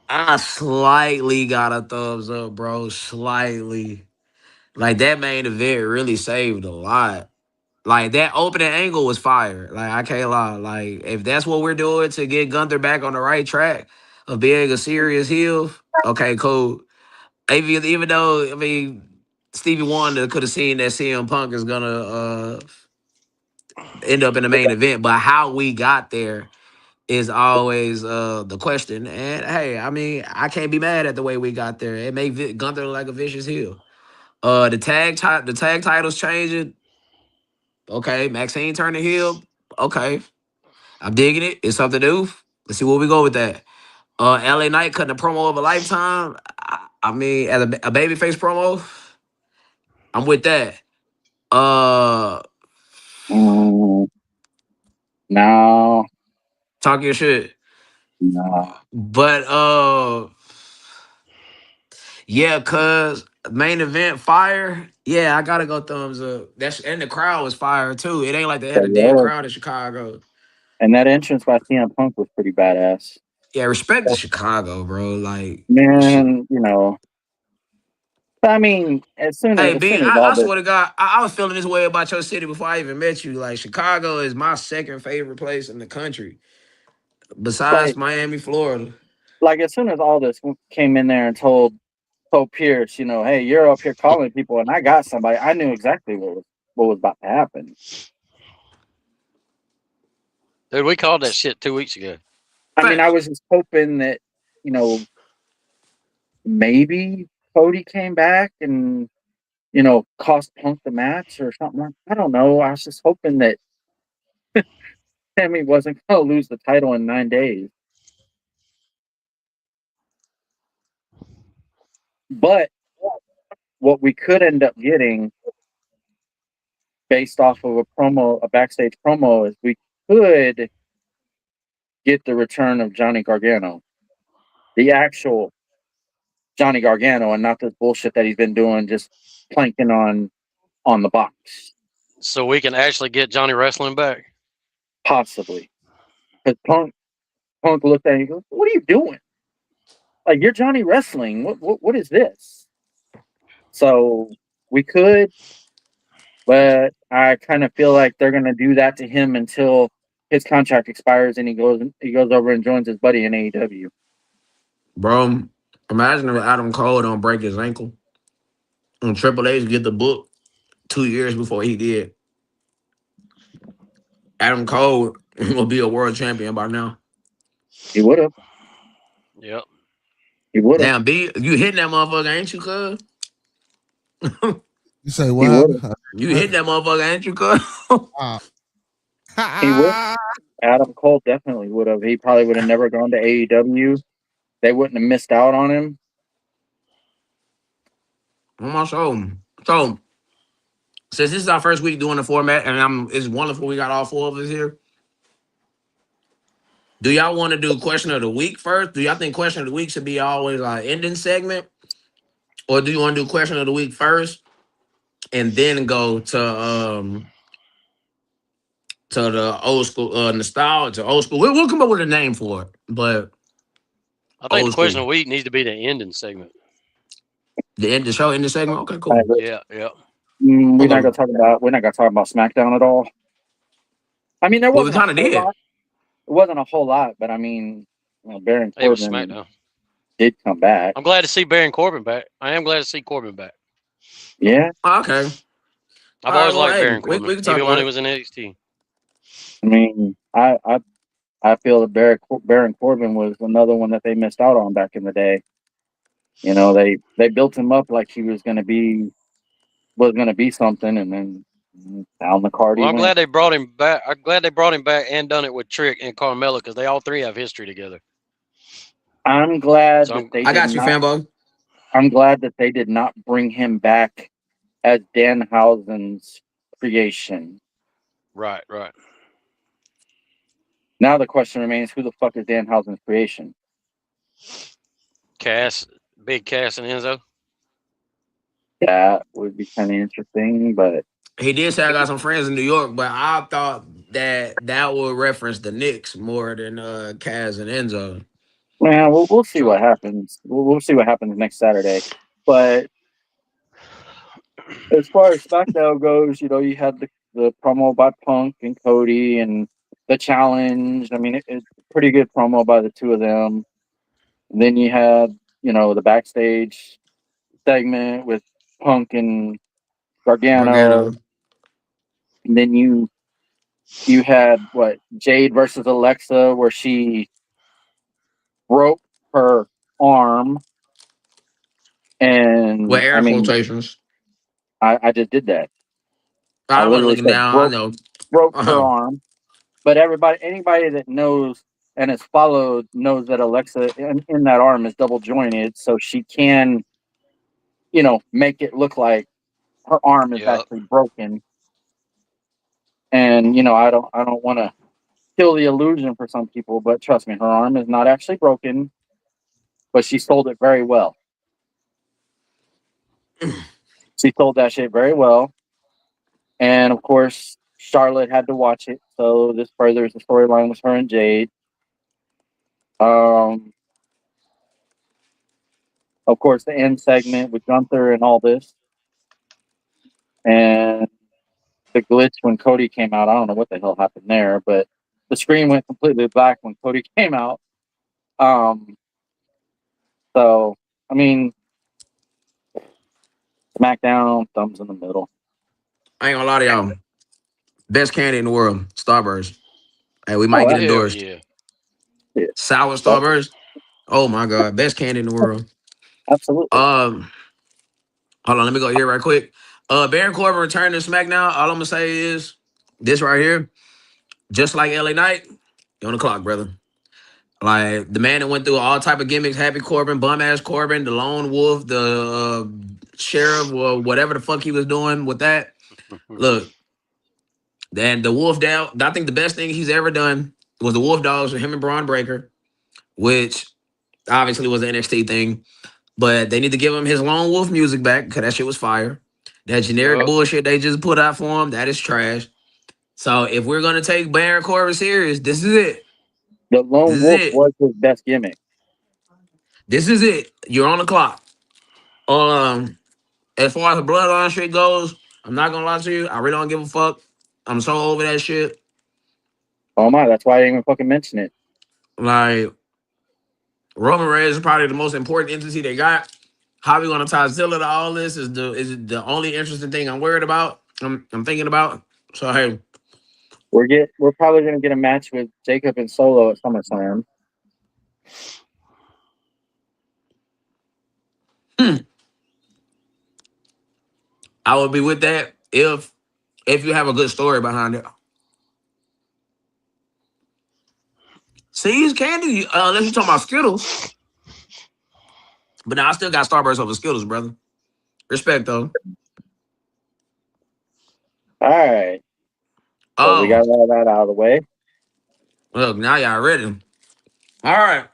I slightly got a thumbs up, bro. Slightly. Like that main event really saved a lot. Like that opening angle was fire. Like I can't lie. Like if that's what we're doing to get Gunther back on the right track of being a serious heel, okay, cool. Even though I mean Stevie Wonder could have seen that CM Punk is gonna end up in the main event, but how we got there is always the question. And hey, I mean I can't be mad at the way we got there. It made Gunther look like a vicious heel. The tag titles changing. Okay, Maxine turned the heel. Okay, I'm digging it. It's something new. Let's see where we go with that. LA Knight cutting a promo of a lifetime. I mean, as a babyface promo, I'm with that. Uh, Mm, no, talk your shit. no. But yeah, cause main event fire. Yeah, I gotta go thumbs up. That's and the crowd was fire too. It ain't like they It had a dead was. crowd in Chicago. And that entrance by CM Punk was pretty badass. Yeah, respect to Chicago, bro. Like shit. Man, I mean, Hey, as B, soon as all I this, swear to God, I was feeling this way about your city before I even met you. Like Chicago is my second favorite place in the country, besides like, Miami, Florida. as soon as all this came in there and told Pierce, hey, you're up here calling people, and I got somebody. I knew exactly what was about to happen. Dude, we called that shit 2 weeks ago. I mean, I Facts, was just hoping that you know maybe Cody came back and cost Punk the match or something. I don't know. I was just hoping that Sammy wasn't going to lose the title in 9 days. But what we could end up getting based off of a backstage promo, is we could get the return of Johnny Gargano, the actual Johnny Gargano, and not this bullshit that he's been doing, just planking on the box, So we can actually get Johnny Wrestling back. possibly. Because Punk looked at him and goes, "What are you doing? Like, you're Johnny Wrestling. What is this?" So we could, but I kind of feel like they're gonna do that to him until his contract expires and he goes over and joins his buddy in AEW. bro. Imagine if Adam Cole don't break his ankle and Triple H get the book 2 years before he did. Adam Cole will be a world champion by now. He would have. Yep. He would have. Damn, B, you hitting that motherfucker, ain't you, cuz? You say He what would have. happened? You hitting that motherfucker, ain't you, cuz? Uh, He would. Adam Cole definitely would have. He probably would have never gone to AEW. They wouldn't have missed out on him. On my soul. So, since this is our first week doing the format, and it's wonderful we got all four of us here. Do y'all want to do question of the week first? Do y'all think question of the week should be always our ending segment? Or do you want to do question of the week first and then go to the old school nostalgia to old school? We'll come up with a name for it, but I think the old question school. of the week needs to be the ending segment. The end the show, end the segment. Okay, I cool. agree. Yeah, yeah. Okay. We're not gonna talk about SmackDown at all. I mean, there Well, we wasn't a kind of whole did. lot. It wasn't a whole lot, but I mean, Baron It was Corbin SmackDown. did come back. I'm glad to see Baron Corbin back. I am glad to see Corbin back. Yeah, Okay. I've All right. always Well, liked hey, Baron we Corbin, can talk even when about he it. was in NXT. I mean, I feel that Baron Corbin was another one that they missed out on back in the day. They built him up like he was gonna be something, and then down the card Well, he I'm went. glad they brought him back. I'm glad they brought him back and done it with Trick and Carmella because they all three have history together. I'm glad So that I'm they I did got you, not. Fanbo. I'm glad that they did not bring him back as Danhausen's creation. right, right. Now the question remains: who the fuck is Danhausen's creation? Cass, Big Cass and Enzo. That would be kind of interesting, but He did say I got some friends in New York, but I thought that would reference the Knicks more than Kaz and Enzo. well, we'll see what True. happens. We'll see what happens next Saturday. But as far as SmackDown goes, you had the promo by Punk and Cody and the challenge. I mean, it's a pretty good promo by the two of them. And then you had, the backstage segment with Punk and Gargano. Gargano. And then you had what, Jade versus Alexa, where she broke her arm. With And I air mean, quotations. I just did that. I I wasn't literally looking said down. I broke know. broke her Uh-huh. arm. But anybody that knows and has followed knows that Alexa in that arm is double jointed, so she can, make it look like her arm is Yep. actually broken. And I don't want to kill the illusion for some people, but trust me, her arm is not actually broken, but she sold it very well. She sold that shit very well, and of course, Charlotte had to watch it, so this furthers the storyline with her and Jade. Um, of course, the end segment with Gunther and all this, and the glitch when Cody came out. I don't know what the hell happened there, but the screen went completely black when Cody came out. Um, so I mean, SmackDown, thumbs in the middle. I ain't gonna lie to y'all. Best candy in the world, Starburst. Hey, we might Oh, get Hell endorsed. yeah. that's it. Sour But Starburst. Oh my god, best candy in the world. absolutely, Um, Hold on, let me go here right quick. Baron Corbin returned to SmackDown. All I'm gonna say is this right here, just like LA Knight, you on the clock, brother. Like the man that went through all type of gimmicks, Happy Corbin, bum ass Corbin, the lone wolf, the sheriff, or whatever the fuck he was doing with that. Look, then the wolf down. I think the best thing he's ever done was the Wolf Dogs with him and Braun Breaker, which obviously was an NXT thing. But they need to give him his lone wolf music back because that shit was fire. That generic Yup. bullshit they just put out for him, that is trash. So if we're gonna take Baron Corbin serious, this is it. the This Lone is Wolf it. was his best gimmick. This is it. You're on the clock. As far as the bloodline shit goes, I'm not gonna lie to you. I really don't give a fuck. I'm so over that shit. Oh my, that's why I didn't even fucking mention it. Like Roman Reigns is probably the most important entity they got. How we gonna tie Zilla to all this is the only interesting thing I'm worried about. I'm thinking about. So hey, We're probably gonna get a match with Jacob and Solo at SummerSlam. hmm, I would be with that if you have a good story behind it. See, it's candy. Unless you're talking about Skittles. But now I still got Starburst over Skittles, brother. Respect though. All right, so we Oh, got all that out of the way. look, now y'all ready. All right.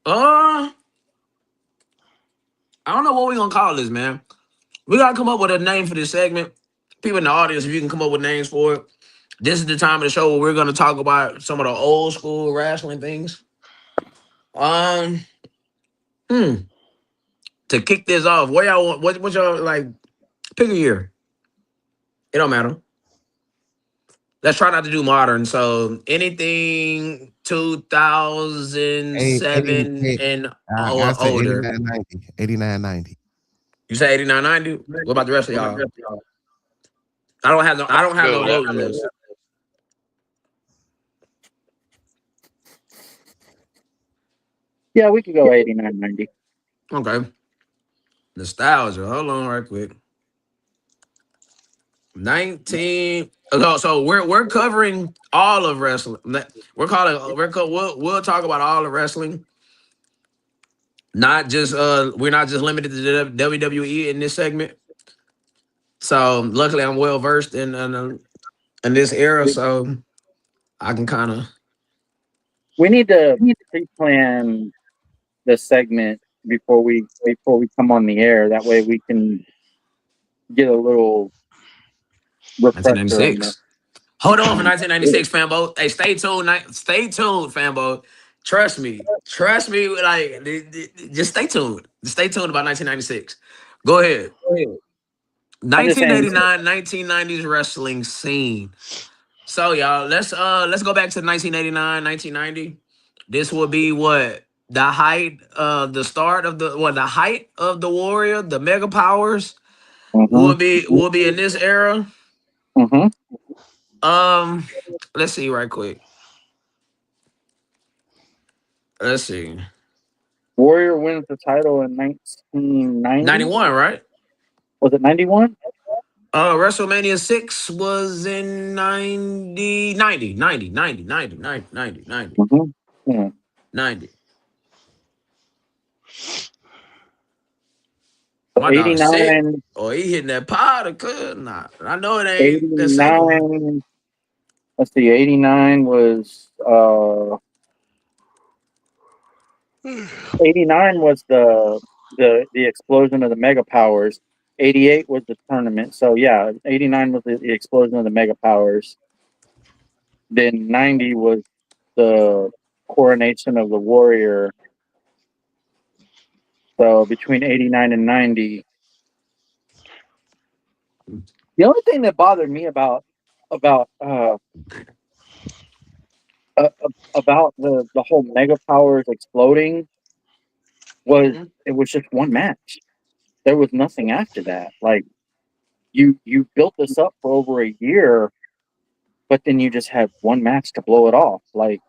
Uh, I don't know what we gonna call this, man. We gotta come up with a name for this segment. People in the audience, if you can come up with names for it. This is the time of the show where we're gonna talk about some of the old school wrestling things. Um, hmm. To kick this off, where y'all want what y'all like? Pick a year. It don't matter. Let's try not to do modern. So anything Eight, 2007 88, and I or say older. 89, 90. 89, 90. You say 89, 90? What about the rest of y'all? I don't have Go no with that. vote in this. Yeah, we could go 89, 90. Okay. Nostalgia. Hold on right quick. 19. So we're covering all of wrestling. We'll talk about all of wrestling. Not just we're not just limited to the WWE in this segment. So luckily I'm well versed in this era, We, so I can kind of. we need to pre-plan the segment before we come on the air. That way we can get a little refresher on that. 1996. Hold on for 1996, fanbo. Hey, stay tuned. Stay tuned, fanbo. Trust me. Trust me. Just stay tuned. Just stay tuned about 1996. Go ahead. I'm just saying. 1989, 1990s wrestling scene. So y'all, let's go back to 1989, 1990. This will be what the height, the start of the height of the Warrior, the Mega Powers Hmm. will be in this era. Hmm. Um, let's see right quick. Let's see. Warrior wins the title in 1990. 91, right? Was it 91? WrestleMania 6 was in 90, 90, 90, 90, 90, 90, 90, 90, Mm-hmm. Yeah. 90. So My dog sick. 89, Oh, he hitting that powder, cuz. Nah, I know it ain't the second one. 89. Let's see, 89 was 89 was the explosion of the mega powers. 88 was the tournament. So yeah, 89 was the explosion of the mega powers. Then 90 was the coronation of the warrior. So between 89 and 90, the only thing that bothered me about uh, about the whole mega powers exploding was Mhm. it was just one match. There was nothing after that. Like you built this up for over a year, but then you just had one match to blow it off. Like,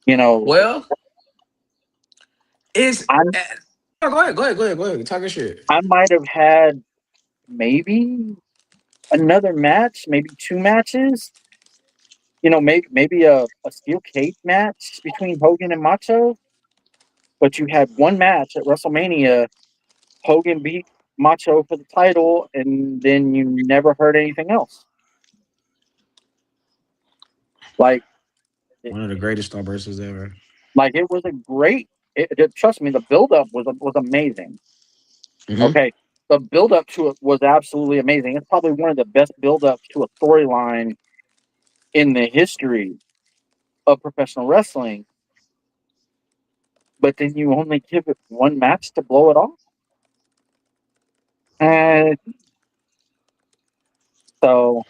you know, Well, it's. I Oh, go ahead, go ahead, go ahead, go ahead. Talking shit. I might have had maybe another match, maybe two matches. You know, maybe a steel cage match between Hogan and Macho, but you had one match at WrestleMania. Hogan beat Macho for the title, and then you never heard anything else. Like, One of the greatest starbursts ever. like it was a great. Trust me, the buildup was amazing. Hmm. Okay, the buildup to it was absolutely amazing. It's probably one of the best buildups to a storyline in the history of professional wrestling. But then you only give it one match to blow it off. And so,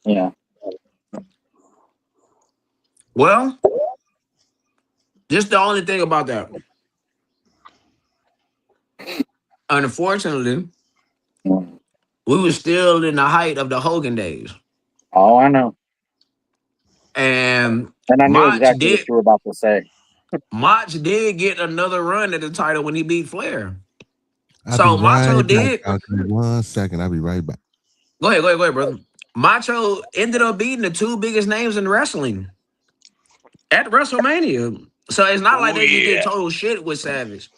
yeah, Well, just the only thing about that. Unfortunately, we were still in the height of the Hogan days, oh, I know, and and I knew Mach exactly what did you were about to say. Mach did get another run at the title when he beat Flair. I'll be So Macho right back. did. Y'all give me 1 second. I'll be right back. Go ahead, brother. Macho ended up beating the two biggest names in wrestling at WrestleMania. So it's not like Oh they just did yeah. total shit with Savage.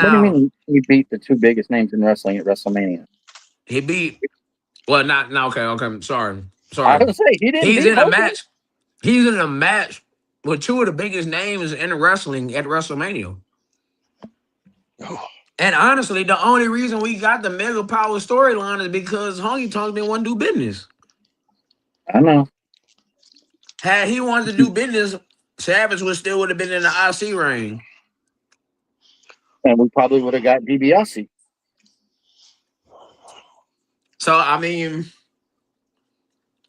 What do you Now mean he beat the two biggest names in wrestling at WrestleMania? he beat. Well, not now. Okay, okay. Sorry, I sorry. would say he didn't He's beat in a Hogan. match. He's in a match with two of the biggest names in wrestling at WrestleMania. And honestly, the only reason we got the Mega Power storyline is because Honky Tonk didn't want to do business. I know, Had he wanted to do business, Savage would have been in the IC ring. and we probably would have got DiBiase. So I mean,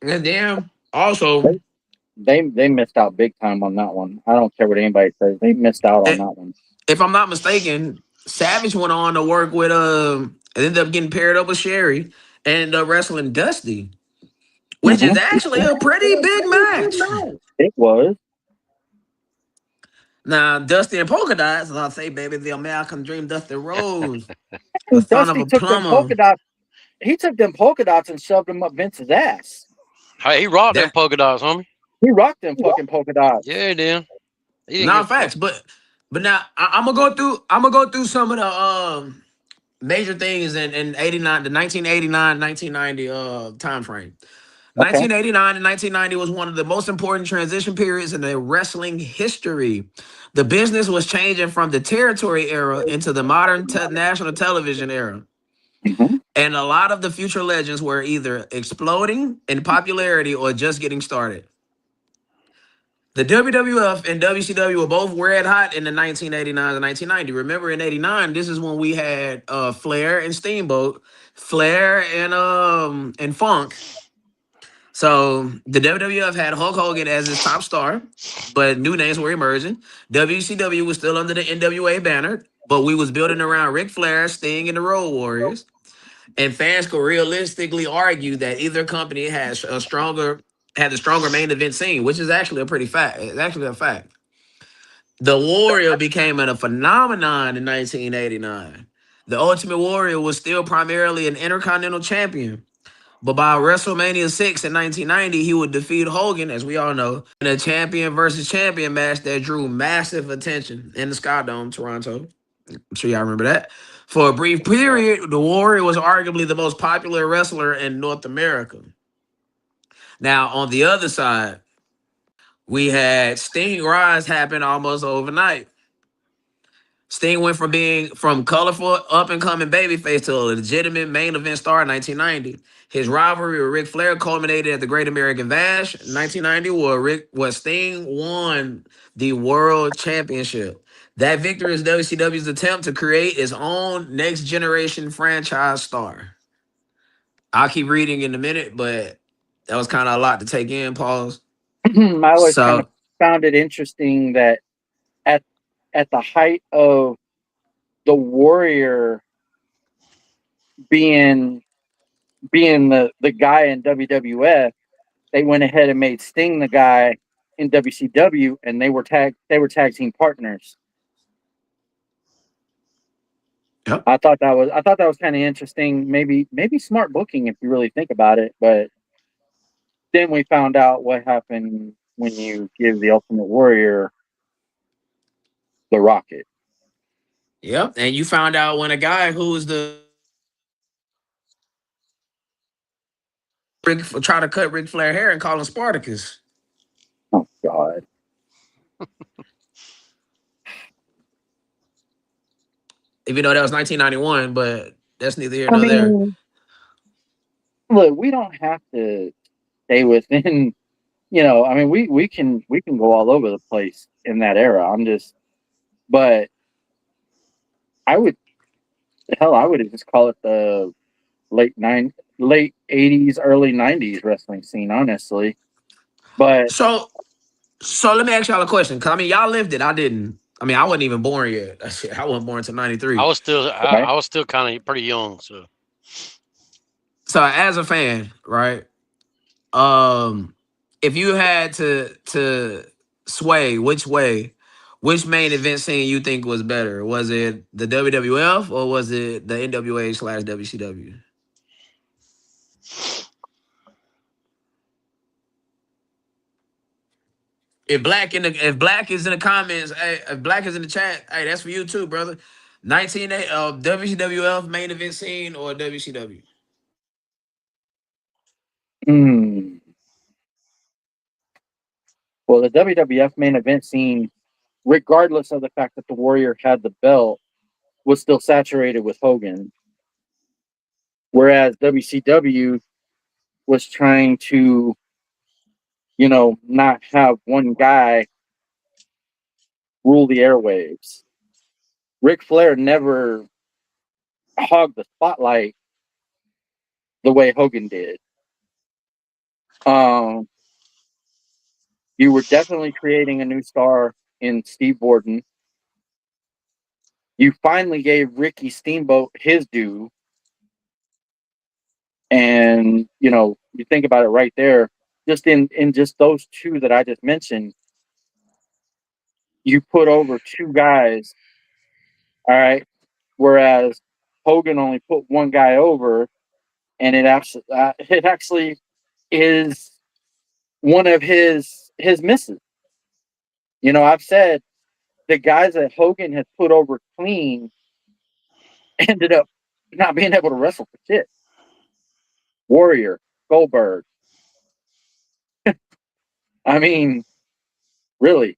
and then also, They missed out big time on that one. I don't care what anybody says. They missed out on eh, that one. if I'm not mistaken, Savage went on to work with ended up getting paired up with Sherry and wrestling Dusty, which is Hmm. actually a pretty big match. It was. Now, Dusty and Polka Dots, I'll say, baby, the American Dream, Dusty Rose, the And son of Dusty a took them plumber. polka dots. He took them polka dots and shoved them up Vince's ass. Hey, he rocked them That polka dots, homie. He rocked them fucking polka dots. Yeah, he did. He didn't not give a fuck. facts, but now I'm gonna go through. I'm gonna go through some of the major things in 89, the 1989, 1990 time frame. Okay. 1989 and 1990 was one of the most important transition periods in the wrestling history. The business was changing from the territory era into the modern national television era. Hmm. And a lot of the future legends were either exploding in popularity or just getting started. The WWF and WCW were both red hot in the 1989 and 1990. Remember, in '89, this is when we had Flair and Steamboat, Flair and Funk. So the WWF had Hulk Hogan as its top star, but new names were emerging. WCW was still under the NWA banner, but we was building around Ric Flair, Sting, and the Road Warriors. And fans could realistically argue that either company has a stronger had the stronger main event scene, which is actually a pretty fact. It's actually a fact. The Warrior became a phenomenon in 1989. The Ultimate Warrior was still primarily an intercontinental champion, but by WrestleMania 6 in 1990, he would defeat Hogan, as we all know, in a champion versus champion match that drew massive attention in the Sky Dome, Toronto. I'm sure y'all remember that. For a brief period, the Warrior was arguably the most popular wrestler in North America. Now, on the other side, we had Sting rise happen almost overnight. Sting went from being from colorful up and coming babyface to a legitimate main event star in 1990. His rivalry with Ric Flair culminated at the Great American Bash in 1990, where Sting won the World Championship. That victory is WCW's attempt to create its own next generation franchise star. I'll keep reading in a minute, but that was kind of a lot to take in. Pause. I always kind of So, found it interesting that at at the height of the Warrior being the guy in WWF, they went ahead and made Sting the guy in WCW, and they were tag team partners. yep. I thought that was kind of interesting. Maybe smart booking if you really think about it. But then we found out what happened when you give the Ultimate Warrior the rocket. Yep. And you found out when a guy who's the try to cut Ric Flair hair and call him Spartacus. Oh God! Even though that was 1991, but that's neither here I nor there. mean, look, we don't have to stay within. I mean, we can go all over the place in that era. But I would I would just call it the late '80s, early '90s wrestling scene, honestly. But So, so let me ask y'all a question. Cause I mean, y'all lived it. I didn't. I mean, I wasn't even born yet. Shit, I wasn't born until I '93. was still I, right, I was still kind of pretty young, so So, as a fan, right? Um, if you had to sway which way, which main event scene you think was better? Was it the WWF or was it the NWA/WCW? If Black is in the comments, hey, if Black is in the chat, hey, that's for you too, brother. 1980 WCWF main event scene or WCW? hmm. Well, the WWF main event scene, regardless of the fact that the Warrior had the belt, was still saturated with Hogan, whereas WCW was trying to, not have one guy rule the airwaves. Ric Flair never hogged the spotlight the way Hogan did. Um, you were definitely creating a new star in Steve Borden. You finally gave Ricky Steamboat his due, and you think about it right there, just in just those two that I just mentioned, you put over two guys, all right. Whereas Hogan only put one guy over, and it actually is one of his misses. I've said the guys that Hogan has put over clean ended up not being able to wrestle for shit. Warrior, Goldberg. I mean, really.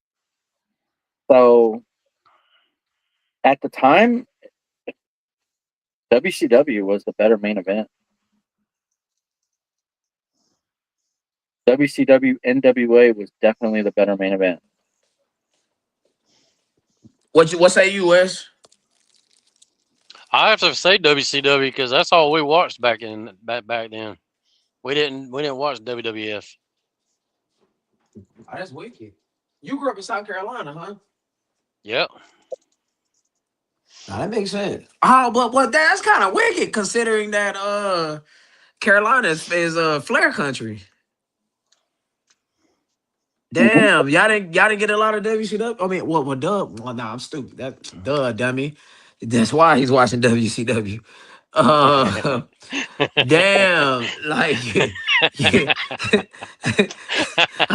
So at the time, WCW was the better main event. WCW NWA was definitely the better main event. What say you, Wes? I have to say WCW because that's all we watched back then. We didn't watch WWF. Oh, that's wicked. You grew up in South Carolina, huh? Yep. Nah, that makes sense. Oh, but that's kind of wicked considering that Carolina is Flair country. Hmm. Damn, y'all didn't get a lot of WCW. I mean, what duh? Well, nah, I'm stupid. That duh, dummy. That's why he's watching WCW. Uh, damn, like I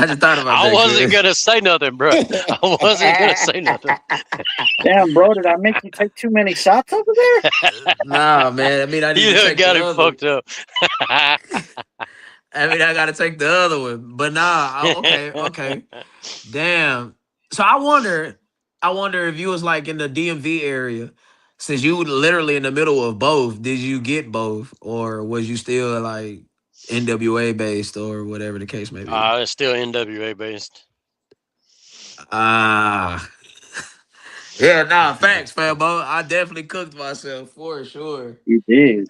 just thought about I that wasn't shit. gonna say nothing, bro. I wasn't gonna say nothing. Damn, bro, did I make you take too many shots over there? Nah, man. I mean, I need You to done take the got him other. fucked up. I mean, I got to take the other one. But nah, okay, okay. Damn. So I wonder if you was like in the DMV area, since you were literally in the middle of both, did you get both? Or was you still like NWA based or whatever the case may be? It's still NWA based. Ah. Yeah, nah, facts, fam. I definitely cooked myself for sure. You did.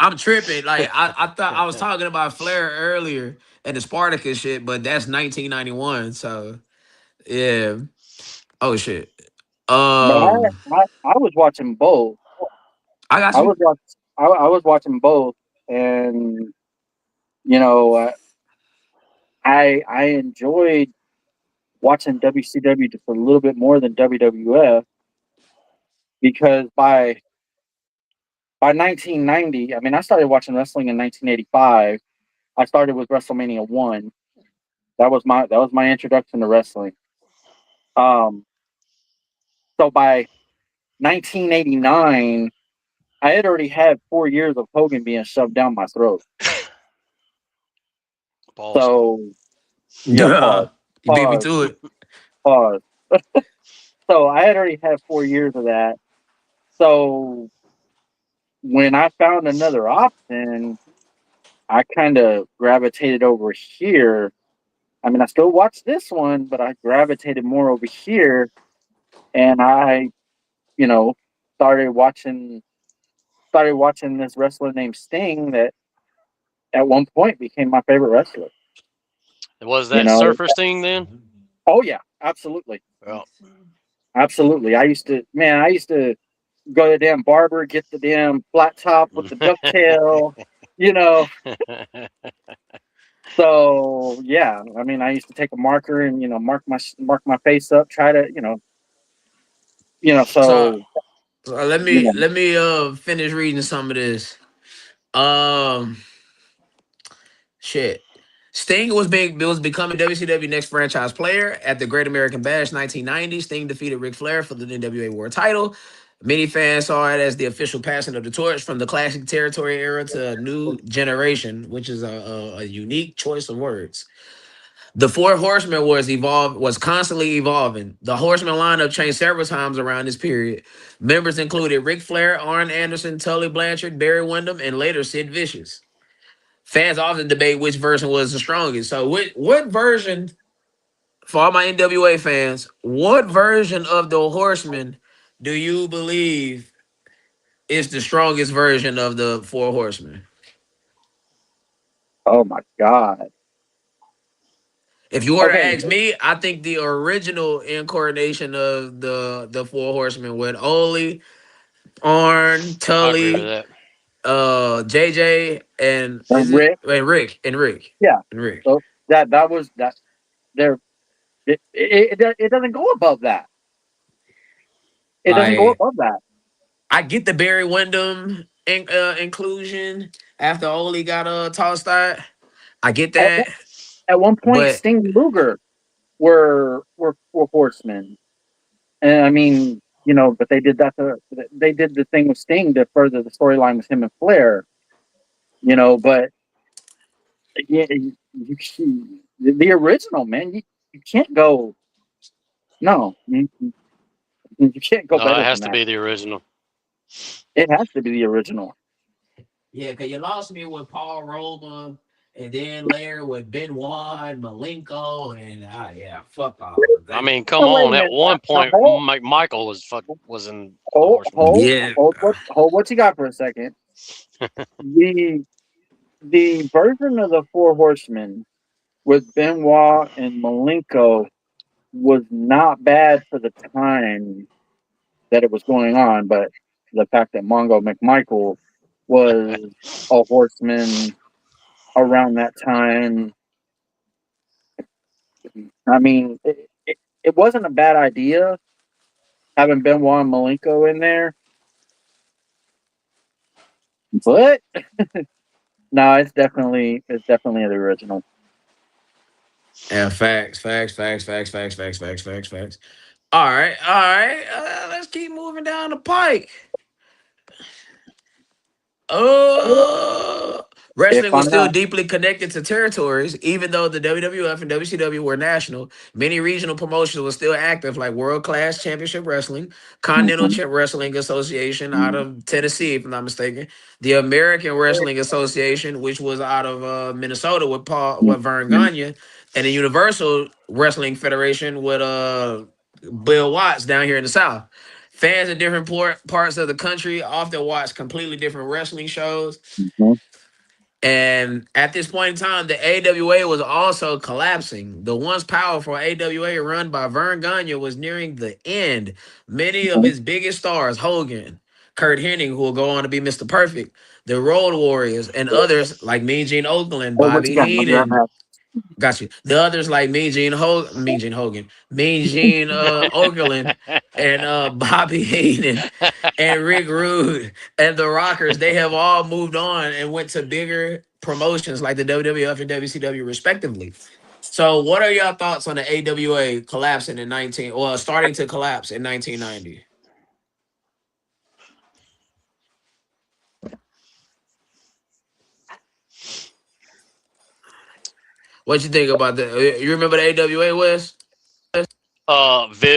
I'm tripping. Like I thought I was talking about Flair earlier and the Spartacus shit, but that's 1991. So yeah. Oh shit. But Um, I was watching both. I got I you. was watch, I was watching both, and you know, I enjoyed watching WCW just a little bit more than WWF because by 1990, I mean, I started watching wrestling in 1985. I started with WrestleMania 1. That was my introduction to wrestling. Um, so by 1989, I had already had 4 years of Hogan being shoved down my throat. Pause. So yeah, Duh. pause, You beat me pause, to it. pause. So I had already had 4 years of that. So when I found another option, I kind of gravitated over here. I mean, I still watch this one, but I gravitated more over here, and I, you know, started watching started watching this wrestler named Sting that at one point became my favorite wrestler. Was You that know, Surfer Sting then? oh yeah, absolutely, Well, absolutely. I used to go to the damn barber, get the damn flat top with the ducktail, you know. So yeah, I mean, I used to take a marker and mark my face up, try to So, so let you me know. let me finish reading some of this. Um Shit. Sting was becoming WCW next franchise player at the Great American Bash 1990. Sting defeated Ric Flair for the NWA World Title. Many fans saw it as the official passing of the torch from the classic territory era to a new generation, which is a unique choice of words. The Four Horsemen was constantly evolving. The Horseman lineup changed several times around this period. Members included Ric Flair, Arn Anderson, Tully Blanchard, Barry Windham, and later Sid Vicious. Fans often debate which version was the strongest. So, what version, for all my NWA fans, what version of the Horsemen do you believe is the strongest version of the Four Horsemen? Oh my god. If you were to Okay, ask me, I think the original incarnation of the Four Horsemen with Ole, Arn, I agree with Tully, that. JJ, and is it Rick. and Rick and Rick Yeah. and Rick. So that was that. There, it doesn't go above that. It doesn't go Like, above that. I get the Barry Windham inclusion after Ole got tossed out. I get At, that, at one point, but Sting and Luger were horsemen, and I mean, but they did the thing with Sting to further the storyline with him and Flair. But yeah, the original man, you can't go. No, you can't go No, it better has than to that. be the original. It has to be the original. yeah, because you lost me with Paul Roma and then layer with Benoit and Malenko, and yeah, fuck all of I that. mean, come Oh, wait a on. At minute. one Now, point, Michael was in the hold, Horsemen. hold, Yeah, hold what you got for a second. The the version of the Four Horsemen with Benoit and Malenko was not bad for the time that it was going on, but the fact that Mongo McMichael was a horseman around that time, I mean, it wasn't a bad idea having Benoit and Malenko in there, but no, it's definitely the original. yeah, facts. All right. Let's keep moving down the pike. Uh, If Wrestling was I'm still not, deeply connected to territories, even though the WWF and WCW were national. Many regional promotions were still active, like World Class Championship Wrestling, Continental Mhm. Wrestling Association out of Tennessee, if I'm not mistaken, the American Wrestling Association, which was out of Minnesota with Vern Gagne, and the Universal Wrestling Federation with Bill Watts down here in the South. Fans in different parts of the country often watch completely different wrestling shows. Mhm. And at this point in time, the AWA was also collapsing. The once powerful AWA run by Vern Gagne was nearing the end. Many of his biggest stars, Hogan, Kurt Hennig, who will go on to be Mr. Perfect, the Road Warriors, and others like Mean Gene Okerlund, Hey, what you Bobby got? I'll be right Heenan, back. got you. The others like Mean Gene Hogan, Mean Gene Okerlund, and Bobby Heenan, and Rick Rude, and the Rockers. They have all moved on and went to bigger promotions like the WWF and WCW, respectively. So, what are your thoughts on the AWA collapsing in 19, or starting to collapse in 1990? What you think about that? You remember the AWA, Wes?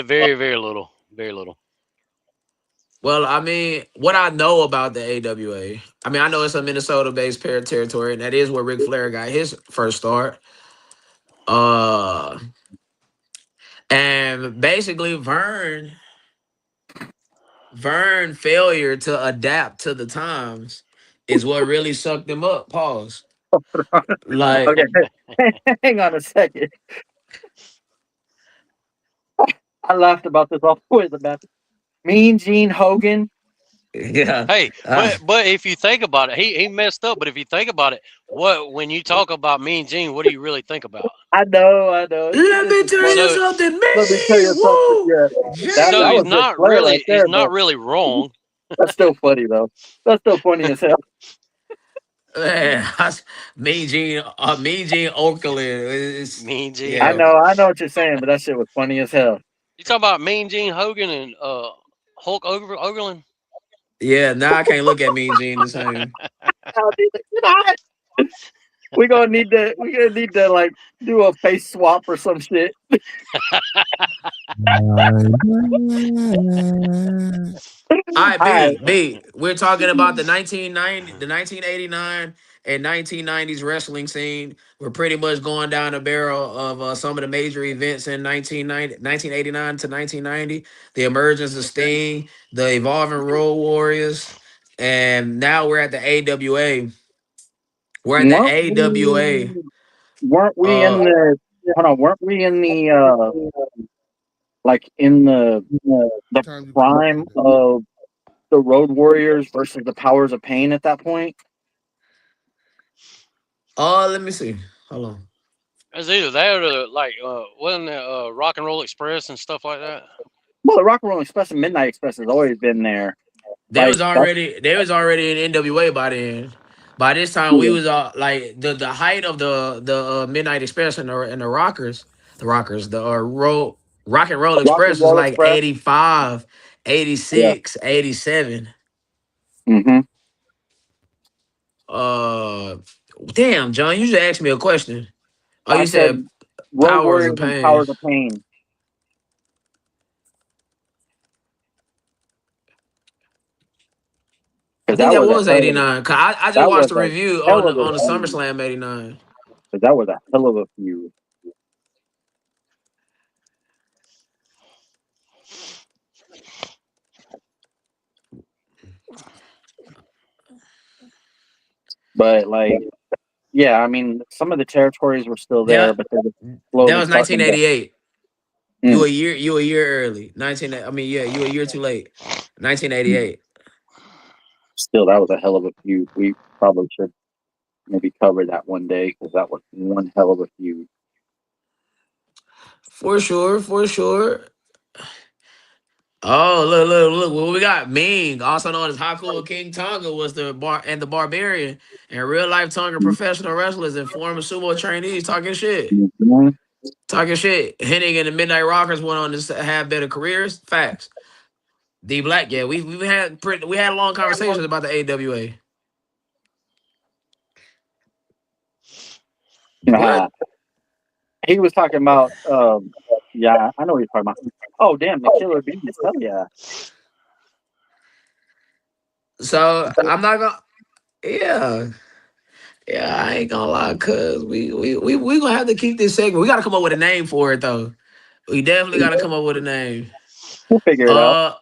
Very, very little. Very little. Well, I mean, what I know about the AWA, I mean, I know it's a Minnesota-based territory, and that is where Ric Flair got his first start. Uh, and basically, Vern failure to adapt to the times is what really sucked him up. Pause. Like, Okay, hang on a second. I laughed about this all the way to the bathroom. Mean Gene Hogan. yeah. Hey, Uh, but if you think about it, he messed up. But if you think about it, what when you talk about Mean Gene, what do you really think about? I know. It's Let just me a tell slur. you So something, Let me tell me. you something. Woo, Yeah, that so that Gene. was a flair right he's there, not but really wrong. that's still funny though. That's still funny as hell. Man, Mean Gene Okerlund is Mean Gene yeah, Hogan. I know what you're saying, but that shit was funny as hell. You talking about Mean Gene Hogan and Ogerlin? yeah. Now I can't look at Mean Gene the same. Oh, you know, we gonna need to like do a face swap or some shit. All right, All right, B. We're talking about the 1989 and 1990s wrestling scene. We're pretty much going down the barrel of some of the major events in 1989 to 1990. The emergence of Sting, the evolving Road Warriors, and now we're at the AWA. We're at the weren't AWA. we weren't we in Uh, the hold on? Weren't we in the like in the Time you put prime of the Road Warriors versus the Powers of Pain at that point? let me see. Hold on. It's either that or like wasn't it Rock and Roll Express and stuff like that? Well, the Rock and Roll Express and Midnight Express has always been there. There Like was that's already an NWA by then. By this time, we yeah. was like the height of the Midnight Express and the Rockers, Rock and Roll Rock and Express was Roll like Express. 85, Yeah. 86, 87. Mm-hmm. Uh, damn, John, you just asked me a question. Oh, I you said said Road Powers of Warriors and Pain. Powers of Pain I because think that that was a was hell of 89. 'Cause I just that watched was the a review hell of a on the feud. SummerSlam 89. Because that was a hell of a feud. But like, yeah, I mean, some of the territories were still there, That but they were that slowly was starting to. 1988. Mm, You a year early. 19. I mean, yeah, you a year too late. 1988. still, that was a hell of a feud. We probably should maybe cover that one day because that was one hell of a feud. For sure, for sure. Oh, look! What we got? Ming, also known as Haku King Tonga, was the Barbarian, and real life Tonga professional wrestlers and former sumo trainees talking shit, Mhm. talking shit. Hennig and the Midnight Rockers went on to have better careers. Facts. D Black, yeah, we had long conversations about the AWA. What? He was talking about, yeah, I know what you're talking about. Oh, damn, the Killer Bees. Hell yeah. So I'm not gonna. Yeah, yeah, I ain't gonna lie, cuz we gonna have to keep this segment. We gotta come up with a name for it though. We definitely gotta come up with a name. We'll figure it out.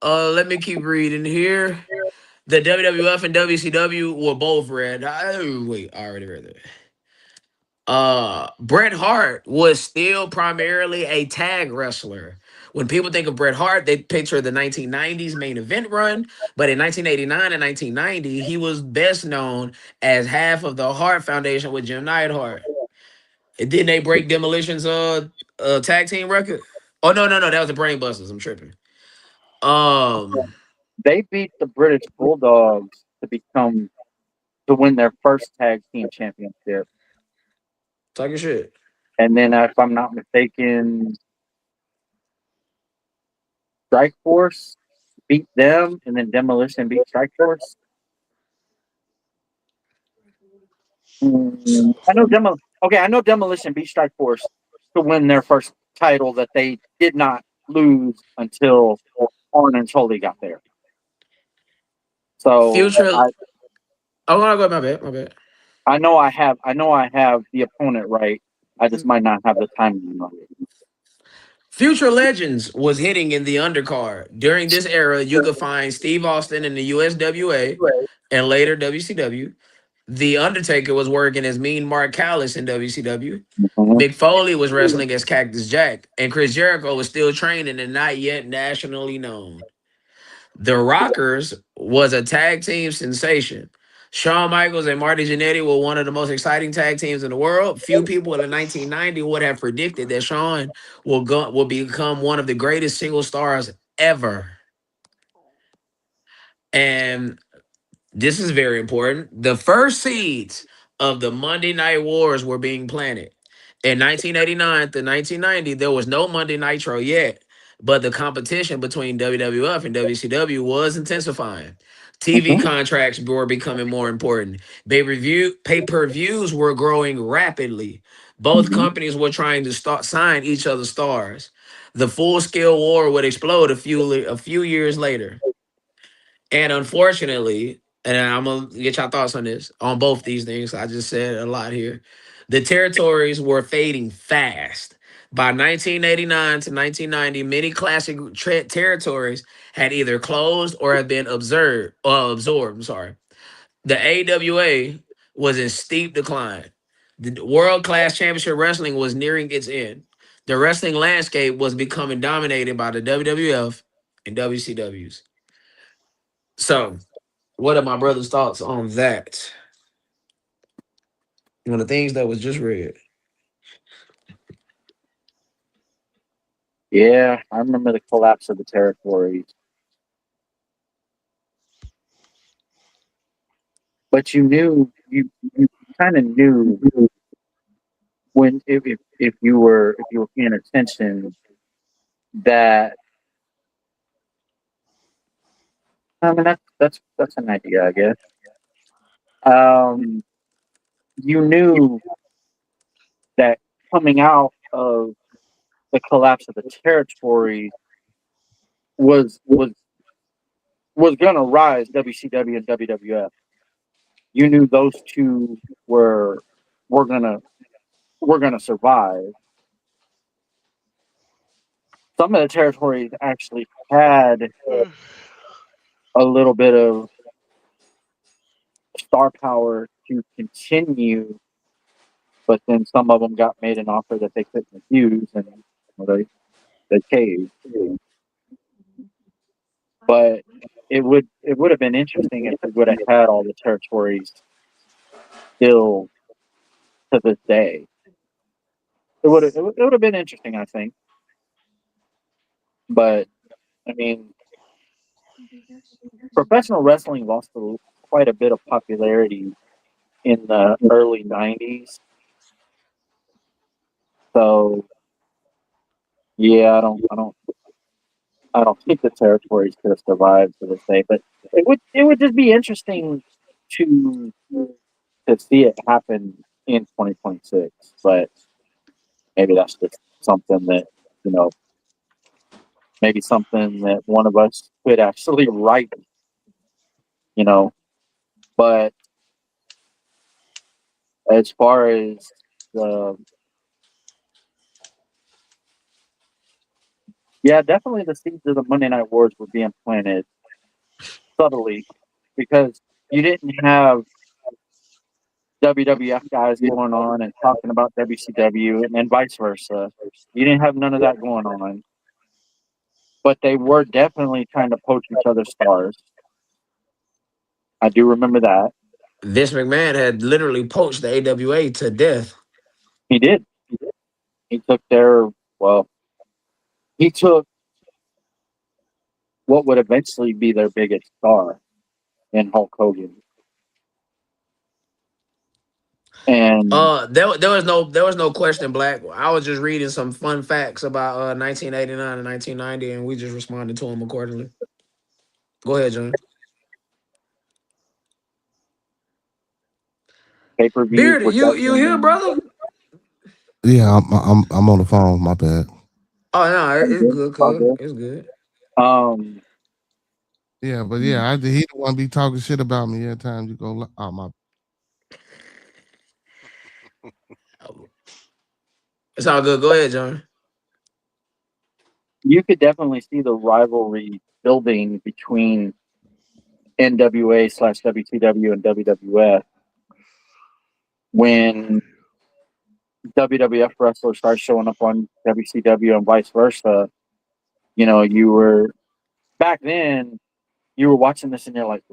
Uh let me keep reading here. The WWF and WCW were both red. Wait, I already read that. Bret Hart was still primarily a tag wrestler. When people think of Bret Hart, they picture the 1990s main event run, but in 1989 and 1990, he was best known as half of the Hart Foundation with Jim Neidhart. And didn't they break Demolition's tag team record? Oh no, that was the Brain Busters. I'm tripping. Um, They beat the British Bulldogs to win their first tag team championship. talking shit. And then, if I'm not mistaken, Strike Force beat them, and then Demolition beat Strike Force. I know Okay, I know Demolition beat Strike Force to win their first title that they did not lose until Arn and Tully got there. So Future. Oh, no, go. My bad. My bad. I know I have the opponent right. I just might not have the timing right. Future Legends was hitting in the undercard. During this era, you could find Steve Austin in the USWA and later WCW. The Undertaker was working as Mean Mark Callis in WCW. Mhm. Mick Foley was wrestling as Cactus Jack, and Chris Jericho was still training and not yet nationally known. The Rockers was a tag team sensation. Shawn Michaels and Marty Jannetty were one of the most exciting tag teams in the world. Few people in the 1990 would have predicted that Shawn will become one of the greatest single stars ever. And this is very important. The first seeds of the Monday Night Wars were being planted. In 1989 to 1990, there was no Monday Nitro yet, but the competition between WWF and WCW was intensifying. TV Mhm. contracts were becoming more important. Pay-per-views were growing rapidly. Both Mhm. companies were trying to sign each other's stars. The full-scale war would explode a few years later. And unfortunately, and I'm gonna get your thoughts on this on both these things. I just said a lot here. The territories were fading fast. By 1989 to 1990, many classic territories had either closed or had been absorbed. I'm sorry. The AWA was in steep decline. The World Class Championship Wrestling was nearing its end. The wrestling landscape was becoming dominated by the WWF and WCWs. So, what are my brother's thoughts on that? On the things that was just read. Yeah, I remember the collapse of the territories. But you kind of knew when if you were paying attention that I mean that's an idea, I guess. Um, you knew that coming out of the collapse of the territory was was was gonna rise WCW and WWF. You knew those two were we're gonna survive. Some of the territories actually had a little bit of star power to continue, but then some of them got made an offer that they couldn't refuse, and they caved. But it would have been interesting if we would have had all the territories still to this day. It would have been interesting, I think. But I mean, professional wrestling lost quite a bit of popularity in the early '90s. So yeah, I don't think the territories could have survived to this day. But it would just be interesting to to see it happen in 2026. But maybe that's just something that you know, maybe something that one of us could actually write. You know, but as far as the yeah, definitely the seeds of the Monday Night Wars were being planted subtly because you didn't have WWF guys going on and talking about WCW and then vice versa. You didn't have none of that going on, but they were definitely trying to poach each other's stars. I do remember that. Vince McMahon had literally poached the AWA to death. He did. He took well, he took what would eventually be their biggest star in Hulk Hogan. And There was no question, Black. I was just reading some fun facts about 1989 and 1990, and we just responded to them accordingly. Go ahead, John. pay-per-views Beard, were you here, definitely brother? Yeah, I'm on the phone. My bad. Oh no, all it's good. good, All cuz. good. It's good. Um, Yeah, but yeah, he the one be talking shit about me every time you go. Oh my. It's all good. Go ahead, John. you could definitely see the rivalry building between NWA/WCW and WWF when WWF wrestlers started showing up on WCW and vice versa. You were back then. You were watching this and you're like,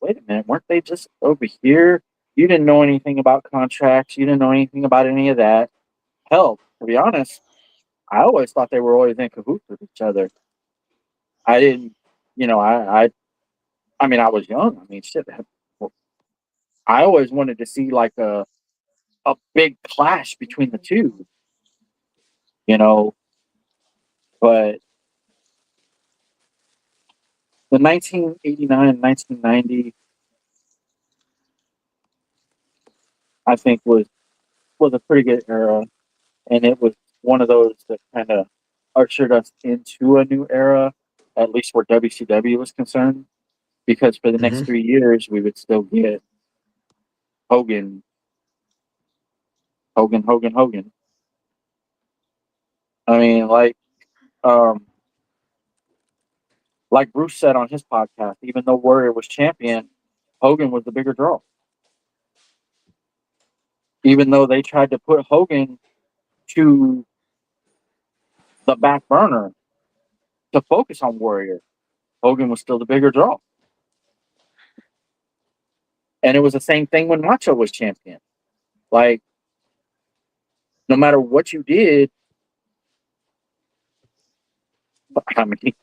wait a minute, weren't they just over here? You didn't know anything about contracts. You didn't know anything about any of that. Hell, to be honest, I always thought they were always in cahoots with each other. I didn't, I mean, I was young. I mean, shit. I always wanted to see like a big clash between the two, you know. But the 1989, 1990, I think was a pretty good era, and it was one of those that kind of ushered us into a new era, at least where WCW was concerned. Because for the next Hmm. 3 years, we would still get Hogan, Hogan, Hogan, Hogan. I mean, um, like Bruce said on his podcast, even though Warrior was champion, Hogan was the bigger draw. Even though they tried to put Hogan to the back burner to focus on Warrior, Hogan was still the bigger draw. And it was the same thing when Macho was champion. Like, no matter what you did, I mean,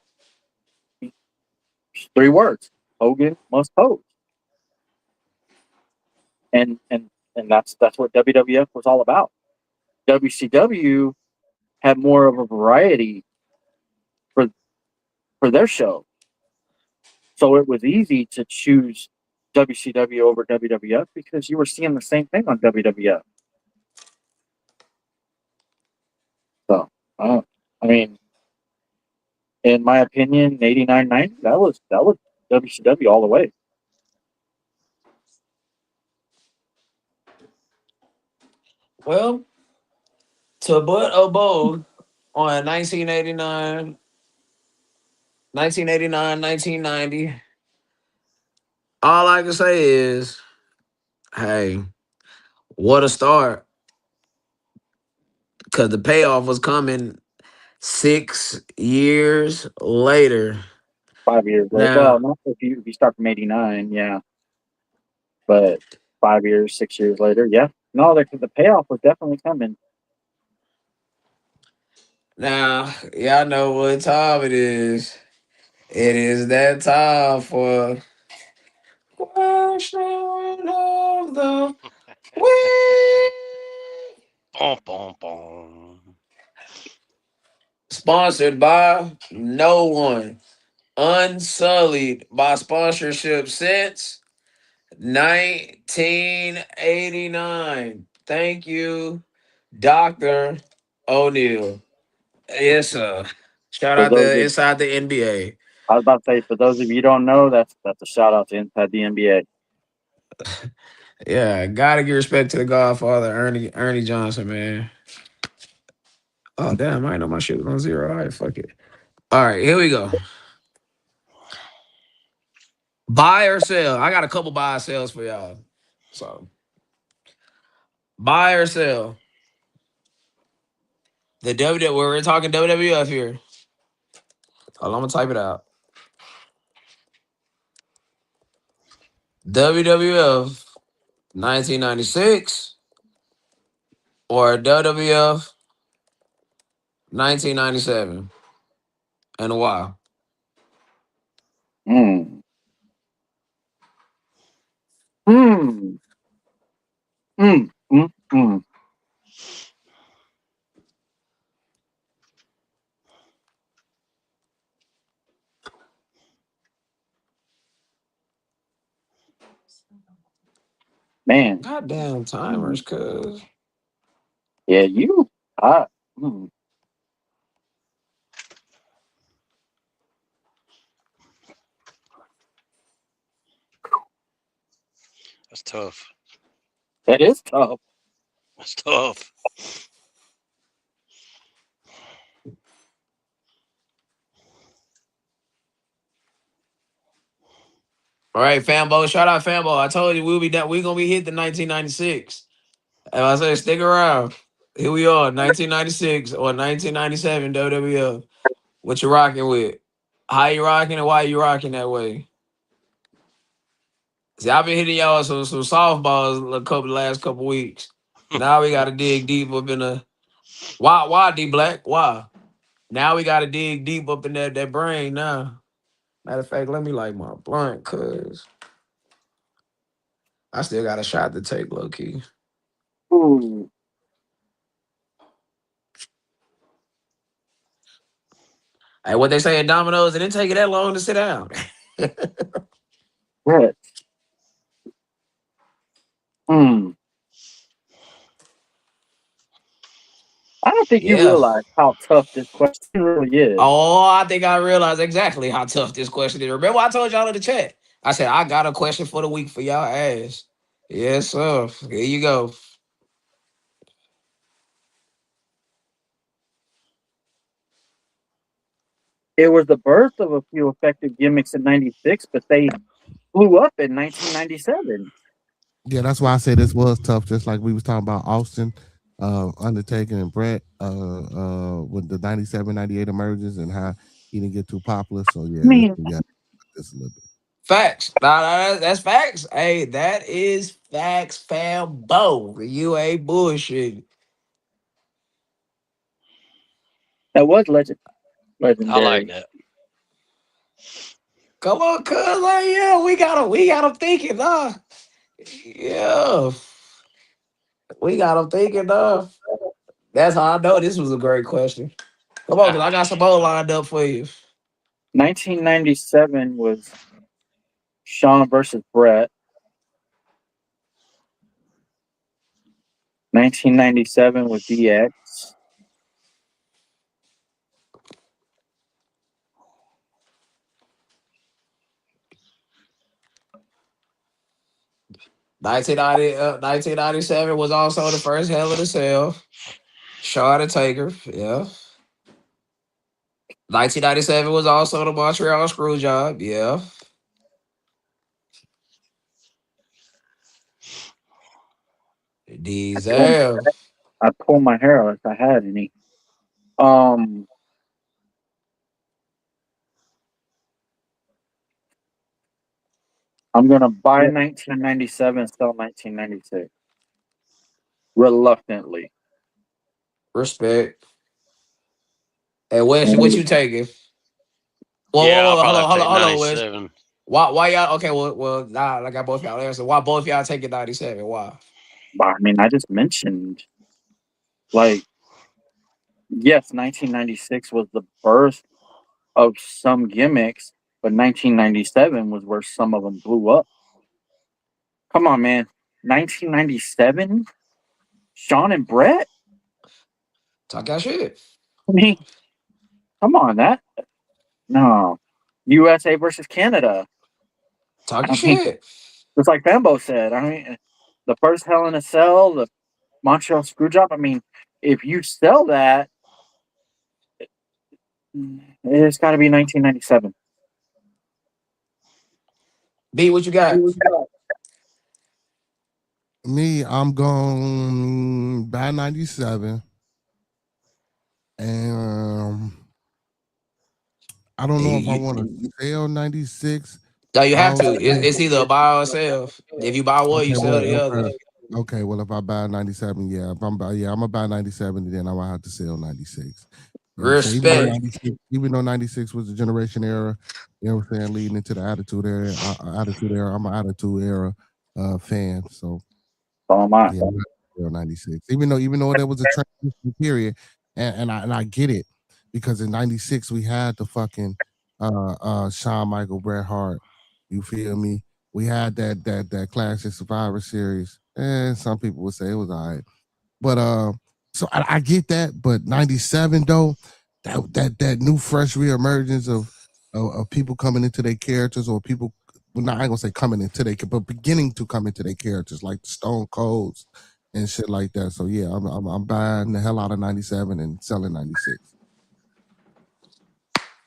3 words: Hogan must pose. And that's what WWF was all about. WCW had more of a variety for for their show, so it was easy to choose WCW over WWF because you were seeing the same thing on WWF. So, I mean, in my opinion, 89, 90, that was WCW all the way. Well, to but a bow on 1989, 1989, 1990. All I can say is, hey, what a start. Because the payoff was coming 6 years later. 5 years later. Well, Now, not if you start from '89, yeah, but 5 years, 6 years later, yeah. No, the payoff was definitely coming. now, y'all know what time it is. It is that time for question of the week. Boom, boom, boom. Sponsored by no one. Unsullied by sponsorship since 1989. Thank you, Dr. O'Neal. Yes, sir. Shout For out those to of inside the NBA. I was about to say, for those of you who don't know, that's a shout out to Inside the NBA. Yeah, gotta give respect to the Godfather, Ernie Johnson, man. Oh damn, I didn't know my shit was on zero. All right, fuck it. All right, here we go. Buy or sell. I got a couple buy or sells for y'all. So buy or sell. The W we're talking WWF here. Hold on, I'm gonna type it out. WWF 1996 or WWF 1997, and why? Hmm. Hmm. Hmm. Hmm. Hmm. Man. Goddamn Hmm. timers, cuz. Yeah, you. I. Hmm. That's tough. That is tough. That's tough. All right, Fambo. Shout out Fambo. I told you we'll be done. We're gonna be hit the 1996. And I said, stick around. Here we are, 1996 or 1997 WWF. What you rocking with? How you rocking and why you rocking that way? See, I've been hitting y'all some softballs a couple last couple weeks. Now we gotta dig deep up in the why D Black? Why? Now we gotta dig deep up in that brain now. Matter of fact, let me light my blunt, cause I still got a shot to take, low key. Ooh. Hey, what they say at Domino's, it didn't take you that long to sit down. What? Hmm. I don't think you Yeah. realize how tough this question really is. Oh, I think I realized exactly how tough this question is. Remember, I told y'all in the chat. I said I got a question for the week for y'all ass. Yes, sir. Here you go. It was the birth of a few effective gimmicks in '96, but they blew up in 1997. Yeah, that's why I say this was tough. Just like we was talking about Austin, Undertaker, and Brett, with the 97, 98 emergence and how he didn't get too popular. So I yeah, this mean, we got this a little bit. Facts. Nah, that's facts. Hey, that is facts, fam. Bo, you ain't bullshit. that was I like legendary. that. Come on, cuz. Like, yeah, we got him thinking, Yeah, we got him thinking, That's how I know this was a great question. Come on, cuz I got some more lined up for you. 1997 was Shawn versus Brett. 1997 was DX. 1997 was also the first Hell in a Cell. Shaw and Taker. Yeah. 1997 was also the Montreal screw job. Yeah. I pull, Diesel. I pull my hair out if I had any. Um, I'm gonna buy 1997, sell 1996 reluctantly. Respect. And Wes, what you taking? Yeah, I'll Hold probably on, have to take hold on, Wes. 97. Why y'all? Okay, nah, I got both y'all answer. Why both y'all taking 97? Why? But I mean, I just mentioned like yes, 1996 was the birth of some gimmicks, but 1997 was where some of them blew up. Come on, man. 1997, Sean and Brett. Talk y'all shit. I mean, come on, that no. USA versus Canada. Talk your I mean, shit. just like Bambo said. I mean, the first Hell in a Cell, the Montreal Screwjob. I mean, if you sell that, it's got to be 1997. B, what you got? Me, I'm going by 97. And I don't know if I You, want to sell 96. no, you have I'll to. It's either a buy or a sell. If you buy one, you okay, sell the well, other. okay. Okay, well, if I buy 97, yeah, if I'm buy, yeah, I'm gonna buy 97, and then I'm gonna have to sell 96. You know what I'm saying? Respect. Even though 96 was a generation era, you know what I'm saying, leading into the attitude era, I'm an attitude era fan. So Oh my. yeah, I'm not sell 96. Even though there was a transition period, and I get it because in 96 we had the fucking Shawn Michael Bret Hart. You feel me? We had that classic Survivor Series, and some people would say it was all right. But so I get that. But '97 though, that new fresh reemergence of people coming into their characters, or people, well, not I ain't gonna say coming into their, but beginning to come into their characters, like the Stone Colds and shit like that. So yeah, I'm buying the hell out of '97 and selling '96.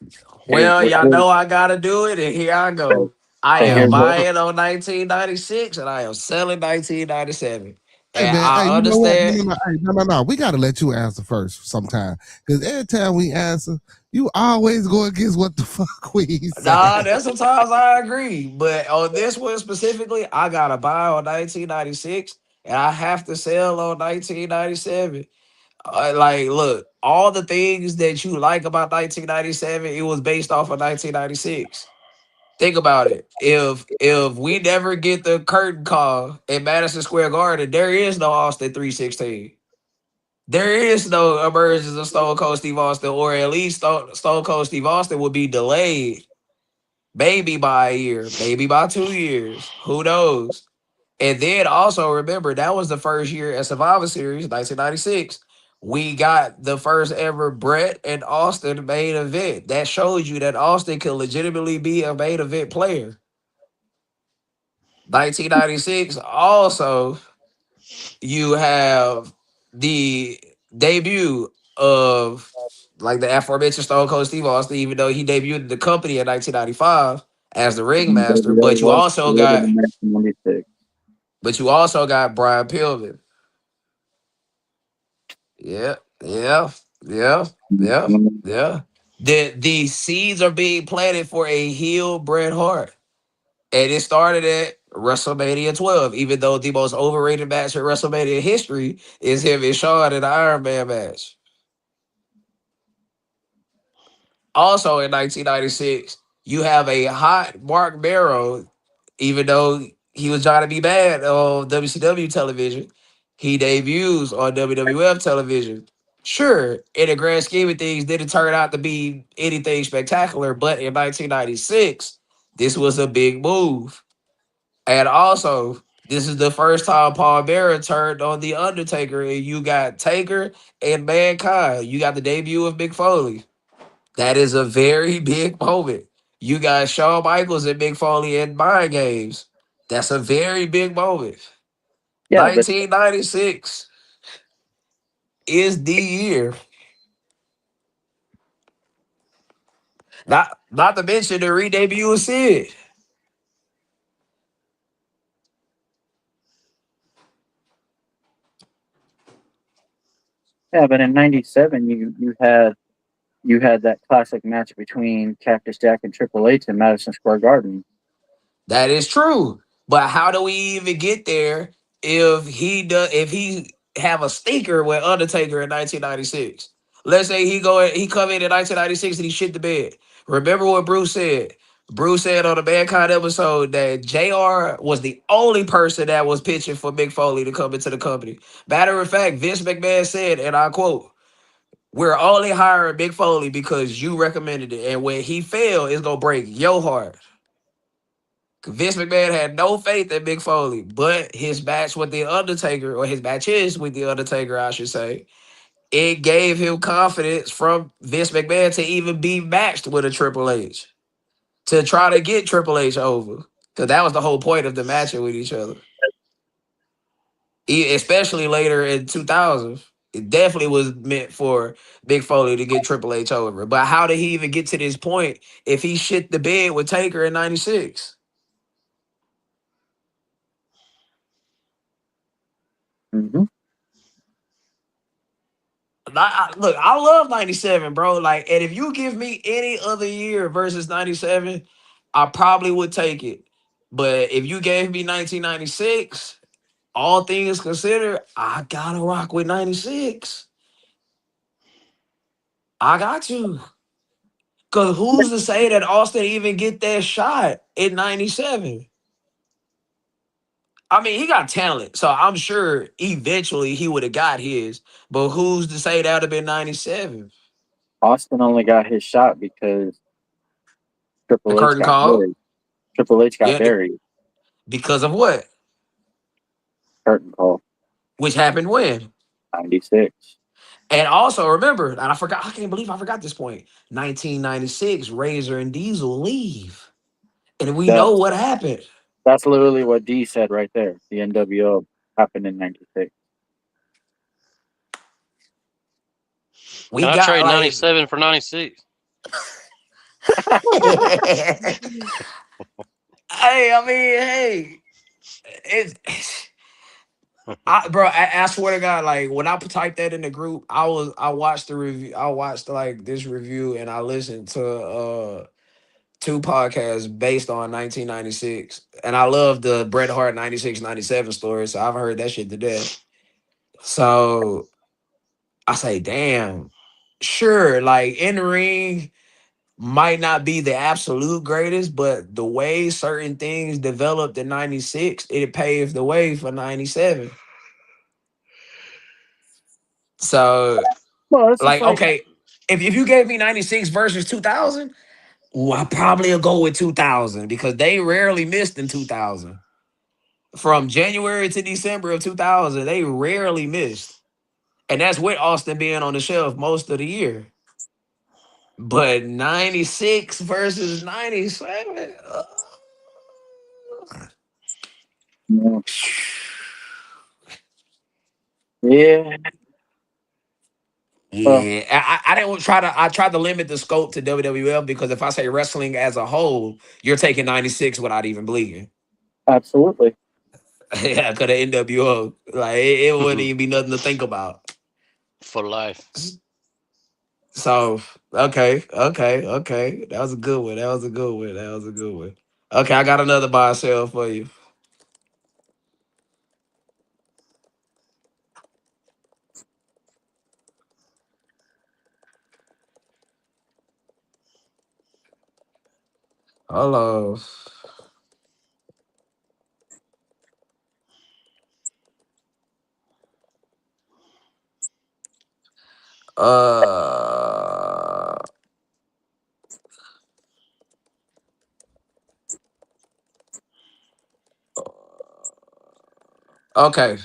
Here's Well, y'all know I gotta do it, and here I go. I so am here's what buying on 1996, and I am selling 1997. Hey And man, hey, I you know what? understand. No. We gotta let you answer first sometime. Cause every time we answer, you always go against what the fuck we say. Nah, there's sometimes I agree, but on this one specifically, I gotta buy on 1996, and I have to sell on 1997. Like, look, all the things that you like about 1997, it was based off of 1996. Think about it. If we never get the curtain call at Madison Square Garden, there is no Austin 316. There is no emergence of Stone Cold Steve Austin, or at least Stone Cold Steve Austin would be delayed, maybe by a year, maybe by 2 years. Who knows? And then also remember that was the first year at Survivor Series, 1996. We got the first ever Brett and Austin main event. That shows you that Austin can legitimately be a main event player. 1996. Also, you have the debut of like the aforementioned Stone Cold Steve Austin, even though he debuted in the company in 1995 as the ringmaster. WWE was created in 1996. But you also got Brian Pillman. Yeah, yeah, yeah, yeah, yeah. The seeds are being planted for a heel Bret Hart. And it started at WrestleMania 12, even though the most overrated match in WrestleMania history is him and Shawn in the Iron Man match. Also in 1996, you have a hot Mark Barrow, even though he was trying to be bad on WCW television, he debuts on WWF television. Sure, in the grand scheme of things, didn't turn out to be anything spectacular, but in 1996, this was a big move. And also, this is the first time Paul Bearer turned on The Undertaker, and you got Taker and Mankind. You got the debut of Mick Foley. That is a very big moment. You got Shawn Michaels and Mick Foley in Mind Games. That's a very big moment. Yeah, but 1996 is the year. Not to mention the re-debut of Sid. yeah, but in '97 you had that classic match between Cactus Jack and Triple H in Madison Square Garden. That is true. But how do we even get there if he have a stinker with Undertaker in 1996? Let's say he come in 1996 and he shit the bed. Remember what Bruce said? Bruce said on the Mankind episode that JR was the only person that was pitching for Mick Foley to come into the company. Matter of fact, Vince McMahon said, and I quote, "We're only hiring Mick Foley because you recommended it. And when he failed, it's gonna break your heart." Vince McMahon had no faith in Mick Foley, but his match with The Undertaker, or his matches with The Undertaker, I should say, it gave him confidence from Vince McMahon to even be matched with a Triple H, to try to get Triple H over. Because that was the whole point of the matching with each other. Especially later in 2000. It definitely was meant for Mick Foley to get Triple H over. But how did he even get to this point if he shit the bed with Taker in 96? Hmm. Look, I love 97, bro. Like, and if you give me any other year versus 97, I probably would take it. But if you gave me 1996, all things considered, I gotta rock with 96. I got you. Cause who's to say that Austin even get that shot in 97? I mean, he got talent, so I'm sure eventually he would have got his. But who's to say that would have been 97? Austin only got his shot because The Triple H curtain got call? buried. Triple H got Yeah, buried. because of what? Curtain call. Which happened when? '96. And also remember, and I can't believe I forgot this point. 1996, Razor and Diesel leave. And we That know what happened. that's literally what D said right there. The NWO happened in '96. We Can I got trade like 97 for 96? hey, I mean, hey, it's I swear to God, like when I typed that in the group, I watched the review, I watched like this review, and I listened to two podcasts based on 1996. And I love the Bret Hart 96 97 story. So I've heard that shit to death. So I say, damn, sure, like in the ring might not be the absolute greatest, but the way certain things developed in 96, it paved the way for 97. So, Well, it's just like, like okay, if you gave me 96 versus 2000, well, I probably will go with 2000 because they rarely missed in 2000. From January to December of 2000, they rarely missed. And that's with Austin being on the shelf most of the year. But 96 versus 97. yeah, yeah. Well, Yeah, I didn't try to. I tried to limit the scope to WWF because if I say wrestling as a whole, you're taking 96 without even bleeding. absolutely. Yeah, because the NWO, like it wouldn't even be nothing to think about. For life. So okay. That was a good one. That was a good one. That was a good one. Okay, I got another buy or sell for you. Hello. Uh. Okay.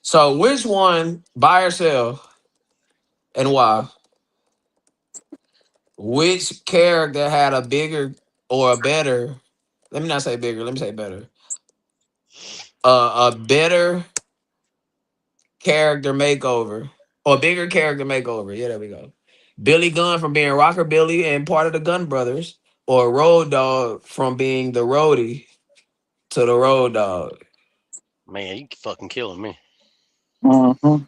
So which one buy or sell and why? Which character had a bigger or a better? Let me not say bigger. Let me say better. A better character makeover or bigger character makeover. Yeah, there we go. Billy Gunn from being Rockabilly and part of the Gun Brothers, or Road Dog from being the roadie to the Road Dog. Man, you fucking killing me. Mm-hmm.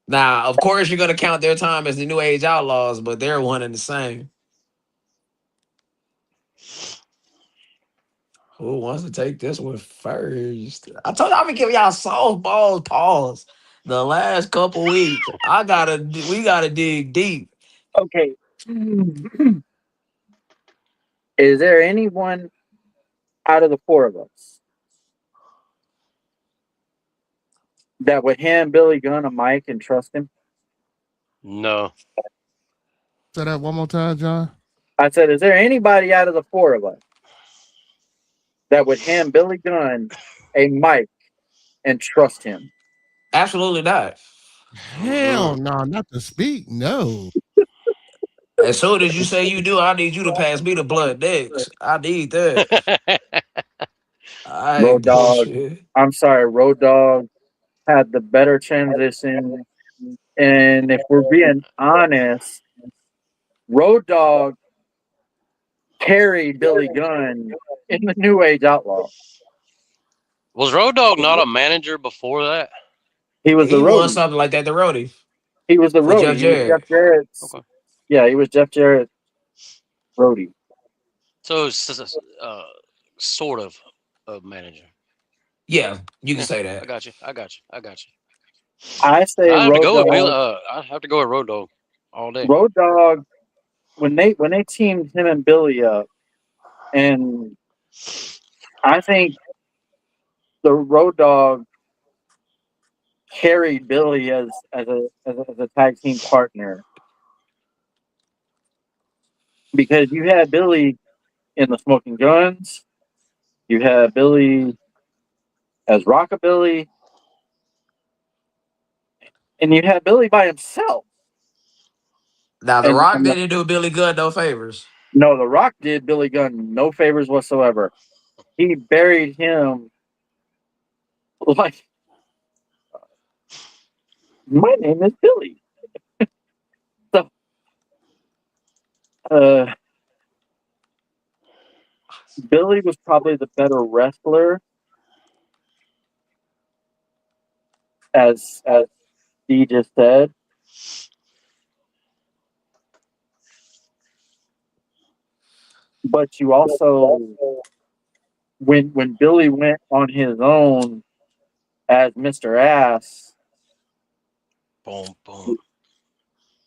Now, of course, you're gonna count their time as the New Age Outlaws, but they're one and the same. Who wants to take this one first? I told you I've been giving y'all softballs pause the last couple weeks. We gotta dig deep. Okay. Is there anyone out of the four of us that would hand Billy Gunn a mic and trust him? No. Say that one more time, John. I said, is there anybody out of the four of us that would hand Billy Gunn a mic and trust him? Absolutely not. Hell no, not to speak. No. As soon as you say you do, I need you to pass me the blood next. I need that. I Road ain't Dog. bullshit. I'm sorry, Road Dog had the better transition. And if we're being honest, Road Dog carried Billy Gunn in the New Age Outlaw. Was Road Dog not a manager before that? He was the He won roadie. something like that, the roadie He was the for roadie. Jeff He was Jeff Jarrett. Jarrett's. Okay. Yeah, he was Jeff Jarrett's roadie. So it's sort of a manager. Yeah, you can Yeah, say I that. got you. I got you. I got you. I say I have to Road go with Bill. Dog. I have to go with Road Dog all day. Road Dog. When they teamed him and Billy up, and I think the Road Dog carried Billy as a tag team partner because you had Billy in the Smoking Guns, you had Billy as Rockabilly, and you had Billy by himself. Now, The And Rock didn't do Billy Gunn no favors. no, The Rock did Billy Gunn no favors whatsoever. He buried him like, my name is Billy. So, uh, Billy was probably the better wrestler, as Dee just said. But you also, when Billy went on his own as Mr. Ass, Boom, boom, you,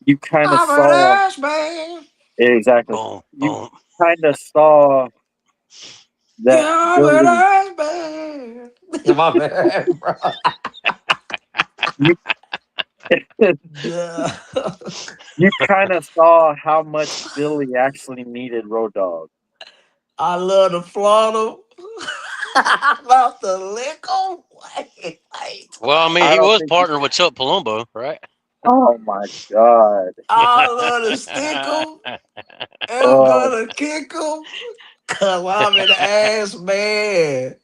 you kind of I'm an saw ass man. exactly. boom, You boom. kind of saw that Yeah, I'm an Billy. ass man. My bad, bro. You Duh. you kind of saw how much Billy actually needed Road Dog. I love to flaunt him. I love to lick him. Well, I mean, I he don't was think. partnered with Chuck Palumbo, right? Oh my god. I love to stick him. I'm Oh, gonna kick him. Cause I'm an ass man.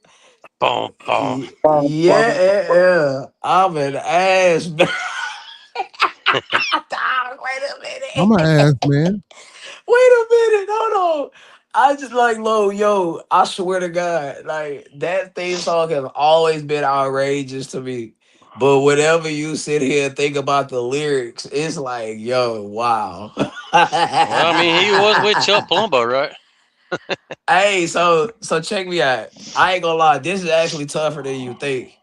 Boom, boom. bum, bum. Yeah. I'm an ass man. Dog, wait a I'm an minute. ass man. Wait a minute. Hold on. I just like low, yo. I swear to God, like that theme song has always been outrageous to me. But whenever you sit here and think about the lyrics, it's like, yo, wow. Well, I mean, he was with Chuck Palumbo, right? Hey, so check me out. I ain't gonna lie, this is actually tougher than you think.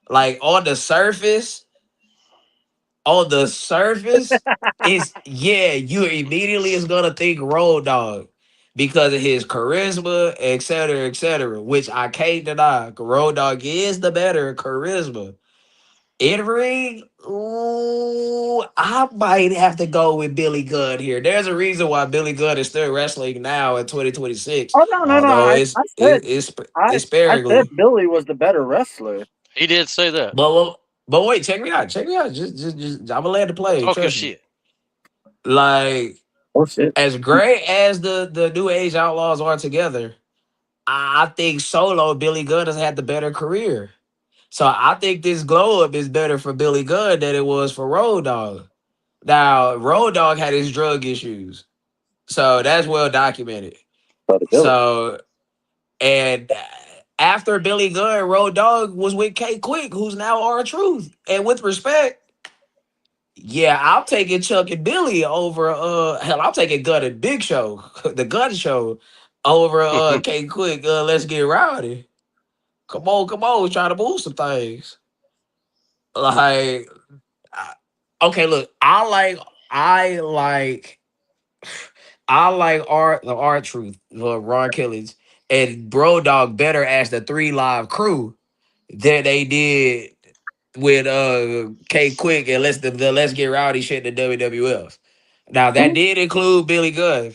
Like on the surface, is yeah, you immediately is gonna think Road Dog because of his charisma, etc., etc., which I can't deny. Road Dog is the better charisma. In ring, ooh, I might have to go with Billy Gunn here. There's a reason why Billy Gunn is still wrestling now in 2026, Oh no, no, no! although I, it's I said it, it's I it's I said sparingly. Billy was the better wrestler. He did say that. But what? But wait, check me out. Check me out. Just I'm gonna let it play. Talk your Trust me. shit. Like Oh shit. as great as the New Age Outlaws are together, I think solo Billy Gunn has had the better career. So I think this glow up is better for Billy Gunn than it was for Road Dogg. Now Road Dogg had his drug issues, so that's well documented. Credibility. So and after Billy Gunn, Road Dogg was with K Quick, who's now our truth. And with respect, yeah, I'll take it Chuck and Billy over hell, I'll take it Gun and Big Show, the Gun Show over K Quick, let's get rowdy. Come on, try to move some things. Like I- okay, look, I like I like art the art truth, Ron Killings and Bro Dog better as the three live crew than they did with K Quick and the Let's Get Rowdy shit in the WWF. Now that did include Billy Gunn.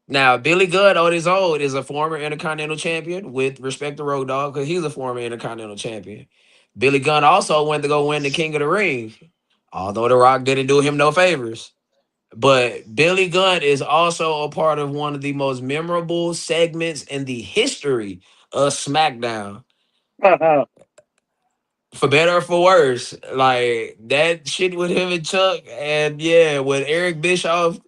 Now Billy Gunn on his own is a former Intercontinental Champion with respect to Road Dogg because he's a former Intercontinental Champion. Billy Gunn also went to go win the King of the Ring, although The Rock didn't do him no favors. But Billy Gunn is also a part of one of the most memorable segments in the history of SmackDown, for better or for worse. Like that shit with him and Chuck, and yeah, when Eric Bischoff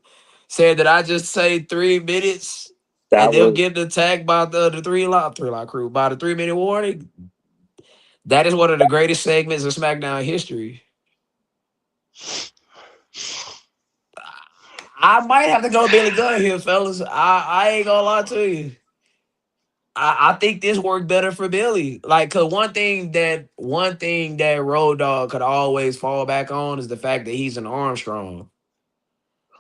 said that I just say 3 minutes and That them was getting attacked by the three lot crew by the 3 minute warning. That is one of the greatest segments of SmackDown history. I might have to go Billy Gunn here, fellas. I ain't gonna lie to you. I think this worked better for Billy. Like, cause one thing that Road Dogg could always fall back on is the fact that he's an Armstrong.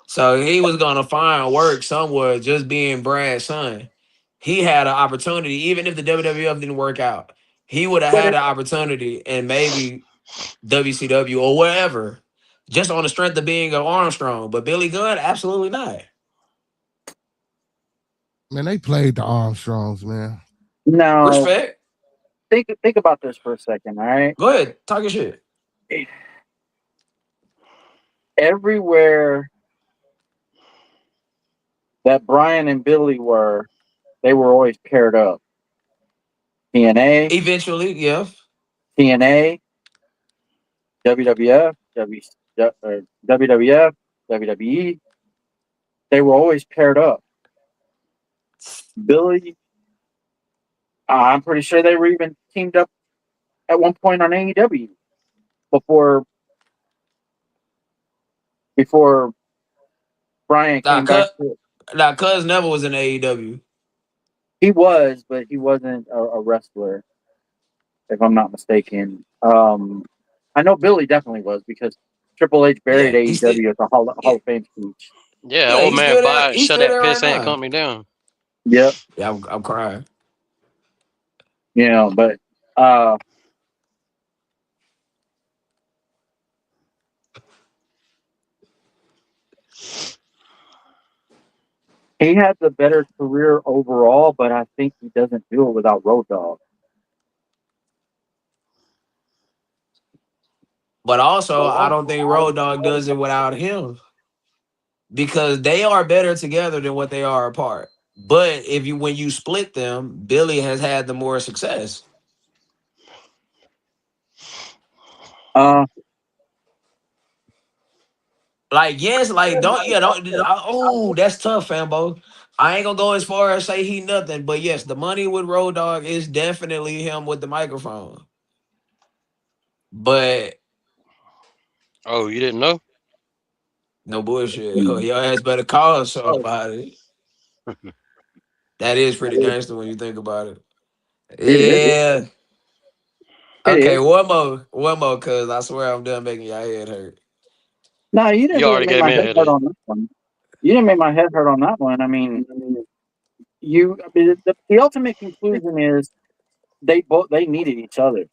So he was gonna find work somewhere just being Brad's son. He had an opportunity, even if the WWF didn't work out, he would have but had it, an opportunity and maybe WCW or wherever, just on the strength of being an Armstrong. But Billy Gunn, absolutely not. Man, they played the Armstrongs, man. now Respect. think about this for a second, all right? Go ahead, talk your shit. Everywhere that Brian and Billy were, they were always paired up. TNA, Eventually, yeah. TNA, WWF, WWF, WWE. They were always paired up. Billy, I'm pretty sure they were even teamed up at one point on AEW before before Brian Now, came back. Cuz never was in AEW. He was, but he wasn't a wrestler, if I'm not mistaken. I know Billy definitely was because Triple H buried Yeah, he still. AEW at the Yeah, Hall of Fame speech. Yeah, yeah, old he's man still there. Biden He's shut still that there right pissant now. company down. Yep, Yeah, I'm crying. but uh, he had the better career overall, but I think he doesn't do it without Road Dogg. But also, I don't think Road Dogg does it without him because they are better together than what they are apart. But if you when you split them, Billy has had the more success. Uh, Like yes, like don't yeah don't oh that's tough, Fambo. I ain't gonna go as far as say he nothing, but yes, the money with Road Dogg is definitely him with the microphone. But Oh, you didn't know? no bullshit. Your ass better call somebody. That is pretty gangster when you think about it. it is. Yeah. It Okay, is. one more, cause I swear I'm done making your head hurt. No, you didn't You really already make gave my me a head hurt headache. on that one. You didn't make my head hurt on that one. I mean, the ultimate conclusion is they needed each other.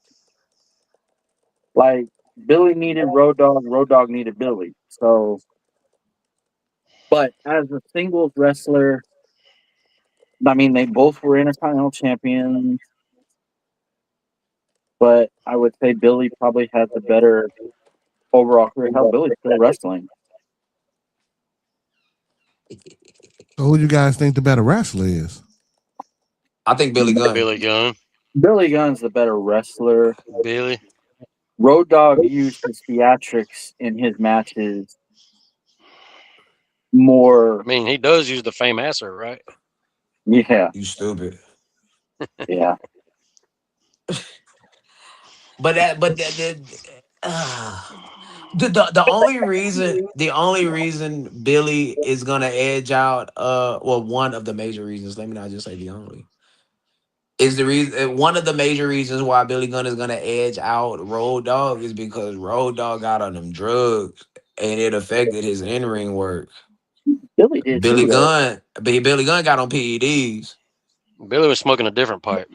Like Billy needed Road Dogg needed Billy. So, but as a singles wrestler, I mean, they both were Intercontinental champions. but I would say Billy probably had the better overall career. Hell, Billy's still wrestling. So who you guys think the better wrestler is? I think Billy Gunn. Billy Gunn. Billy Gunn's the better wrestler. Billy. Road Dogg used his theatrics in his matches more. I mean, he does use the fame asser, right? Yeah, You stupid. yeah. But uh, the only reason Billy is gonna edge out well, one of the major reasons, let me not just say the only, is the reason one of the major reasons why Billy Gunn is gonna edge out Road Dogg is because Road Dogg got on them drugs and it affected his in ring work. Billy did Billy too, though. Gunn, Billy Gunn got on PEDs. Billy was smoking a different pipe.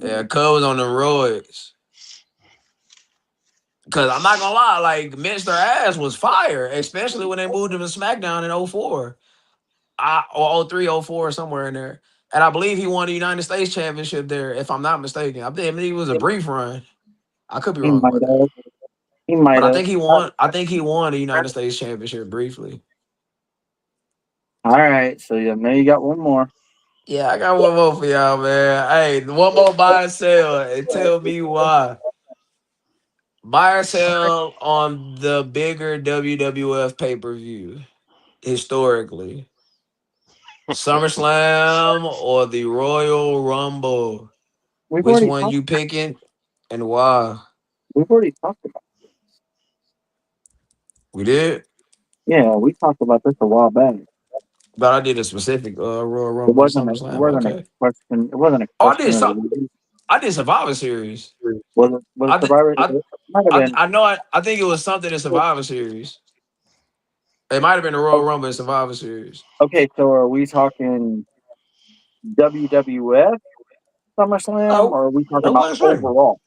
Yeah, Cub was on the roids. Cause I'm not gonna lie, like Mr. Ass was fire, especially when they moved him to SmackDown in '04. Or '03, '04, somewhere in there. And I believe he won the United States Championship there, if I'm not mistaken. I think it was a brief run. I could be He wrong might about that. have. He might But I have. think he won. I think he won the United States Championship briefly. All right, so yeah, now you got one more. Yeah, I got one more for y'all, man. Hey, one more buy and sell and tell me why. Buy or sell on the bigger WWF pay per view historically. SummerSlam or the Royal Rumble? We've Which already one talked. you picking and why? We've already talked about. We did, Yeah, we talked about this a while back. but I did a specific Royal It Rumble and wasn't a. It SummerSlam. wasn't a Okay. question. It wasn't a Oh, question of the week. I did Survivor Series. Was it I did, Survivor? I It might have been. I know I think it was something in Survivor Series. It might have been the Royal Rumble in Survivor Series. Okay, so are we talking WWF SummerSlam, Oh, or are we talking that's about what I'm saying. overall?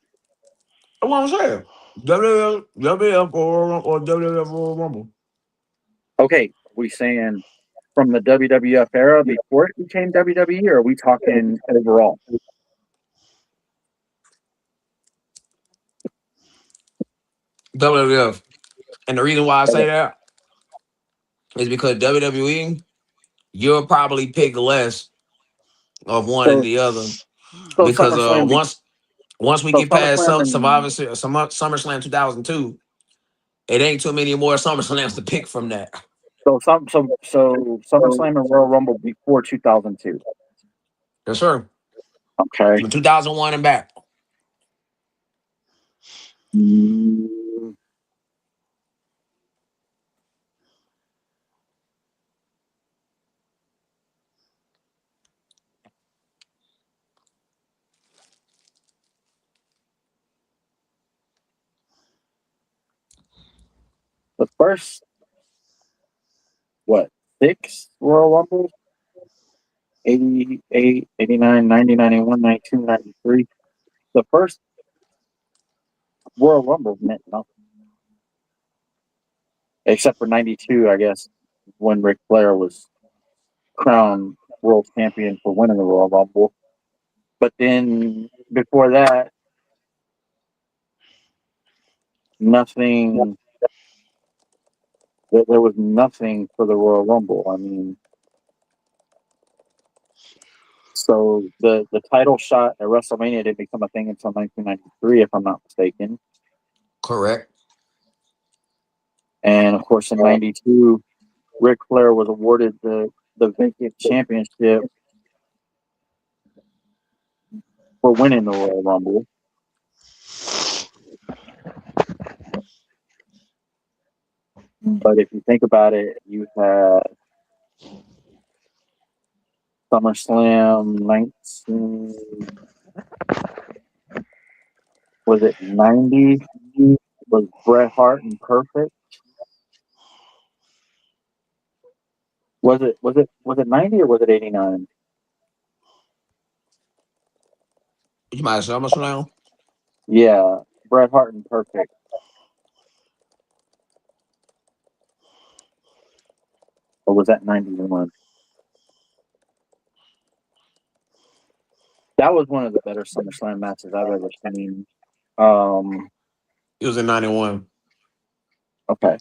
That's what I'm saying. WWF or WWF Royal Rumble. Okay, are we saying from the WWF era before it became WWE, or are we talking overall? WWF. And the reason why I say that is because WWE, you'll probably pick less of one and So, the other so because SummerSlam, once we so get past SummerSlam, Survivor and Series, SummerSlam 2002, it ain't too many more SummerSlams to pick from that. so SummerSlam and Royal Rumble before 2002. Yes, sir. Okay. From 2001 and back. Mm, the first what six Royal Rumbles? 88, 89, 90, 91, 92, 93. The first Royal Rumble meant nothing, except for 92, I guess, when Ric Flair was crowned world champion for winning the Royal Rumble. But then before that, nothing. There was nothing for the Royal Rumble. I mean, so the title shot at WrestleMania didn't become a thing until 1993, if I'm not mistaken. Correct. And of course, in '92, Ric Flair was awarded the vacant championship for winning the Royal Rumble. But if you think about it, you had SummerSlam 19, was it 90? Was Bret Hart and Perfect? Was it 90 or was it 89? You might have SummerSlam. Yeah, Bret Hart and Perfect. Or was that 91? That was one of the better SummerSlam matches I've ever seen. Um, It was in 91. okay,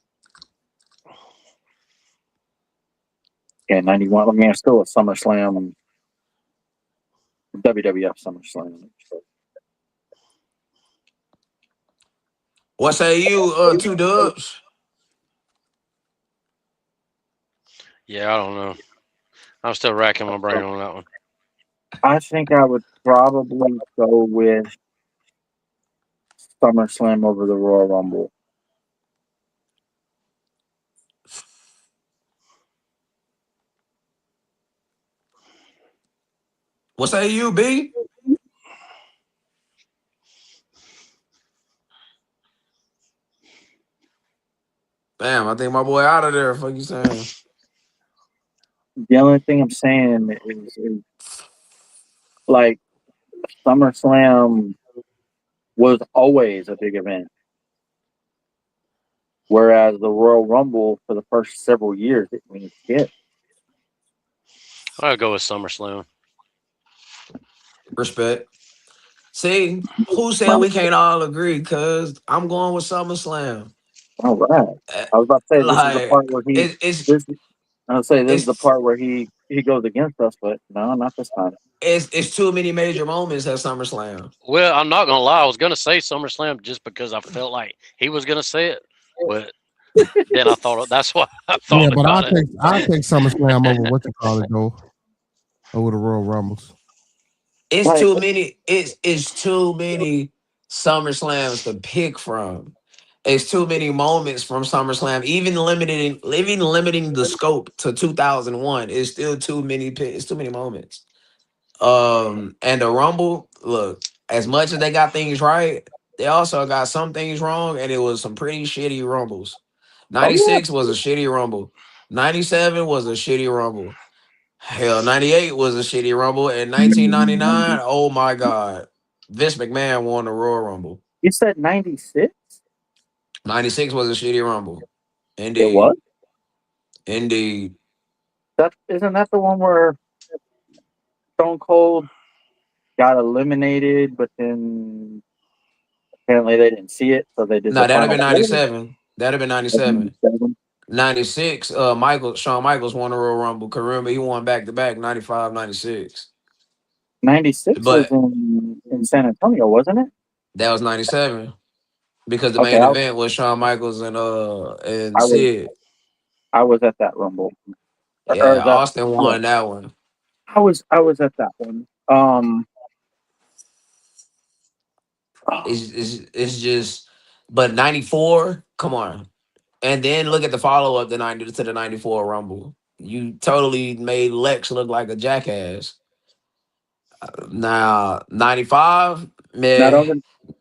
yeah, 91. I mean, it's still a SummerSlam, WWF SummerSlam. What say you, two dubs? Yeah, I don't know. I'm still racking my brain on that one. I think I would probably go with SummerSlam over the Royal Rumble. What say you, B? Damn, I think my boy out of there. Fuck you saying? The only thing I'm saying is like SummerSlam was always a big event, whereas the Royal Rumble for the first several years didn't mean shit. I'll go with SummerSlam. Respect. See, who said we can't all agree? Cause I'm going with SummerSlam. All right. Uh, I was about to say this is the Like part where he it, it's this I would say this is the it's part where he goes against us, but no, not this time. it's too many major moments at SummerSlam. Well, I'm not gonna lie. I was gonna say SummerSlam just because I felt like he was gonna say it, but then I thought that's why I Yeah, thought but about it. I'll take SummerSlam over what you call it though. Over the Royal Rumbles. It's Like too many. It's too many SummerSlams to pick from. It's too many moments from SummerSlam. Even limiting the scope to 2001 is still too many. It's too many moments. And the Rumble, look, as much as they got things right, they also got some things wrong, and it was some pretty shitty Rumbles. oh yeah. 96 was a shitty Rumble. 97 was a shitty Rumble. Hell, 98 was a shitty Rumble. And 1999, oh my God. Vince McMahon won the Royal Rumble. You said 96? 96 was a shitty Rumble. It was? Indeed. Indeed. That isn't that the one where Stone Cold got eliminated, but then apparently they didn't see it, so they did No, the that'd have been final four? 97. That'd have been 97. 97. 96, Shawn Michaels won the Royal Rumble. 'Cause remember, he won back to back 95, 96. 96 was But in San Antonio, wasn't it? that was 97. Because the Okay, main event was Shawn Michaels and I was Sid. I was at that Rumble. Or Yeah, that Austin yeah. won that one. I was at that one. It's just, but 94, come on. And then look at the follow up to the 94 Rumble. You totally made Lex look like a jackass. Now 95, Now meh. don't get,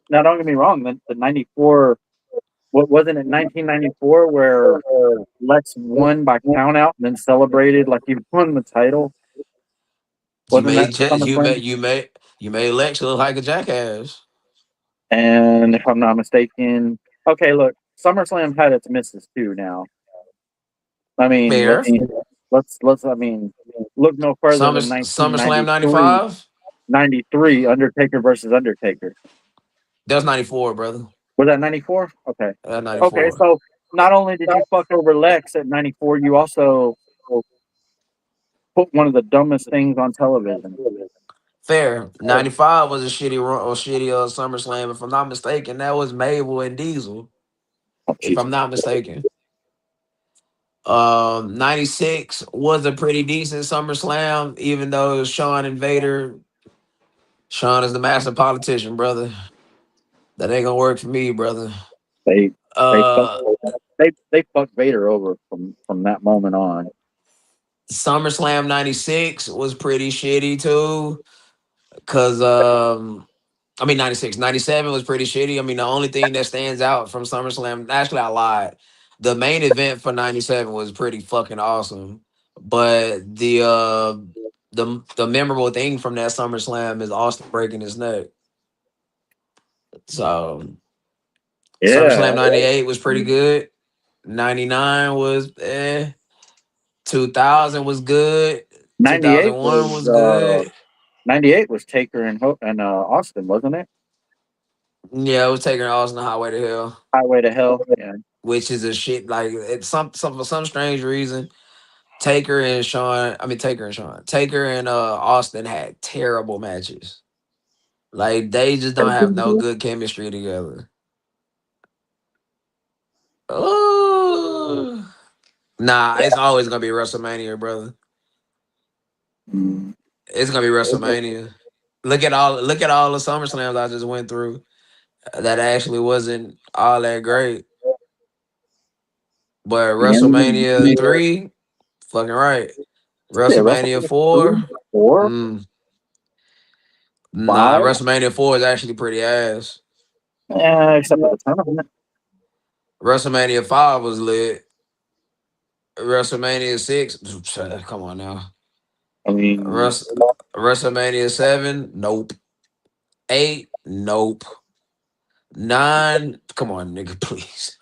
now don't get me wrong. The 94. What wasn't it? 1994 where Lex won by count out and then celebrated like he won the title. You Wasn't that made Je- you SummerSlam? made you made Lex look like a jackass. And if I'm not mistaken, okay, look, SummerSlam had its misses too. Now, I mean, Fair. let's I mean, look no further than SummerSlam 1993. 95. 93 Undertaker versus Undertaker. That was 94, brother. Was that 94? Okay. Okay, 94. so not only did you fuck over Lex at 94, you also put one of the dumbest things on television. Fair. 95 was a shitty SummerSlam. If I'm not mistaken, that was Mabel and Diesel. Oh, If Jesus. I'm not mistaken. 96 was a pretty decent SummerSlam, even though Sean and Vader. Sean is the master politician, brother. That ain't gonna work for me, brother. They they fucked Uh they fucked Vader over from that moment on. SummerSlam 96 was pretty shitty too. Cause I mean 96. 97 was pretty shitty. I mean, the only thing that stands out from SummerSlam, actually I lied. The main event for 97 was pretty fucking awesome. But the memorable thing from that SummerSlam is Austin breaking his neck. So Yeah, SummerSlam 98 was pretty good. 99 was eh. 2000 was good. 98 2001 was was good. '98 was Taker and Austin, wasn't it? Yeah, it was taking Austin the highway to hell, Highway to Hell. Yeah. which is a shit like it's some for some strange reason. Taker and Sean, I mean Taker and Sean, Taker and Austin had terrible matches. Like they just don't have no good chemistry together. Oh, nah, it's always gonna be WrestleMania, brother. Mm. It's gonna be WrestleMania. Look at all the SummerSlams I just went through that actually wasn't all that great. But WrestleMania Yeah. 3, fucking right. Yeah, WrestleMania WrestleMania 3, 4, 4, mm, nah, 5. WrestleMania 4 is actually pretty ass. Yeah, except for the tournament. WrestleMania 5 was lit. WrestleMania 6, come on now. I mean, Rus- WrestleMania 7, nope. 8, nope. 9, come on, nigga, please.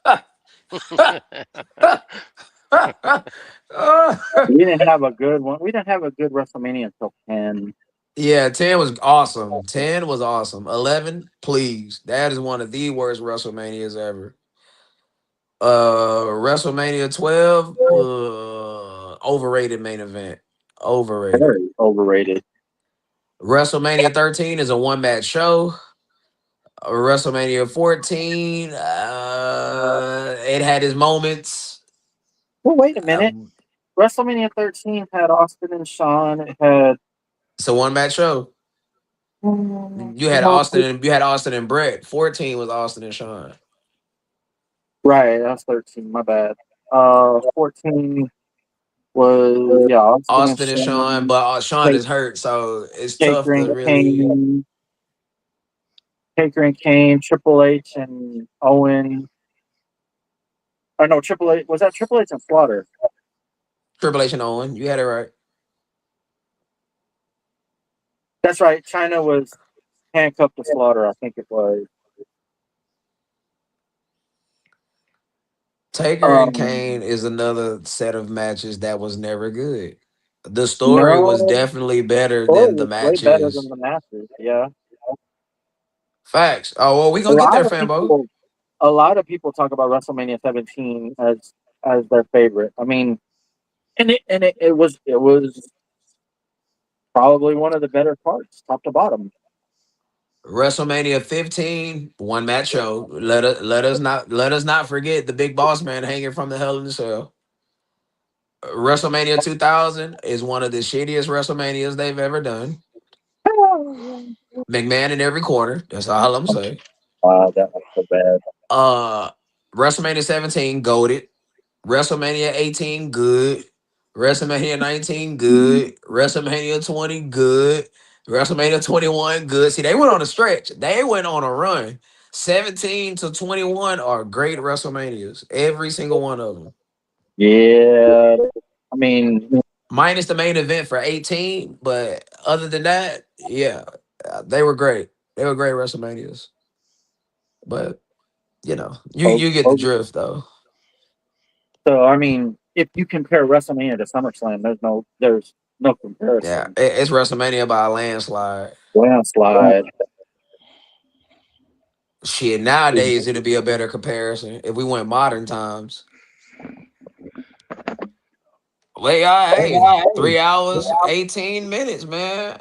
we didn't have a good one. We didn't have a good WrestleMania until 10. Yeah, 10 was awesome. 10 was awesome. 11, please. That is one of the worst WrestleManias ever. WrestleMania 12, overrated main event. Overrated. Very overrated. WrestleMania 13 is a one match show. WrestleMania 14, it had its moments. Well, wait a minute. Um, WrestleMania 13 had Austin and Sean. It had it's a one match show. no, You had Austin and Brett. 14 was Austin and Sean. right. That's 13. My bad. 14 was yeah, Austin and Austin and Sean, Sean. but Sean Take, is hurt, so it's tough Taker to and really. Kane. Taker and Kane. Triple H and Owen. Or no, Triple H was that Triple H and Slaughter. Triple H and Owen, you had it right. That's right. China was handcuffed to Slaughter. I think it was. Taker and Kane Um, is another set of matches that was never good. The story was no, definitely better Story than the was way better than matches. the matches. Yeah, Facts. Oh well, we a gonna get lot there, of Fambo. people, a lot of people talk about WrestleMania 17 as their favorite. I mean, it was probably one of the better parts, top to bottom. WrestleMania 15, one match show. Let us not forget the big boss man hanging from the Hell in the Cell. WrestleMania 2000 is one of the shittiest WrestleManias they've ever done. McMahon in every corner. That's all I'm saying. Wow, that was so bad. Uh, WrestleMania 17, goaded. WrestleMania 18, good. WrestleMania 19, good. WrestleMania 20, good. WrestleMania 21, good. See, they went on a stretch. They went on a run. 17 to 21 are great WrestleManias. Every single one of them. Yeah, I mean, Minus the main event for 18. But other than that, yeah, they were great. They were great WrestleManias. But, oh, you get the oh, drift, though. so I mean, if you compare WrestleMania to SummerSlam, there's no Yeah, comparison. it's WrestleMania by a landslide. Landslide. Shit, nowadays it'll be a better comparison if we went modern times. Well, hey, 3 hours, 18 minutes, man.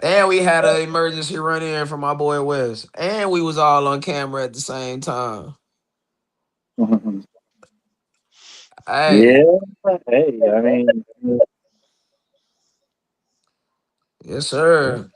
And we had an emergency run in from my boy West. And we was all on camera at the same time. Hey, Yeah. Hey, I mean, yes, sir.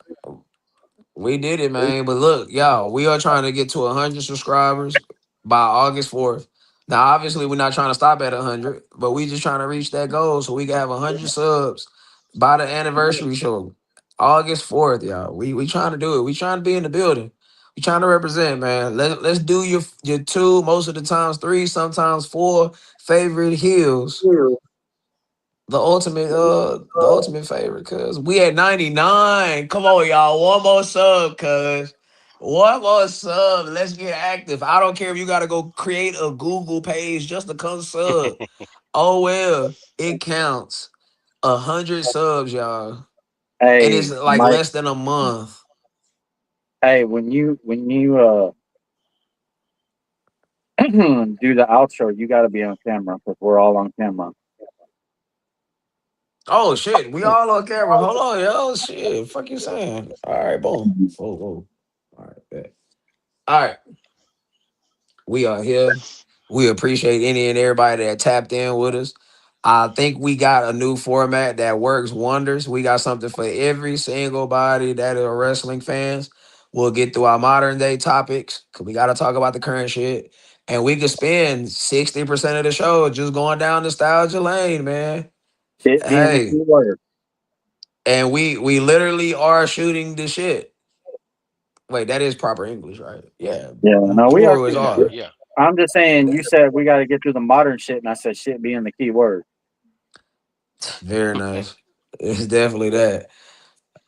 We did it, man. But look, y'all, we are trying to get to 100 subscribers by August 4th. Now, obviously, we're not trying to stop at 100, but we just trying to reach that goal so we can have 100 subs by the anniversary show, August 4th, y'all. We trying to do it. We trying to be in the building. We trying to represent, man. Let's do your two, most of the times three, sometimes four favorite heels, the ultimate favorite, cuz we at 99. Come on, y'all. One more sub, cuz. One more sub. Let's get active. I don't care if you gotta go create a Google page just to come sub. Oh well, it counts. 100 subs, y'all. and Hey, it's like Mike. less than a month. Hey, when you do the outro, you got to be on camera because we're all on camera. Oh shit, we all on camera. Hold on, yo, shit. Fuck you saying? All right, boom. Whoa, whoa. All right, bet. All right, we are here. We appreciate any and everybody that tapped in with us. I think we got a new format that works wonders. We got something for every single body that are wrestling fans. We'll get through our modern day topics because we got to talk about the current shit. And we could spend 60% of the show just going down nostalgia lane, man. It being the Hey, key word. and we literally are shooting the shit. Wait, that is proper English, right? Yeah. Yeah, no, we are Plural is shooting Yeah, shit. R. yeah. I'm just saying, you said we got to get through the modern shit, and I said shit being the key word. Very nice. It's definitely that.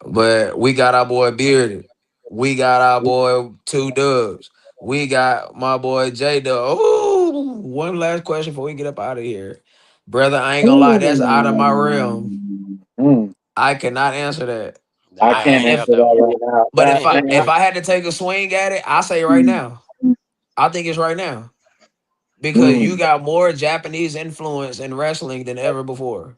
But we got our boy Bearded. We got our boy Two Dubs. We got my boy J Dub. Ooh, one last question before we get up out of here. Brother, I ain't gonna lie, that's out of my realm. Mm, I cannot answer that. I Nah, can't I ain't answer got that one. that right now. But That if Ain't I got if man, I had to take a swing at it, I say right now. I think it's right now. Because you mm, got more Japanese influence in wrestling than ever before.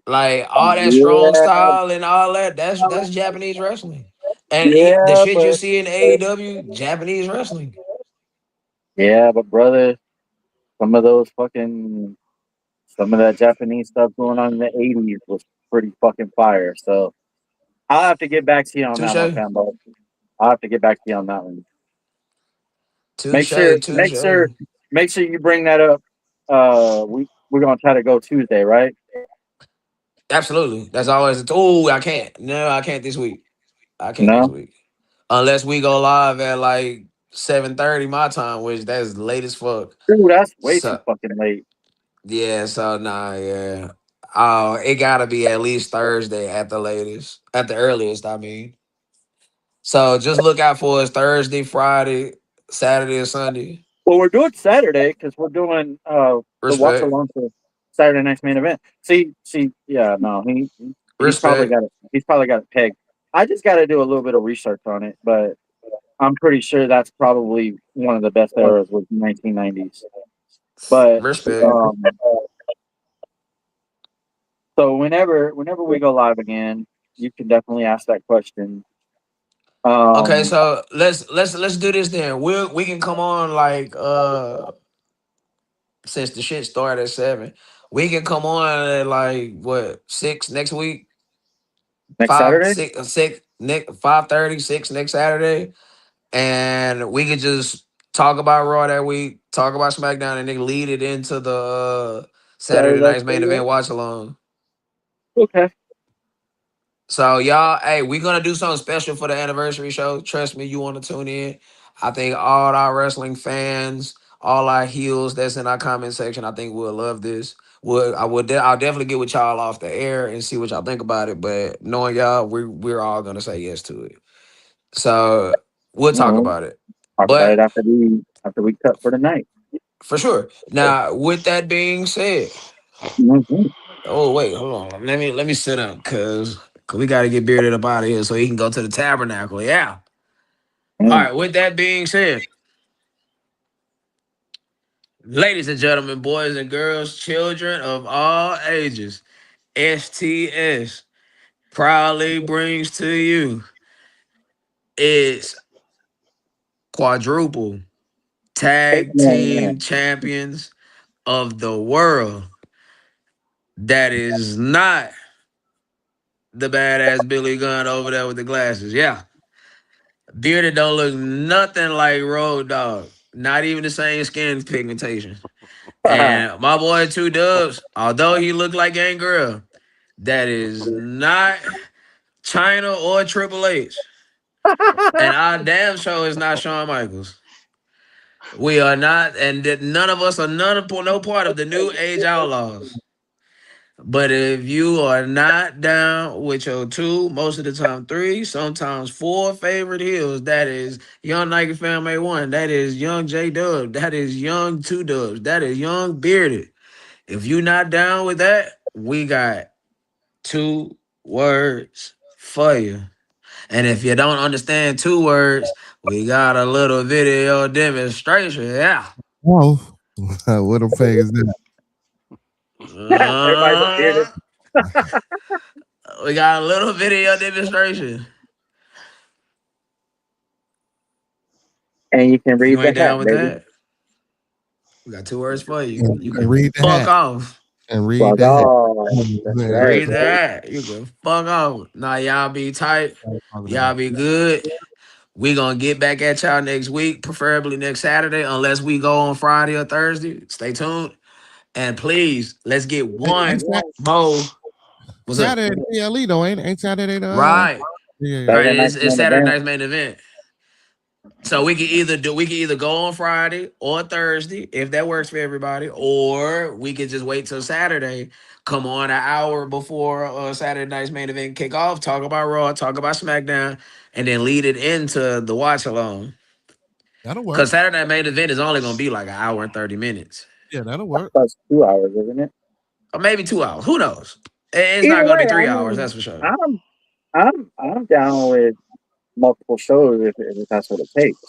Like all that strong yeah, style and all that, that's Japanese wrestling. And the yeah, shit you see in AEW, Japanese wrestling. but brother, some of those fucking some of that Japanese stuff going on in the '80s was pretty fucking fire. So I'll have to get back to you on that one, Touche. Fanbo. I'll have to get back to you on that one. Make sure, Touche. make Touche. sure, make sure you bring that up. We're gonna try to go Tuesday, right? Absolutely. That's always oh, I can't. No, I can't this week. I can't this No, week. Unless we go live at like 7:30 my time, which that's late as fuck. dude, that's way too So fucking late. yeah, so nah, yeah. It gotta be at least Thursday at the latest. At the earliest, I mean. So just look out for us Thursday, Friday, Saturday, or Sunday. Well, we're doing Saturday because we're doing the watch Respect. along for Saturday night's main event. See, yeah, no, he's probably Respect. got it. He's probably got it pegged. I just got to do a little bit of research on it, but I'm pretty sure that's probably one of the best eras was 1990s. But Respect. um, so whenever we go live again, you can definitely ask that question. Okay, Um, so let's do this then. We can come on like since the shit started at 7. We can come on at like what 6 next week? next 5, Saturday. 6, 6 next 5:30, 6 next Saturday. And we could just talk about Raw that week, talk about SmackDown, and then lead it into the Saturday Saturday night. night's main event watch along. Okay. So y'all, hey, we're gonna do something special for the anniversary show. Trust me, you want to tune in. I think all our wrestling fans, all our heels that's in our comment section, I think we'll love this. I'll definitely get with y'all off the air and see what y'all think about it. But knowing y'all, we're all gonna say yes to it. So we'll talk Well, about it. talk about it But after we cut for the night. for sure. Now, with that being said, Mm-hmm. oh wait, hold on. Let me sit up cause we gotta get bearded up out of here so he can go to the tabernacle. Yeah. All Mm. right, with that being said, ladies and gentlemen, boys and girls, children of all ages, STS proudly brings to you its quadruple tag team Amen. champions of the world. That is not the badass Billy Gunn over there with the glasses. Yeah. Bearded don't look nothing like Road Dog. Not even the same skin pigmentation. And my boy Two Dubs, although he looked like Gangrel, that is not China or Triple H. And our damn show is not Shawn Michaels. We are not, and none of us are no part of the New Age Outlaws. But if you are not down with your two, most of the time three, sometimes four favorite heels, that is Young Nike Fan May 1, that is Young J Dub, that is Young Two Dubs, that is Young Bearded. If you not down with that, we got 2 words for you. And if you don't understand 2 words, we got a little video demonstration. Yeah. Oh, what them faggots that? Everybody's Uh, muted. we got a little video demonstration. And you can If read you the ain't hat, down with baby. that, we got 2 words for you. You And can read the fuck hat. off. And read Fuck the hat. off. That's right. Read that. You can fuck off. Nah, y'all be tight. Talking Y'all about. be good. We gonna get back at y'all next week, preferably next Saturday, unless we go on Friday or Thursday. Stay tuned. And please, let's get Hey, one more. What's up? Saturday at PLE though, ain't Saturday the Right. yeah. Right. Saturday night's It's main Saturday event. night's main event. So we can either go on Friday or Thursday if that works for everybody, or we could just wait till Saturday, come on an hour before Saturday night's main event kick off, talk about Raw, talk about SmackDown, and then lead it into the watch along. That'll work. Because Saturday night main event is only gonna be like an hour and 30 minutes. Yeah, that'll work. Plus 2 hours, isn't it? Or maybe 2 hours. Who knows? It's not Either gonna way, be I 3 hours, mean, that's for sure. I'm down with multiple shows if that's what it takes.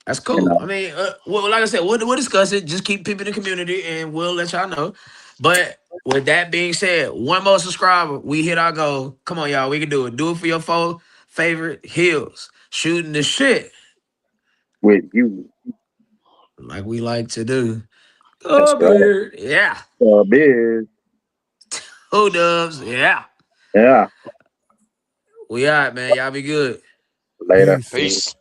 That's You cool. know, I mean, well, like I said, we'll discuss it. Just keep people in the community, and we'll let y'all know. But with that being said, one more subscriber, we hit our goal. Come on, y'all, we can do it. Do it for your favorite heels, shooting the shit with you. like we like to do. That's Oh, right. beard, yeah. Biz. Who does? Yeah. Yeah. We all right, man. Y'all be good. Later. Peace. Peace.